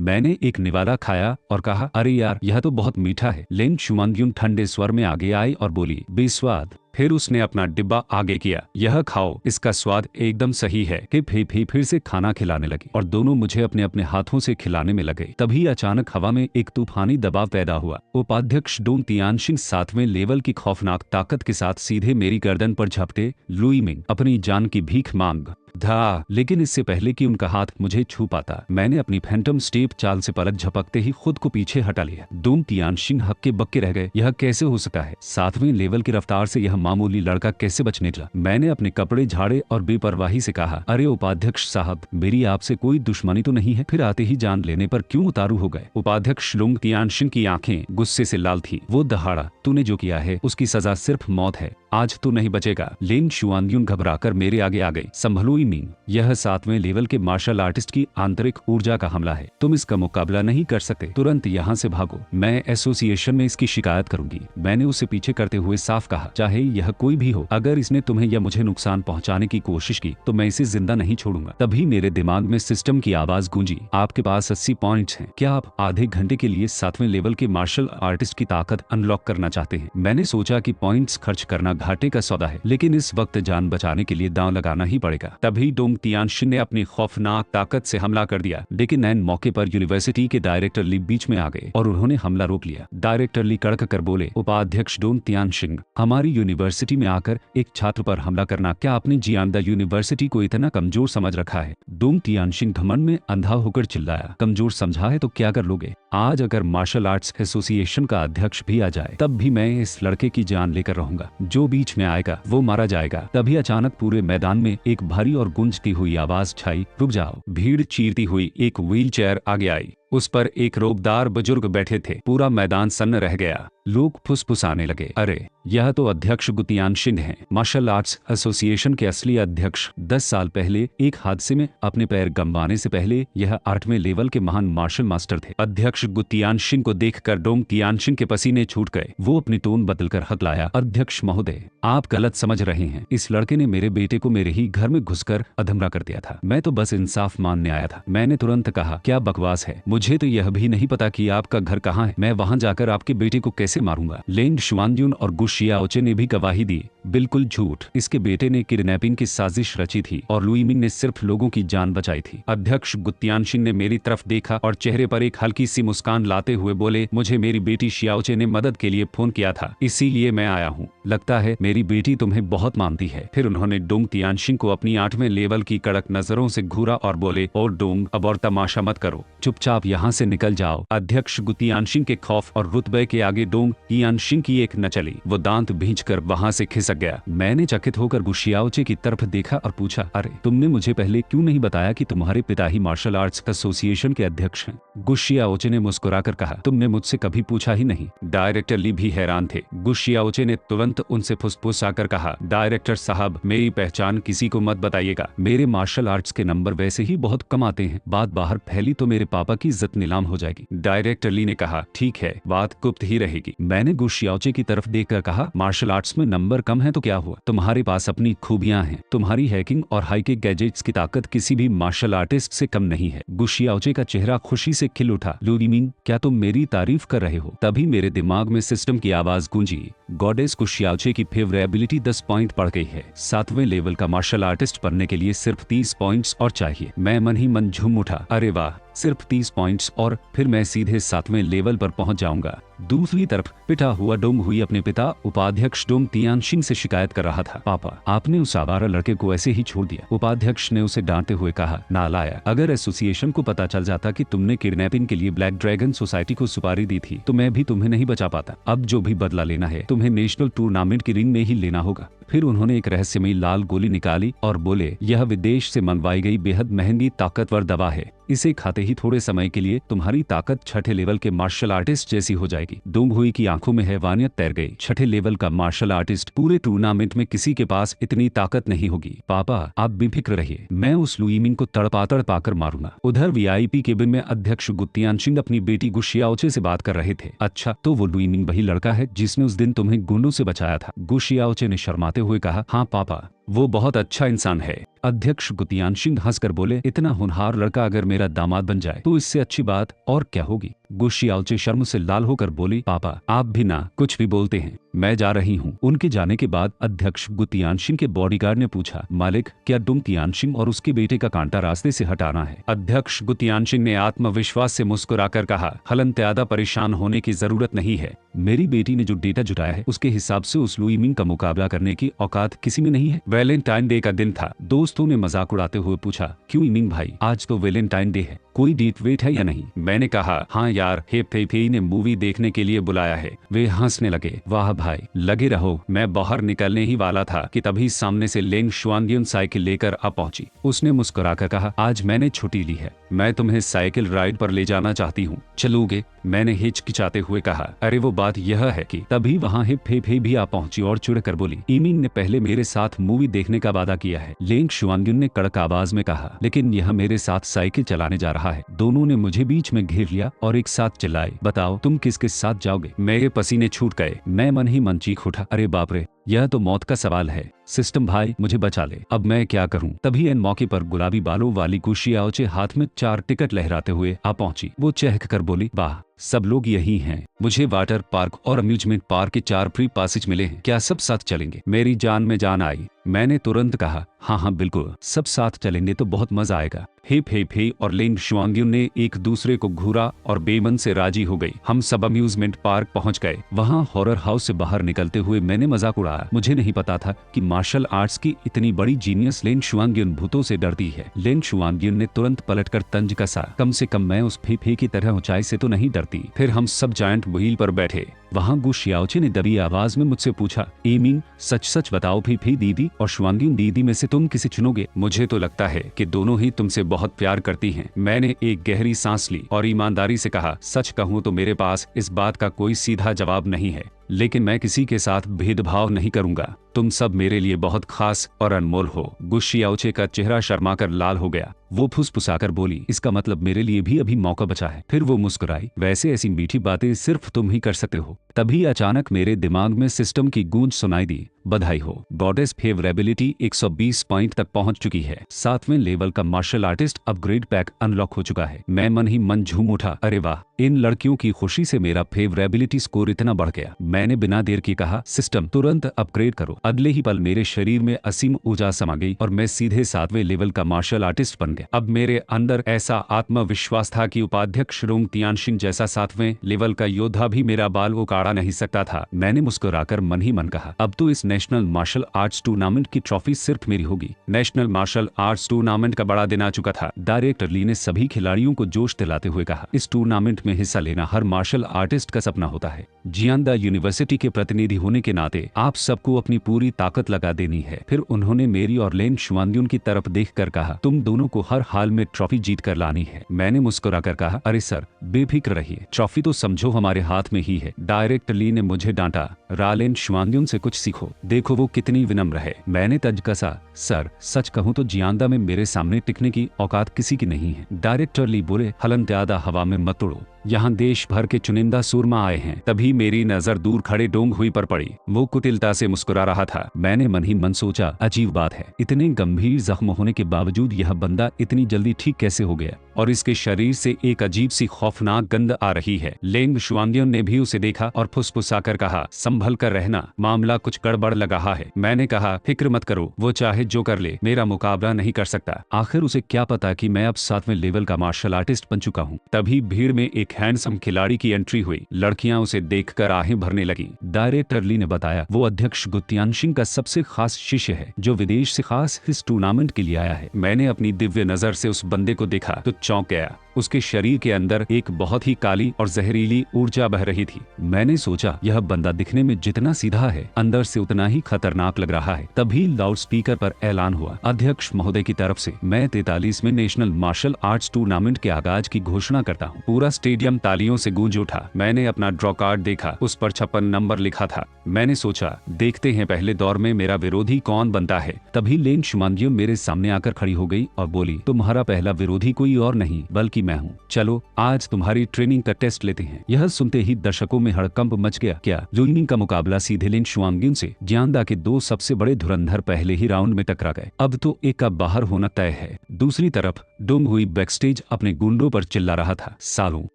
मैंने एक निवाला खाया और कहा, अरे यार यह तो बहुत मीठा है। लिन शुआनयुन ठंडे स्वर में आगे आई और बोली, बेस्वाद। फिर उसने अपना डिब्बा आगे किया। यह खाओ, इसका स्वाद एकदम सही है। फिर से खाना खिलाने लगी और दोनों मुझे अपने अपने हाथों से खिलाने में लगे। तभी अचानक हवा में एक तूफानी दबाव पैदा हुआ। उपाध्यक्ष डोंग तियानशिंग 7वें लेवल की खौफनाक ताकत के साथ सीधे मेरी गर्दन पर झपटे। लुई मिंग अपनी जान की भीख मांग था, लेकिन इससे पहले कि उनका हाथ मुझे छू पाता, मैंने अपनी फैंटम स्टेप चाल से पलक झपकते ही खुद को पीछे हटा लिया। डोंग तियानशिंग हक्के बक्के रह गए। यह कैसे हो सकता है? 7वें लेवल की रफ्तार से यह मामूली लड़का कैसे बच निकला? मैंने अपने कपड़े झाड़े और बेपरवाही से कहा, अरे उपाध्यक्ष साहब, मेरी आपसे कोई दुश्मनी तो नहीं है, फिर आते ही जान लेने पर क्यों उतारू हो गए? उपाध्यक्ष डोंग तियानशिंग की आंखें गुस्से से लाल थी। वो दहाड़ा, तूने जो किया है उसकी सजा सिर्फ मौत है, आज तू नहीं बचेगा। लिन शुआनयुन घबराकर मेरे आगे आ गई। संभलो मिंग, यह 7वें लेवल के मार्शल आर्टिस्ट की आंतरिक ऊर्जा का हमला है, तुम इसका मुकाबला नहीं कर सकते, तुरंत यहाँ से भागो, मैं एसोसिएशन में इसकी शिकायत करूंगी। मैंने उसे पीछे करते हुए साफ कहा, चाहे यह कोई भी हो, अगर इसने तुम्हें या मुझे नुकसान पहुंचाने की कोशिश की तो मैं इसे जिंदा नहीं छोड़ूंगा। तभी मेरे दिमाग में सिस्टम की आवाज गूंजी, आपके पास 80 पॉइंट्स हैं, क्या आप आधे घंटे के लिए 7वें लेवल के मार्शल आर्टिस्ट की ताकत अनलॉक करना चाहते हैं? मैंने सोचा कि पॉइंट्स खर्च करना घाटे का सौदा है, लेकिन इस वक्त जान बचाने के लिए दांव लगाना ही पड़ेगा। तभी डोंग तियानशिन ने अपनी खौफनाक ताकत से हमला कर दिया, लेकिन ऐन मौके पर यूनिवर्सिटी के डायरेक्टर ली बीच में आ गए और उन्होंने हमला रोक लिया। डायरेक्टर ली कड़क कर बोले, उपाध्यक्ष डोंग तियानशिन, हमारी यूनिवर्सिटी में आकर एक छात्र पर हमला करना, क्या आपने जियांदा यूनिवर्सिटी को इतना कमजोर समझ रखा है? डोंग तियानशिन घमंड में अंधा होकर चिल्लाया, कमजोर समझा है तो क्या कर लोगे? आज अगर मार्शल आर्ट्स एसोसिएशन का अध्यक्ष भी आ जाए तब भी मैं इस लड़के की जान लेकर रहूंगा, जो बीच में आएगा वो मारा जाएगा। तभी अचानक पूरे मैदान में एक भारी और गूंजती हुई आवाज छाई, रुक जाओ। भीड़ चीरती हुई एक व्हीलचेयर आगे आई, उस पर एक रोबदार बुजुर्ग बैठे थे। पूरा मैदान सन्न रह गया। लोग फुसफुसाने लगे, अरे यह तो अध्यक्ष गु तियानशिन हैं, मार्शल आर्ट्स एसोसिएशन के असली अध्यक्ष। 10 साल पहले एक हादसे में अपने पैर गंवाने से पहले यह 8वें लेवल के महान मार्शल मास्टर थे। अध्यक्ष गु तियानशिन को देखकर डोंग तियानशिन के पसीने छूट गए। वो अपनी टोन बदलकर हकलाया, अध्यक्ष महोदय, आप गलत समझ रहे हैं। इस लड़के ने मेरे बेटे को मेरे ही घर में घुसकर अधमरा कर दिया था। मैं तो बस इंसाफ मानने आया था। मैंने तुरंत कहा, क्या बकवास है, मुझे तो यह भी नहीं पता कि आपका घर कहाँ है, मैं वहाँ जाकर आपके बेटे को कैसे मारूंगा? लिन शुआनयुन और गु शियाओचे ने भी गवाही दी, बिल्कुल झूठ, इसके बेटे ने किडनैपिंग की साजिश रची थी और लुई मिंग ने सिर्फ लोगों की जान बचाई थी। अध्यक्ष गु तियानशिन ने मेरी तरफ देखा और चेहरे पर एक हल्की सी मुस्कान लाते हुए बोले, मुझे मेरी बेटी शियाओचे ने मदद के लिए फोन किया था, इसीलिए मैं आया हूँ। लगता है मेरी बेटी तुम्हें बहुत मानती है। फिर उन्होंने डोंग तियानशिन को अपनी 8वें लेवल की कड़क नजरों से घूरा और बोले, और डोंग, अब और तमाशा मत करो, चुपचाप यहाँ से निकल जाओ। अध्यक्ष गु तियानशिन के खौफ और रुतबे के आगे डोंग तियानशिन की एक न चली। वो दांत भींचकर वहाँ से खिसक गया। मैंने चकित होकर गु शियाओचे की तरफ देखा और पूछा, अरे तुमने मुझे पहले क्यों नहीं बताया कि तुम्हारे पिता ही मार्शल आर्ट्स एसोसिएशन के अध्यक्ष हैं? गु शियाओचे ने मुस्कुराकर कहा, तुमने मुझसे कभी पूछा ही नहीं। डायरेक्टर ली भी हैरान थे। गु शियाओचे ने तुरंत उनसे फुसफुसाकर कहा, डायरेक्टर साहब, मेरी पहचान किसी को मत बताइएगा, मेरे मार्शल आर्ट्स के नंबर वैसे ही बहुत कम आते हैं, बात बाहर फैली तो मेरे पापा की इज्जत नीलाम हो जाएगी। डायरेक्टर ली ने कहा, ठीक है, बात गुप्त ही रहेगी। मैंने गु शियाओचे की तरफ देखकर कहा, मार्शल आर्ट्स में नंबर कम है तो क्या हुआ, तुम्हारे पास अपनी खूबियां हैं, तुम्हारी हैकिंग और हाईटेक गैजेट्स की ताकत किसी भी मार्शल आर्टिस्ट से कम नहीं है। गु शियाओचे का चेहरा खुशी से खिल उठा, लुई मिंग, क्या तुम मेरी तारीफ कर रहे हो? तभी मेरे दिमाग में सिस्टम की आवाज गूंजी, गॉडेस गु शियाओचे की फेवरेबिलिटी 10 पॉइंट बढ़ गई है। 7वें लेवल का मार्शल आर्टिस्ट बनने के लिए सिर्फ 30 पॉइंट्स और चाहिए। मैं मन ही मन झूम उठा, अरे वाह, सिर्फ 30 पॉइंट्स और फिर मैं सीधे 7वें लेवल पर पहुंच जाऊंगा। दूसरी तरफ पिटा हुआ डोंग हुई अपने पिता उपाध्यक्ष डोंग तियानशिन से शिकायत कर रहा था, पापा, आपने उस आवारा लड़के को ऐसे ही छोड़ दिया। उपाध्यक्ष ने उसे डांटते हुए कहा, नालायक, अगर एसोसिएशन को पता चल जाता कि तुमने किडनैपिंग के लिए ब्लैक ड्रैगन सोसाइटी को सुपारी दी थी तो मैं भी तुम्हें नहीं बचा पाता। अब जो भी बदला लेना है तुम्हें नेशनल टूर्नामेंट की रिंग में ही लेना होगा। फिर उन्होंने एक रहस्यमयी लाल गोली निकाली और बोले, यह विदेश से मंगवाई गई बेहद महंगी ताकतवर दवा है, इसे खाते ही थोड़े समय के लिए तुम्हारी ताकत 6ठे लेवल के मार्शल आर्टिस्ट जैसी हो जाएगी। डोंग हुई की आंखों में हैवानियत तैर गई। 6ठे लेवल का मार्शल आर्टिस्ट, पूरे टूर्नामेंट में किसी के पास इतनी ताकत नहीं होगी। पापा, आप बेफिक्र रहिए, मैं उस लुई मिंग को तड़पा कर मारूंगा। उधर वीआईपी केबिन में अध्यक्ष गु तियानशिन अपनी बेटी गु शियाओचे से बात कर रहे थे। अच्छा, तो वो लुई मिंग वही लड़का है जिसने उस दिन तुम्हें गुंडों से बचाया था? गु शियाओचे ने शर्माते हुए कहा, हाँ पापा, वो बहुत अच्छा इंसान है। अध्यक्ष गुतियान सिंह हंसकर बोले, इतना होनहार लड़का अगर मेरा दामाद बन जाए तो इससे अच्छी बात और क्या होगी। गु शियाओचे शर्म से लाल होकर बोली, पापा आप भी ना कुछ भी बोलते हैं, मैं जा रही हूँ। उनके जाने के बाद अध्यक्ष गु तियानशिन के बॉडीगार्ड ने पूछा, मालिक क्या डुंग तियानशिन और उसके बेटे का कांटा रास्ते से हटाना है। अध्यक्ष गु तियानशिन ने आत्मविश्वास से मुस्कुराकर कहा, हलन ज्यादा परेशान होने की जरूरत नहीं है। मेरी बेटी ने जो डेटा जुटाया है उसके हिसाब से उस लुई मिंग का मुकाबला करने की औकात किसी में नहीं है। वैलेंटाइन डे का दिन था। दोस्तों ने मजाक उड़ाते हुए पूछा, क्यों इमिंग भाई आज तो वैलेंटाइन डे है, कोई डेट वेट है या नहीं। मैंने कहा, हाँ यार, हेपी ने मूवी देखने के लिए बुलाया है। वे हंसने लगे, वाह भाई लगे रहो। मैं बाहर निकलने ही वाला था कि तभी सामने से लेंग शुआनग्युन साइकिल लेकर आ पहुंची। उसने मुस्कुराकर कहा, आज मैंने छुट्टी ली है, मैं तुम्हें साइकिल राइड पर ले जाना चाहती हूँ, चलोगे। मैंने हिचकिचाते हुए कहा, अरे वो बात यह है कि तभी वहाँ हेपे भी आ पहुंची और चिढ़कर बोली, इमिंग ने पहले मेरे साथ मूवी देखने का वादा किया है। लेंग शुआनग्युन ने कड़क आवाज में कहा, लेकिन यह मेरे साथ साइकिल चलाने जा रहा है। दोनों ने मुझे बीच में घेर लिया और एक साथ चिल्लाए, बताओ तुम किसके साथ जाओगे। मेरे पसीने छूट गए, मैं मन ही मन चीख उठा, अरे बाप रे, यह तो मौत का सवाल है। सिस्टम भाई मुझे बचा ले, अब मैं क्या करूं। तभी इन मौके पर गुलाबी बालों वाली गु शियाओचे हाथ में 4 टिकट लहराते हुए आ पहुंची। वो चहक कर बोली, वाह सब लोग यही हैं। मुझे वाटर पार्क और अम्यूजमेंट पार्क के 4 फ्री पासेज मिले हैं, क्या सब साथ चलेंगे। मेरी जान में जान आई। मैंने तुरंत कहा, हाँ हाँ बिल्कुल, सब साथ चलेंगे तो बहुत मजा आएगा। हे और लेंग शुआनग्युन ने एक दूसरे को घूरा और बेमन से राजी हो गई। हम सब अम्यूजमेंट पार्क पहुंच गए। वहां हॉरर हाउस से बाहर निकलते हुए मैंने मजाक उड़ाया, मुझे नहीं पता था कि मार्शल आर्ट्स की इतनी बड़ी जीनियस लेंग शुआनग्युन भूतों से डरती है। लेंग शुआनग्युन ने तुरंत पलटकर तंज कसा, कम से कम मैं उस फे की तरह ऊंचाई से तो नहीं डरती। फिर हम सब जायंट व्हील पर बैठे। वहाँ गु शियाओचे ने दबी आवाज में मुझसे पूछा, एमिंग सच सच बताओ फी दीदी और शुआनग्युन दीदी में से तुम किसे चुनोगे। मुझे तो लगता है कि दोनों ही तुमसे बहुत प्यार करती हैं। मैंने एक गहरी सांस ली और ईमानदारी से कहा, सच कहूँ तो मेरे पास इस बात का कोई सीधा जवाब नहीं है, लेकिन मैं किसी के साथ भेदभाव नहीं करूंगा। तुम सब मेरे लिए बहुत खास और अनमोल हो। गु शियाओचे का चेहरा शर्माकर लाल हो गया। वो फुसफुसाकर बोली, इसका मतलब मेरे लिए भी अभी मौका बचा है। फिर वो मुस्कुराई, वैसे ऐसी मीठी बातें सिर्फ तुम ही कर सकते हो। तभी अचानक मेरे दिमाग में सिस्टम की गूंज सुनाई दी, बधाई हो, गॉडेस फेवरेबिलिटी 120 पॉइंट तक पहुंच चुकी है। 7वें लेवल का martial artist upgrade pack unlock हो चुका है। मैं मन ही मन झूम उठा, अरे वाह, इन लड़कियों की खुशी से मेरा फेवरेबिलिटी स्कोर इतना बढ़ गया। मैंने बिना देर की कहा, सिस्टम तुरंत अपग्रेड करो। अगले ही पल मेरे शरीर में असीम ऊर्जा समा गई और मैं सीधे 7वें लेवल का मार्शल आर्टिस्ट बन गया। अब मेरे अंदर ऐसा आत्मविश्वास था कि उपाध्यक्ष रोंग तियानशिन जैसा 7वें लेवल का योद्धा भी मेरा बाल उखाड़ा नहीं सकता था। मैंने मुस्कुराकर मन ही मन कहा, अब तो इस नेशनल मार्शल आर्ट्स टूर्नामेंट की ट्रॉफी सिर्फ मेरी होगी। नेशनल मार्शल आर्ट्स टूर्नामेंट का बड़ा दिन आ चुका था। डायरेक्टर ली ने सभी खिलाड़ियों को जोश दिलाते हुए कहा, इस टूर्नामेंट में हिस्सा लेना हर मार्शल आर्टिस्ट का सपना होता है। जियांदा यूनिवर्सिटी के प्रतिनिधि होने के नाते आप सबको अपनी पूरी ताकत लगा देनी है। फिर उन्होंने मेरी और लेंग शुआनग्युन की तरफ देखकर कहा, तुम दोनों को हर हाल में ट्रॉफी जीत कर लानी है। मैंने मुस्कुराकर कहा, अरे सर बेफिक्र रहिए, ट्रॉफी तो समझो हमारे हाथ में ही है। डायरेक्टर ली ने मुझे डांटा, रालेन शुआनग्युन से कुछ सीखो, देखो वो कितनी विनम्र है। मैंने तज कसा, सर सच कहूँ तो जियांदा में मेरे सामने टिकने की औकात किसी की नहीं है। डायरेक्टर ली बोले, हलन ज्यादा हवा में मत उड़ो, यहाँ देश भर के चुनिंदा सूरमा आए हैं। तभी मेरी नजर दूर खड़े डोंग हुई पर पड़ी। वो कुटिलता से मुस्कुरा रहा था। मैंने मन ही मन सोचा, अजीब बात है, इतने गंभीर जख्म होने के बावजूद यह बंदा इतनी जल्दी ठीक कैसे हो गया, और इसके शरीर से एक अजीब सी खौफनाक गंध आ रही है। लेंग शुआनग्युन ने भी उसे देखा और फुसफुसाकर कहा, संभल कर रहना, मामला कुछ गड़बड़ लग रहा है। मैंने कहा, फिक्र मत करो, वो चाहे जो कर ले, मेरा मुकाबला नहीं कर सकता। आखिर उसे क्या पता कि मैं अब 7वें लेवल का मार्शल आर्टिस्ट बन चुका हूँ। तभी भीड़ में एक हैंडसम खिलाड़ी की एंट्री हुई। लड़कियां उसे देखकर आहें भरने लगी। डायरेक्टर ली ने बताया, वो अध्यक्ष गु तियानशिन का सबसे खास शिष्य है, जो विदेश से खास इस टूर्नामेंट के लिए आया है। मैंने अपनी दिव्य नजर से उस बंदे को देखा तो चौंक गया। उसके शरीर के अंदर एक बहुत ही काली और जहरीली ऊर्जा बह रही थी। मैंने सोचा, यह बंदा दिखने में जितना सीधा है, अंदर से उतना ही खतरनाक लग रहा है। तभी लाउड स्पीकर पर ऐलान हुआ, अध्यक्ष महोदय की तरफ से मैं 43वें नेशनल मार्शल आर्ट्स टूर्नामेंट के आगाज की घोषणा करता हूँ। पूरा स्टेडियम तालियों से गूंज उठा। मैंने अपना ड्रॉ कार्ड देखा, उस पर 56 नंबर लिखा था। मैंने सोचा, देखते हैं पहले दौर में मेरा विरोधी कौन बनता है। तभी लेंग शुआनग्युन मेरे सामने आकर खड़ी हो गई और बोली, तुम्हारा पहला विरोधी कोई और नहीं बल्कि कि मैं हूँ। चलो आज तुम्हारी ट्रेनिंग का टेस्ट लेते हैं। यह सुनते ही दर्शकों में हड़कंप मच गया। क्या लुई का मुकाबला सीधे लिन शुआंगिन से? जियांदा के दो सबसे बड़े धुरंधर पहले ही राउंड में टकरा गए। अब तो एक का बाहर होना तय है। दूसरी तरफ डोंग हुई बैकस्टेज अपने गुंडों पर चिल्ला रहा था, सालों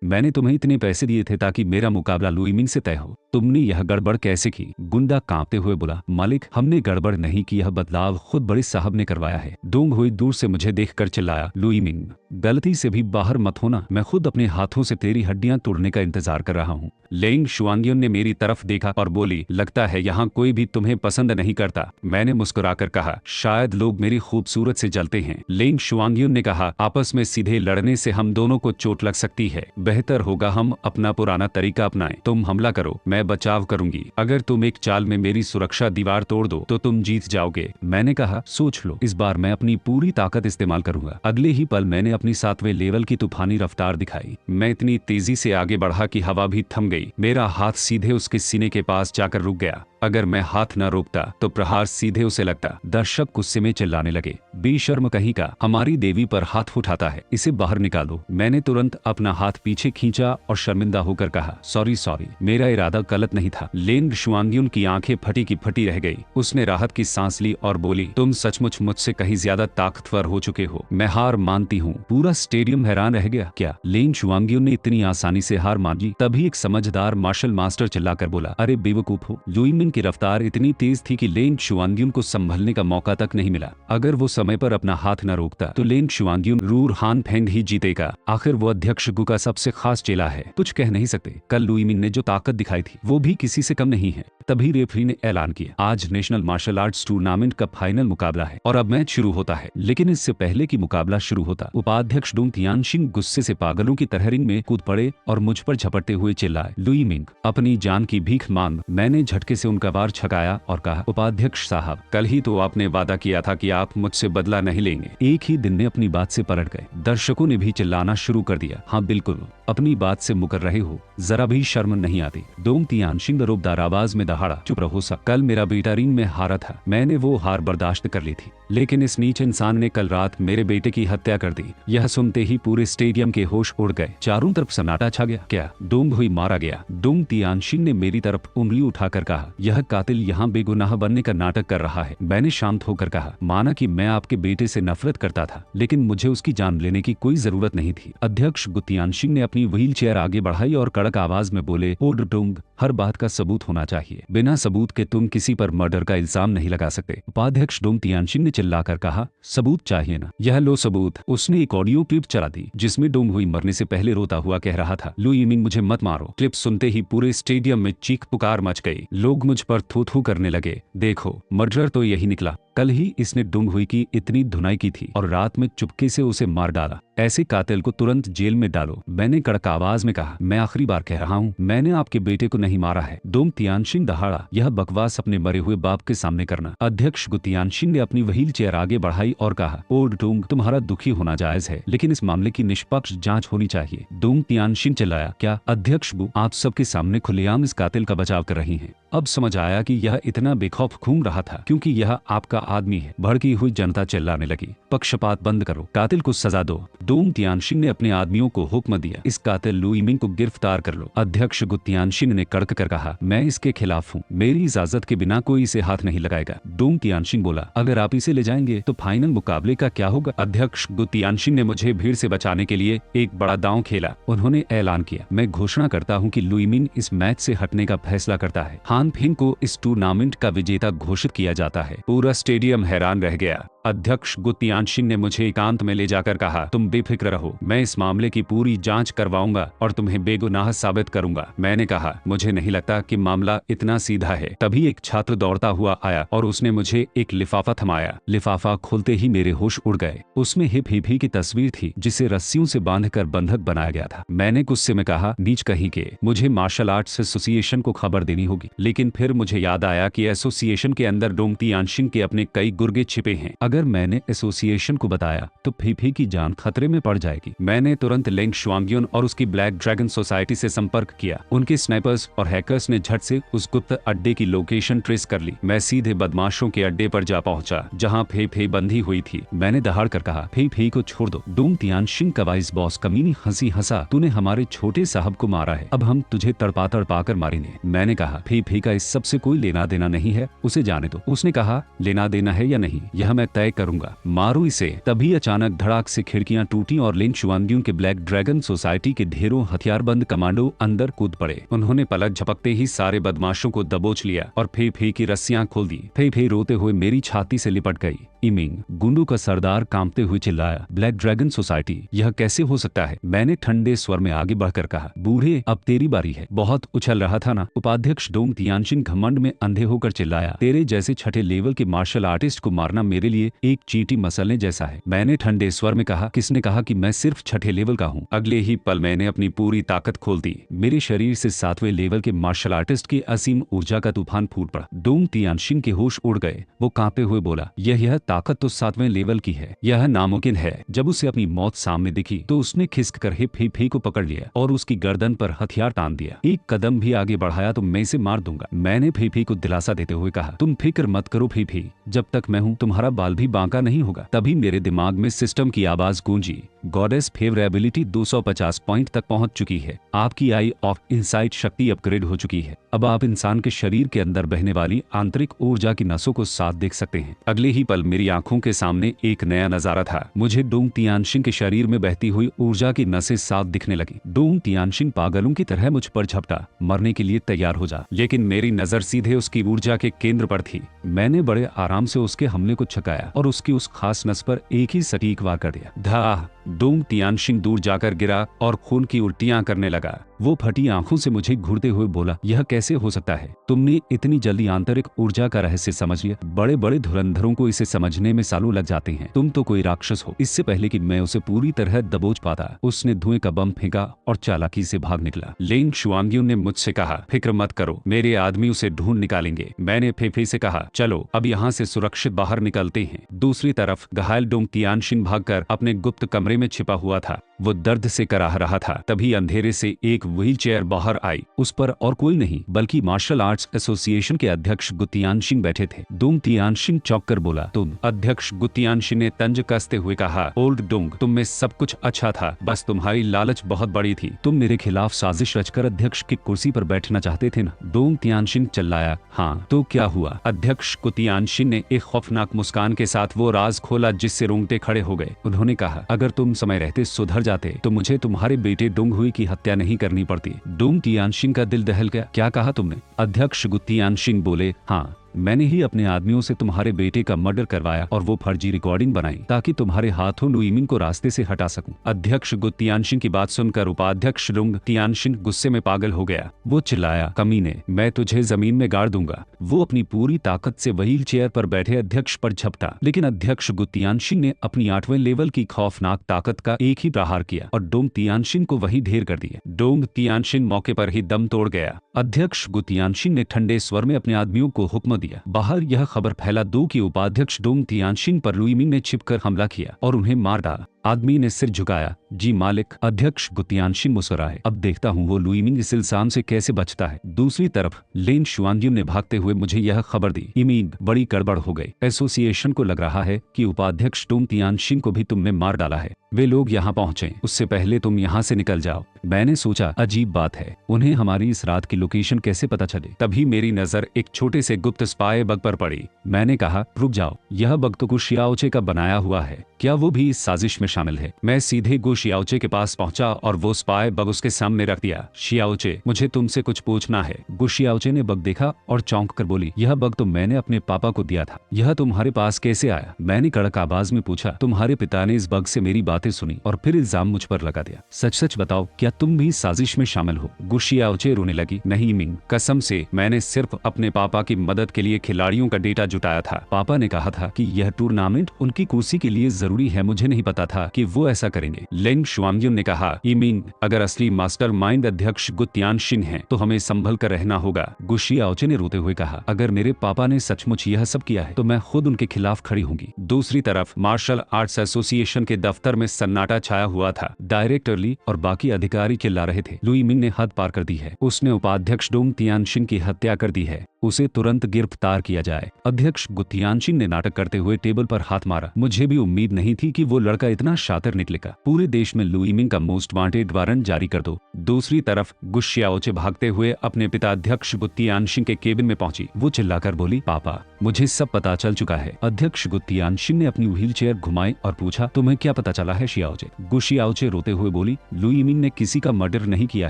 मैंने तुम्हें इतने पैसे दिए थे ताकि मेरा मुकाबला लुई मिंग से तय हो, तुमने यह गड़बड़ कैसे की? गुंडा कांपते हुए बोला, मालिक हमने गड़बड़ नहीं की, यह बदलाव खुद बड़े साहब ने करवाया है। डोंग हुई दूर से मुझे देखकर चिल्लाया, लुई मिंग गलती से भी बाहर मत होना, मैं खुद अपने हाथों से तेरी हड्डियां तोड़ने का इंतजार कर रहा हूँ। लेंग शुआंगियन ने मेरी तरफ देखा और बोली, लगता है यहाँ कोई भी तुम्हें पसंद नहीं करता। मैंने मुस्कुराकर कहा, शायद लोग मेरी खूबसूरत से जलते हैं। लेंग शुआंगियन ने कहा, आपस में सीधे लड़ने से हम दोनों को चोट लग सकती है, बेहतर होगा हम अपना पुराना तरीका अपनाएं। तुम हमला करो, मैं बचाव करूंगी। अगर तुम एक चाल में मेरी सुरक्षा दीवार तोड़ दो तो तुम जीत जाओगे। मैंने कहा, सोच लो, इस बार मैं अपनी पूरी ताकत इस्तेमाल करूंगा। अगले ही पल मैंने अपनी 7वें लेवल की तूफानी रफ्तार दिखाई। मैं इतनी तेजी से आगे बढ़ा कि हवा भी थम गई। मेरा हाथ सीधे उसके सीने के पास जाकर रुक गया। अगर मैं हाथ न रोकता तो प्रहार सीधे उसे लगता। दर्शक गुस्से में चिल्लाने लगे, बेशर्म कहीं का, हमारी देवी पर हाथ उठाता है, इसे बाहर निकालो। मैंने तुरंत अपना हाथ पीछे खींचा और शर्मिंदा होकर कहा, सॉरी, मेरा इरादा गलत नहीं था। लेंग शुआंगियन की आंखें फटी की फटी रह गई। उसने राहत की सांस ली और बोली, तुम सचमुच मुझसे कहीं ज्यादा ताकतवर हो चुके हो। मैं हार मानती हूँ। पूरा स्टेडियम हैरान रह गया। क्या लेंग शुआंगियन ने इतनी आसानी से हार मान ली? तभी एक समझदार मार्शल मास्टर चिल्लाकर बोला, अरे बेवकूफ हो, लुई की रफ्तार इतनी तेज थी कि लेंग शुआंगियन को संभलने का मौका तक नहीं मिला। अगर वो समय पर अपना हाथ न रोकता तो लेंग शुआंगियन रूर हान फेंग ही जीतेगा। आखिर वो अध्यक्ष गु का सबसे खास चेला है, कुछ कह नहीं सकते। कल लुई मिंग ने जो ताकत दिखाई थी वो भी किसी से कम नहीं है। तभी रेफरी ने ऐलान किया, आज नेशनल मार्शल आर्ट्स टूर्नामेंट का फाइनल मुकाबला है और अब मैच शुरू होता है। लेकिन इससे पहले कि मुकाबला शुरू होता, उपाध्यक्ष डोंग तियानशिन गुस्से से पागलों की तरह रिंग में कूद पड़े और मुझ पर झपटते हुए चिल्लाए, लुई मिंग अपनी जान की भीख मांग। मैंने झटके से उनका वार छकाया और कहा, उपाध्यक्ष साहब, कल ही तो आपने वादा किया था कि आप मुझसे बदला नहीं लेंगे। एक ही दिन में अपनी बात से पलट गए। दर्शकों ने भी चिल्लाना शुरू कर दिया, हाँ बिल्कुल, अपनी बात से मुकर रहे हो, जरा भी शर्म नहीं आती। डोंग तियानशिन रुबदार आवाज में दहाड़ा, चुप रहो सब। कल मेरा बेटा रिंग में हारा था, मैंने वो हार बर्दाश्त कर ली थी, लेकिन इस नीच इंसान ने कल रात मेरे बेटे की हत्या कर दी। यह सुनते ही पूरे स्टेडियम के होश उड़ गए। चारों तरफ सन्नाटा छा गया। क्या डोंग हुई मारा गया? डोंग तियानशिन ने मेरी तरफ उंगली उठाकर कहा, यह कातिल यहाँ बेगुनाह बनने का नाटक कर रहा है। मैंने शांत होकर कहा, माना कि मैं आपके बेटे से नफरत करता था, लेकिन मुझे उसकी जान लेने की कोई जरूरत नहीं थी। अध्यक्ष गु तियानशिन ने अपनी व्हील चेयर आगे बढ़ाई और कड़क आवाज में बोले, ओ डोंग, हर बात का सबूत होना चाहिए, बिना सबूत के तुम किसी पर मर्डर का इल्जाम नहीं लगा सकते। उपाध्यक्ष डोंग तियानशिन ने चिल्लाकर कहा, सबूत चाहिए ना, यह लो सबूत। उसने एक ऑडियो क्लिप चला दी जिसमें डोंग हुई मरने से पहले रोता हुआ कह रहा था, लुई मिंग मुझे मत मारो। क्लिप सुनते ही पूरे स्टेडियम में चीख पुकार मच गई। लोग मुझ पर थू थू करने लगे, देखो मर्डर तो यही निकला, कल ही इसने डोंग हुई की इतनी धुनाई की थी और रात में चुपके से उसे मार डाला। ऐसे कातिल को तुरंत जेल में डालो। मैंने कड़क आवाज में कहा, मैं आखिरी बार कह रहा हूँ, मैंने आपके बेटे को नहीं मारा है। डोंग तियानशिन दहाड़ा, यह बकवास अपने मरे हुए बाप के सामने करना। अध्यक्ष गु तियानशिन ने अपनी व्हील चेयर आगे बढ़ाई और कहा, ओ डोंग, तुम्हारा दुखी होना जायज है, लेकिन इस मामले की निष्पक्ष जांच होनी चाहिए। डोंग तियानशिन चिल्लाया, क्या अध्यक्ष गु आप सबके सामने खुलेआम इस कातिल का बचाव कर रही हैं? अब समझ आया कि यह इतना बेखौफ घूम रहा था क्योंकि यह आपका आदमी है। भड़की हुई जनता चिल्लाने लगी, पक्षपात बंद करो, कातिल को सजा दो। डोंग तियानशिन ने अपने आदमियों को हुक्म दिया, इस कातिल लुई मिंग को गिरफ्तार कर लो। अध्यक्ष गु तियानशिन ने कड़क कर कहा, मैं इसके खिलाफ हूँ, मेरी इजाजत के बिना कोई इसे हाथ नहीं लगाएगा। डोंग तियानशिन बोला, अगर आप इसे ले जाएंगे तो फाइनल मुकाबले का क्या होगा? अध्यक्ष गु तियानशिन ने मुझे भीड़ से बचाने के लिए एक बड़ा दांव खेला। उन्होंने ऐलान किया, मैं घोषणा करता हूँ कि लुई मिंग इस मैच से हटने का फैसला करता है। हान फेंग को इस टूर्नामेंट का विजेता घोषित किया जाता है। पूरा स्टेडियम हैरान रह गया। अध्यक्ष गु तियानशिन ने मुझे एकांत में ले जाकर कहा, तुम बेफिक्र रहो, मैं इस मामले की पूरी जांच करवाऊंगा और तुम्हें बेगुनाह साबित करूंगा। मैंने कहा, मुझे नहीं लगता कि मामला इतना सीधा है। तभी एक छात्र दौड़ता हुआ आया और उसने मुझे एक लिफाफा थमाया। लिफाफा खोलते ही मेरे होश उड़ गए। उसमें हिप हिपी की तस्वीर थी जिसे रस्सियों से बांधकर बंधक बनाया गया था। मैंने गुस्से में कहा, नीच कहीं के, मुझे मार्शल आर्ट्स एसोसिएशन को खबर देनी होगी। लेकिन फिर मुझे याद आया कि एसोसिएशन के अंदर डोंग तियानशिन के अपने अपने कई गुर्गे छिपे हैं। अगर मैंने एसोसिएशन को बताया तो फीफी की जान खतरे में पड़ जाएगी। मैंने तुरंत लेंग शुआंगियन और उसकी ब्लैक ड्रैगन सोसाइटी से संपर्क किया। उनके स्नाइपर्स और हैकर्स ने झट से उस गुप्त अड्डे की लोकेशन ट्रेस कर ली। मैं सीधे बदमाशों के अड्डे पर जा पहुंचा जहां फे बंधी हुई थी। मैंने दहाड़ कर कहा, फे को छोड़ दो। डोंग तियानशिन का वाइस बॉस कमीनी हंसी हंसा, तूने हमारे छोटे साहब को मारा है, अब हम तुझे तड़पा कर मारेंगे। मैंने कहा, फे का इस सब से कोई लेना देना नहीं है, उसे जाने दो। उसने कहा, लेना देना है या नहीं यह मैं तय करूंगा, मारो इसे। तभी अचानक धड़ाक से खिड़कियां टूटी और लेंग शुआंगियों के ब्लैक ड्रैगन सोसाइटी के ढेरों हथियारबंद कमांडो अंदर कूद पड़े। उन्होंने पलक झपकते ही सारे बदमाशों को दबोच लिया और फे की रस्सियां खोल दी। फे रोते हुए मेरी छाती से लिपट गई। इमिंग, गुंडों का सरदार कांपते हुए चिल्लाया, ब्लैक ड्रैगन सोसाइटी, यह कैसे हो सकता है? मैंने ठंडे स्वर में आगे बढ़कर कहा, बूढ़े अब तेरी बारी है, बहुत उछल रहा था ना? उपाध्यक्ष डोंग तियानशिन घमंड में अंधे होकर चिल्लाया, तेरे जैसे छठे लेवल के मार्शल आर्टिस्ट को मारना मेरे लिए एक चींटी मसलने जैसा है। मैंने ठंडे स्वर में कहा, किसने कहा कि मैं सिर्फ छठे लेवल का हूँ? अगले ही पल मैंने अपनी पूरी ताकत खोल दी। मेरे शरीर से 7वें लेवल के मार्शल आर्टिस्ट की असीम ऊर्जा का तूफान फूट पड़ा। डोंग तियानशिन के होश उड़ गए। वो कांपते हुए बोला, यह ताकत तो 7वें लेवल की है, यह नामुमकिन है। जब उसे अपनी मौत सामने दिखी तो उसने खिसक कर फे को पकड़ लिया और उसकी गर्दन पर हथियार तान दिया। एक कदम भी आगे बढ़ाया तो मैं इसे मार दूंगा। मैंने फे को दिलासा देते हुए कहा, तुम फिक्र मत करो फे, जब तक मैं हूँ तुम्हारा बाल भी बांका नहीं होगा। तभी मेरे दिमाग में सिस्टम की आवाज गूंजी, गॉडेस फेवरेबिलिटी 250 पॉइंट तक पहुंच चुकी है, आपकी आई ऑफ इनसाइट शक्ति अपग्रेड हो चुकी है, अब आप इंसान के शरीर के अंदर बहने वाली आंतरिक ऊर्जा की नसों को साफ देख सकते हैं। अगले ही पल मेरी आंखों के सामने एक नया नजारा था। मुझे डोंग तियानशिन के शरीर में बहती हुई ऊर्जा की नसें साफ दिखने लगी। डोंग तियानशिन पागलों की तरह मुझ पर झपटा, मरने के लिए तैयार हो जा। लेकिन मेरी नजर सीधे उसकी ऊर्जा के केंद्र पर थी। मैंने बड़े आराम से उसके हमले को छकाया और उसकी उस खास नस पर एक ही सटीक वार कर दिया। धा! डोंग तियानशिन दूर जाकर गिरा और खून की उल्टियां करने लगा। वो फटी आंखों से मुझे घूरते हुए बोला, यह कैसे हो सकता है? तुमने इतनी जल्दी आंतरिक ऊर्जा का रहस्य समझ लिया? बड़े बड़े धुरंधरों को इसे समझने में सालों लग जाते हैं। तुम तो कोई राक्षस हो। इससे पहले कि मैं उसे पूरी तरह दबोच पाता, उसने धुएं का बम फेंका और चालाकी से भाग निकला। लेंग शुआंगियन ने मुझसे कहा, फिक्र मत करो, मेरे आदमी उसे ढूंढ निकालेंगे। मैंने फे से कहा, चलो अब यहाँ से सुरक्षित बाहर निकलते हैं। दूसरी तरफ घायल डोंग तियानशिन भागकर अपने गुप्त कमरे में छिपा हुआ था। वो दर्द से कराह रहा था। तभी अंधेरे से एक व्हीलचेयर बाहर आई। उस पर और कोई नहीं बल्कि मार्शल आर्ट्स एसोसिएशन के अध्यक्ष गु तियानशिन बैठे थे। डोंग तियानशिन चौंक कर बोला, तुम? अध्यक्ष गु तियानशिन ने तंज कसते हुए कहा, ओल्ड डोंग, तुम में सब कुछ अच्छा था, बस तुम्हारी लालच बहुत बड़ी थी। तुम मेरे खिलाफ साजिश रचकर अध्यक्ष की कुर्सी पर बैठना चाहते थे ना? डोंग तियानशिन चिल्लाया, हाँ तो क्या हुआ? अध्यक्ष गु तियानशिन ने एक खौफनाक मुस्कान के साथ वो राज खोला जिससे रोंगटे खड़े हो गए। उन्होंने कहा, अगर तुम समय रहते सुधर जाते तो मुझे तुम्हारे बेटे डोंग हुई की हत्या नहीं करनी पड़ती। डोंग तियानशिन का दिल दहल गया। क्या कहा तुमने? अध्यक्ष गु तियानशिन बोले, हाँ मैंने ही अपने आदमियों से तुम्हारे बेटे का मर्डर करवाया और वो फर्जी रिकॉर्डिंग बनाई ताकि तुम्हारे हाथों लुइमिंग को रास्ते से हटा सकूं। अध्यक्ष गु तियानशिन की बात सुनकर उपाध्यक्ष डोंग तियानशिन गुस्से में पागल हो गया। वो चिल्लाया, कमीने, मैं तुझे जमीन में गाड़ दूंगा। वो अपनी पूरी ताकत से व्हील चेयर पर बैठे अध्यक्ष पर झपटा, लेकिन अध्यक्ष गु तियानशिन ने अपनी 8वें लेवल की खौफनाक ताकत का एक ही प्रहार किया और डोंग तियानशिन को वही ढेर कर दिया। डोंग तियानशिन मौके पर ही दम तोड़ गया। अध्यक्ष गु तियानशिन ने ठंडे स्वर में अपने आदमियों को हुक्म दिया, बाहर यह खबर फैला दो कि उपाध्यक्ष डोंग तियानशिन पर लुइमिंग ने छिपकर हमला किया और उन्हें मार डाला। आदमी ने सिर झुकाया, जी मालिक। अध्यक्ष गु तियानशिन मुस्कुराए, अब देखता हूँ वो लुइमिंग इस इल्जाम से कैसे बचता है। दूसरी तरफ लेंग शुआंगियन ने भागते हुए मुझे यह खबर दी, इमीग, बड़ी गड़बड़ हो गई। एसोसिएशन को लग रहा है कि उपाध्यक्ष डोंग तियानशिन को भी तुमने मार डाला है। वे लोग यहाँ पहुँचे उससे पहले तुम यहाँ से निकल जाओ। मैंने सोचा, अजीब बात है, उन्हें हमारी इस रात की लोकेशन कैसे पता चले? तभी मेरी नजर एक छोटे से गुप्त स्पाई बग पर पड़ी। मैंने कहा, रुक जाओ, यह बग तो गु शियाओचे का बनाया हुआ है, क्या वो भी इस साजिश में शामिल है? मैं सीधे गु शियाओचे के पास पहुंचा और वो स्पाई बग उसके सामने रख दिया। शियाओचे, मुझे तुमसे कुछ पूछना है। गु शियाओचे ने बग देखा और चौंक कर बोली, यह बग तो मैंने अपने पापा को दिया था, यह तुम्हारे पास कैसे आया? मैंने कड़क आवाज में पूछा। तुम्हारे पिता ने इस बग से मेरी बातें सुनी और फिर इल्जाम मुझ पर लगा दिया। सच सच बताओ, क्या तुम भी साजिश में शामिल हो? गु शियाओचे रोने लगी, नहीं मिंग, कसम से मैंने सिर्फ अपने पापा की मदद के लिए खिलाड़ियों का डेटा जुटाया था। पापा ने कहा था कि यह टूर्नामेंट उनकी कुर्सी के लिए जरूरी है। मुझे नहीं पता था कि वो ऐसा करेंगे। लेंग शुआंगयुन ने कहा, ईमिन, अगर असली मास्टरमाइंड अध्यक्ष गु तियानशिन हैं तो हमें संभल कर रहना होगा। गु शियाओचे ने रोते हुए कहा, अगर मेरे पापा ने सचमुच यह सब किया है तो मैं खुद उनके खिलाफ खड़ी होंगी। दूसरी तरफ मार्शल आर्ट्स एसोसिएशन के दफ्तर में सन्नाटा छाया हुआ था। डायरेक्टर ली और बाकी अधिकारी चिल्ला रहे थे, लुई मिंग ने हद पार कर दी है, उसने उपाध्यक्ष डोंग तियानशिन की हत्या कर दी है, उसे तुरंत गिरफ्तार किया जाए। अध्यक्ष गु तियानशिन ने नाटक करते हुए टेबल पर हाथ मारा, मुझे भी उम्मीद नहीं थी कि वो लड़का इतना शातिर निकलेगा। पूरे देश में लुई मिंग का मोस्ट वांटेड वारंट जारी कर दो। दूसरी तरफ गु शियाओचे भागते हुए अपने पिता अध्यक्ष गु तियानशिन के केबिन में पहुंची। वो चिल्लाकर बोली, पापा, मुझे सब पता चल चुका है। अध्यक्ष गु तियानशिन ने अपनी व्हीलचेयर घुमाई और पूछा, तुम्हें क्या पता चला है शियाओचे? गु शियाओचे रोते हुए बोली, लुई मिंग ने किसी का मर्डर नहीं किया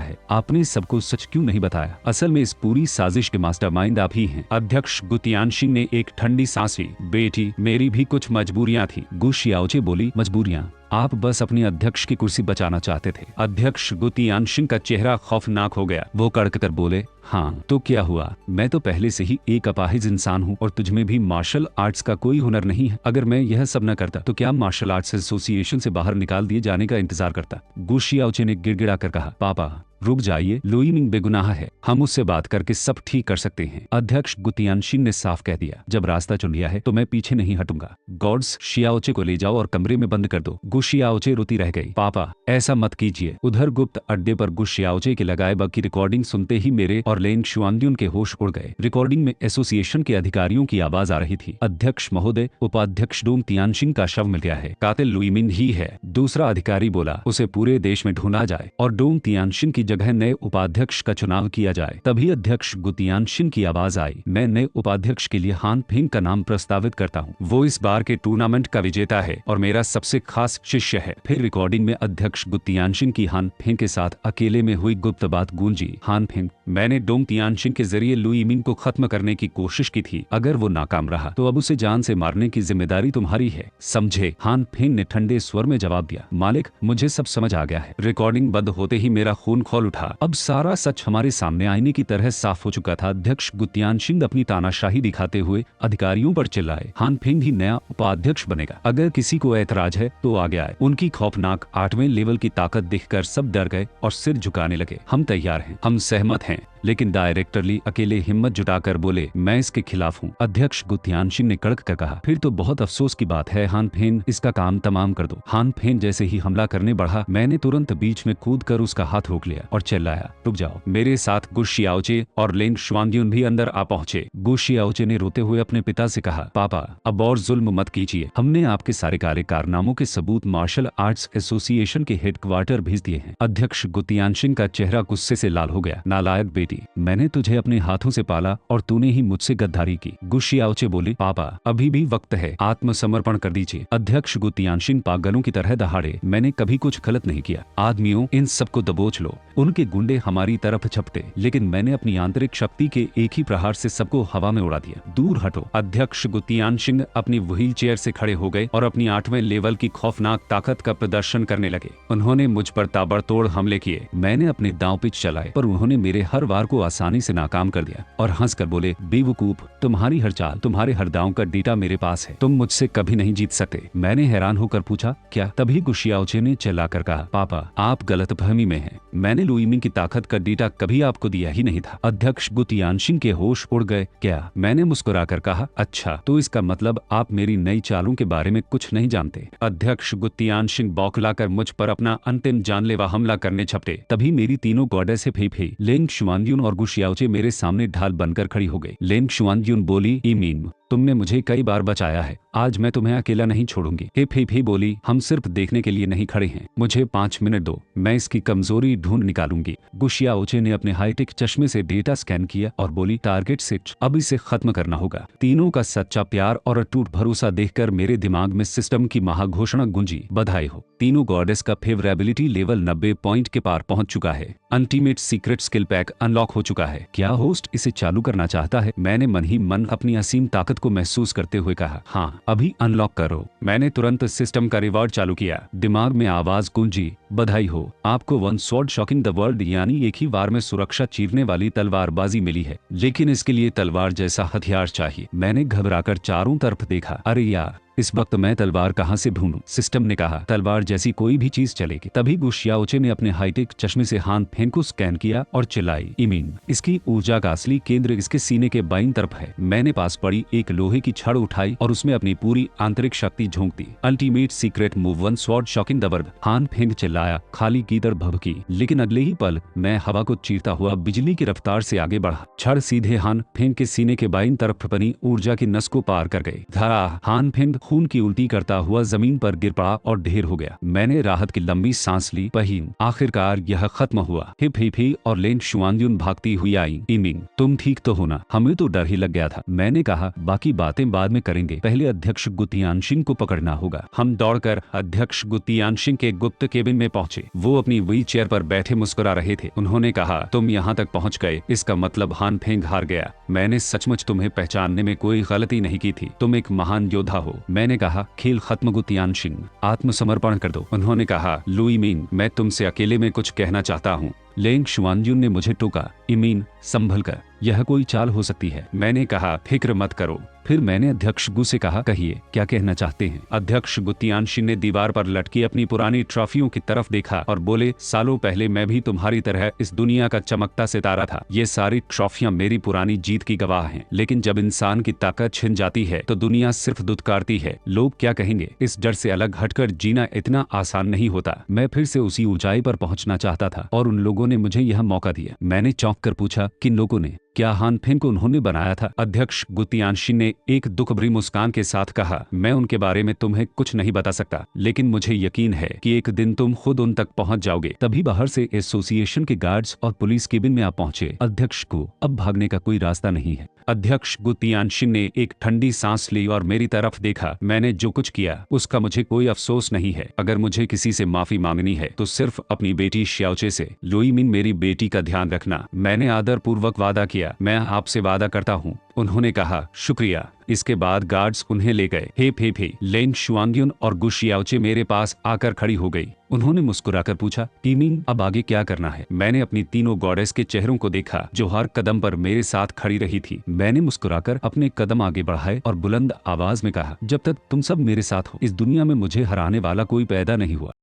है, आपने सबको सच क्यों नहीं बताया? असल में इस पूरी साजिश के मास्टरमाइंड आप ही हैं। अध्यक्ष गु तियानशिन ने एक ठंडी सांस ली, बेटी, मेरी भी कुछ मजबूरियां थी। गु शियाओचे बोली, मजबूरियां? आप बस अपनी अध्यक्ष की कुर्सी बचाना चाहते थे। अध्यक्ष गु तियानशिन का चेहरा खौफनाक हो गया। वो कड़क कर बोले, हाँ तो क्या हुआ? मैं तो पहले से ही एक अपाहिज इंसान हूँ और तुझमें भी मार्शल आर्ट्स का कोई हुनर नहीं है। अगर मैं यह सब न करता तो क्या मार्शल आर्ट्स एसोसिएशन से बाहर निकाल दिए जाने का इंतजार करता? गु शियाओचे ने गिड़गिड़ा कर कहा, पापा रुक जाइए, लुई मिंग बेगुनाह है, हम उससे बात करके सब ठीक कर सकते हैं। अध्यक्ष गु तियानशिन ने साफ कह दिया, जब रास्ता चुन लिया है तो मैं पीछे नहीं हटूंगा। गॉड्स, शियाओचे को ले जाओ और कमरे में बंद कर दो। गु शियाओचे रोती रह गई, पापा ऐसा मत कीजिए। उधर गुप्त अड्डे पर गु शियाओचे के लगाए बग की रिकॉर्डिंग सुनते ही मेरे और लेंग शुआंगयुन के होश उड़ गए। रिकॉर्डिंग में एसोसिएशन के अधिकारियों की आवाज आ रही थी, अध्यक्ष महोदय, उपाध्यक्ष डोंग तियानशिन का शव मिल गया है, कातिल लुई मिंग ही है। दूसरा अधिकारी बोला, उसे पूरे देश में ढूंढा जाए और डोंग तियानशिन की जगह नए उपाध्यक्ष का चुनाव किया जाए। तभी अध्यक्ष गु तियानशिन की आवाज आई, मैं नए उपाध्यक्ष के लिए हान फेंग का नाम प्रस्तावित करता हूँ। वो इस बार के टूर्नामेंट का विजेता है और मेरा सबसे खास शिष्य है। फिर रिकॉर्डिंग में अध्यक्ष गु तियानशिन की हान फेंग के साथ अकेले में हुई गुप्त बात गूंजी, हान फेंग, मैंने डोंग तियानशिन के जरिए लुई मिंग को खत्म करने की कोशिश की थी। अगर वो नाकाम रहा तो अब उसे जान से मारने की जिम्मेदारी तुम्हारी है, समझे? हान फेंग ने ठंडे स्वर में जवाब दिया, मालिक, मुझे सब समझ आ गया है। रिकॉर्डिंग बंद होते ही मेरा खून खौल उठा। अब सारा सच हमारे सामने आईने की तरह साफ हो चुका था। अध्यक्ष गु तियानशिन अपनी तानाशाही दिखाते हुए अधिकारियों पर चिल्लाए, हान फेंग ही नया उपाध्यक्ष बनेगा। अगर किसी को ऐतराज है तो आगे आए। उनकी खौफनाक 8वें लेवल की ताकत देखकर सब डर गए और सिर झुकाने लगे। हम तैयार हैं, हम सहमत हैं, लेकिन डायरेक्टर ली अकेले हिम्मत जुटाकर बोले, मैं इसके खिलाफ हूँ। अध्यक्ष गु तियानशिन ने कड़क कर कहा, फिर तो बहुत अफसोस की बात है हान फेंग, इसका काम तमाम कर दो। हान फेंग जैसे ही हमला करने बढ़ा, मैंने तुरंत बीच में कूदकर उसका हाथ रोक लिया और चिल्लाया, रुक जाओ। मेरे साथ गु शियाओचे और लेंग शुआंगयुन भी अंदर आ पहुंचे। गु शियाओचे ने रोते हुए अपने पिता से कहा, पापा अब और जुल्म मत कीजिए, हमने आपके सारे कारनामों के सबूत मार्शल आर्ट्स एसोसिएशन के हेडक्वार्टर भेज दिए हैं। अध्यक्ष गु तियानशिन का चेहरा गुस्से से लाल हो गया, नालायक बेटी, मैंने तुझे अपने हाथों से पाला और तूने ही मुझसे गद्दारी की। गु शियाओचे बोली, पापा अभी भी वक्त है, आत्मसमर्पण कर दीजिए। अध्यक्ष गु तियानशिन पागलों की तरह दहाड़े, मैंने कभी कुछ गलत नहीं किया। आदमियों, इन सबको दबोच लो। उनके गुंडे हमारी तरफ झपटे, लेकिन मैंने अपनी आंतरिक शक्ति के एक ही प्रहार से सबको हवा में उड़ा दिया। दूर हटो। अध्यक्ष गु तियानशिन अपनी व्हील चेयर से खड़े हो गए और अपनी 8वें लेवल की खौफनाक ताकत का प्रदर्शन करने लगे। उन्होंने मुझ पर ताबड़तोड़ हमले किए। मैंने अपने दांव पिच चलाए, पर उन्होंने मेरे हर वार को आसानी से नाकाम कर दिया और हंसकर बोले, बेवकूफ, तुम्हारी हर चाल, तुम्हारे हर दांव का डेटा मेरे पास है, तुम मुझसे कभी नहीं जीत सकते। मैंने हैरान होकर पूछा, क्या? तभी गु शियाओचे ने चिल्लाकर कहा, पापा आप गलतफहमी में हैं, मैंने लुई मिंग की ताकत का डेटा कभी आपको दिया ही नहीं था। अध्यक्ष गु तियानशिन के होश उड़ गए। क्या? मैंने मुस्कुराकर कहा, अच्छा तो इसका मतलब आप मेरी नई चालों के बारे में कुछ नहीं जानते। अध्यक्ष गु तियानशिन बौखलाकर मुझ पर अपना अंतिम जानलेवा हमला करने झपटे। तभी मेरी तीनों गॉडेसें फेफे लेंग शुआंगयुन और गु शियाओचे मेरे सामने ढाल बनकर खड़ी हो गई। लेंग शुआंगयुन बोली, ईमीन, तुमने मुझे कई बार बचाया है, आज मैं तुम्हें अकेला नहीं छोड़ूंगी। हे बोली, हम सिर्फ देखने के लिए नहीं खड़े हैं, मुझे 5 मिनट दो, मैं इसकी कमजोरी ढूंढ निकालूंगी। गु शियाओचे ने अपने हाईटेक चश्मे से डेटा स्कैन किया और बोली, टारगेट सेट, अब इसे खत्म करना होगा। तीनों का सच्चा प्यार और अटूट भरोसा देखकर मेरे दिमाग में सिस्टम की महाघोषणा गूंजी, बधाई हो, तीनों गॉडेस का फेवरेबिलिटी लेवल 90 पॉइंट के पार पहुंच चुका है। Ultimate secret skill pack unlock हो चुका है। क्या होस्ट इसे चालू करना चाहता है? मैंने मन ही मन अपनी असीम ताकत को महसूस करते हुए कहा, हाँ अभी अनलॉक करो। मैंने तुरंत सिस्टम का रिवॉर्ड चालू किया। दिमाग में आवाज गूंजी, बधाई हो, आपको one sword shocking the world यानी एक ही वार में सुरक्षा चीरने वाली तलवारबाजी मिली है, लेकिन इसके लिए तलवार जैसा हथियार चाहिए। मैंने घबराकर चारों तरफ देखा। अरे यार, इस वक्त मैं तलवार कहां से ढूंढूं? सिस्टम ने कहा तलवार जैसी कोई भी चीज चलेगी। तभी गुशियाओचे ने अपने हाईटेक चश्मे से हान फेंग को स्कैन किया और चिल्लाई, इमीन, इसकी ऊर्जा का असली केंद्र इसके सीने के बाईं तरफ है। मैंने पास पड़ी एक लोहे की छड़ उठाई और उसमें अपनी पूरी आंतरिक शक्ति झोंक दी। Ultimate secret move one sword shocking the world, Han Feng चिल्लाया। खाली गीदड़ भभकी, लेकिन अगले ही पल मैं हवा को चीरता हुआ बिजली की रफ्तार से आगे बढ़ा। छड़ सीधे हान फेंग के सीने के बाईं तरफ बनी ऊर्जा की नस को पार कर गई। धरा, हान फेंग खून की उल्टी करता हुआ जमीन पर गिर पड़ा और ढेर हो गया। मैंने राहत की लंबी सांस ली। पहीन, आखिरकार यह खत्म हुआ। हिप हिप ही और लेन शुआनजुन भागती हुई आई। इमिंग, तुम ठीक तो हो ना? हमें तो डर ही लग गया था। मैंने कहा बाकी बातें बाद में करेंगे, पहले अध्यक्ष गुतियानशिंग को पकड़ना होगा। हम दौड़कर अध्यक्ष गुतियानशिंग के गुप्त केबिन में पहुंचे। वो अपनी व्हील चेयर पर बैठे मुस्कुरा रहे थे। उन्होंने कहा, तुम यहाँ तक पहुँच गए, इसका मतलब हान फेंग हार गया। मैंने सचमुच तुम्हें पहचानने में कोई गलती नहीं की थी। तुम एक महान योद्धा हो। मैंने कहा, खेल खत्म गुतियानशिंग, आत्मसमर्पण कर दो। उन्होंने कहा, लुई मिंग, मैं तुमसे अकेले में कुछ कहना चाहता हूँ। लेंग शुआनजुन ने मुझे टोका। इमीन, संभल कर, यह कोई चाल हो सकती है। मैंने कहा, फिक्र मत करो। फिर मैंने अध्यक्ष गु से कहा, कहिए क्या कहना चाहते हैं? अध्यक्ष गुतियानशिन ने दीवार पर लटकी अपनी पुरानी ट्रॉफियों की तरफ देखा और बोले, सालों पहले मैं भी तुम्हारी तरह इस दुनिया का चमकता सितारा था। ये सारी ट्रॉफियां मेरी पुरानी जीत की गवाह हैं। लेकिन जब इंसान की ताकत छिन जाती है तो दुनिया सिर्फ दुत्कारती है। लोग क्या कहेंगे, इस डर से अलग हटकर जीना इतना आसान नहीं होता। मैं फिर से उसी ऊंचाई पर पहुंचना चाहता था और उन लोगों ने मुझे यह मौका दिया। मैंने चौंक कर पूछा, किन लोगों ने? क्या हान फेंग को उन्होंने बनाया था? अध्यक्ष गुतियानशिन ने एक दुख भरी मुस्कान के साथ कहा, मैं उनके बारे में तुम्हें कुछ नहीं बता सकता, लेकिन मुझे यकीन है कि एक दिन तुम खुद उन तक पहुंच जाओगे। तभी बाहर से एसोसिएशन के गार्ड्स और पुलिस केबिन में आ पहुंचे। अध्यक्ष को अब भागने का कोई रास्ता नहीं है। अध्यक्ष गुतियानशिन ने एक ठंडी सांस ली और मेरी तरफ देखा। मैंने जो कुछ किया उसका मुझे कोई अफसोस नहीं है। अगर मुझे किसी से माफी मांगनी है तो सिर्फ अपनी बेटी श्याओचे से। लुई मिन, मेरी बेटी का ध्यान रखना। मैंने आदर पूर्वक वादा किया। मैं आपसे वादा करता हूँ। उन्होंने कहा, शुक्रिया। इसके बाद गार्ड्स उन्हें ले गए। हे लेन शुआनग्युन और गुशियाओचे मेरे पास आकर खड़ी हो गई। उन्होंने मुस्कुराकर पूछा, टीमिंग, अब आगे क्या करना है? मैंने अपनी तीनों गॉडेस के चेहरों को देखा जो हर कदम पर मेरे साथ खड़ी रही थी। मैंने मुस्कुराकर अपने कदम आगे बढ़ाए और बुलंद आवाज में कहा, जब तक तुम सब मेरे साथ हो, इस दुनिया में मुझे हराने वाला कोई पैदा नहीं हुआ।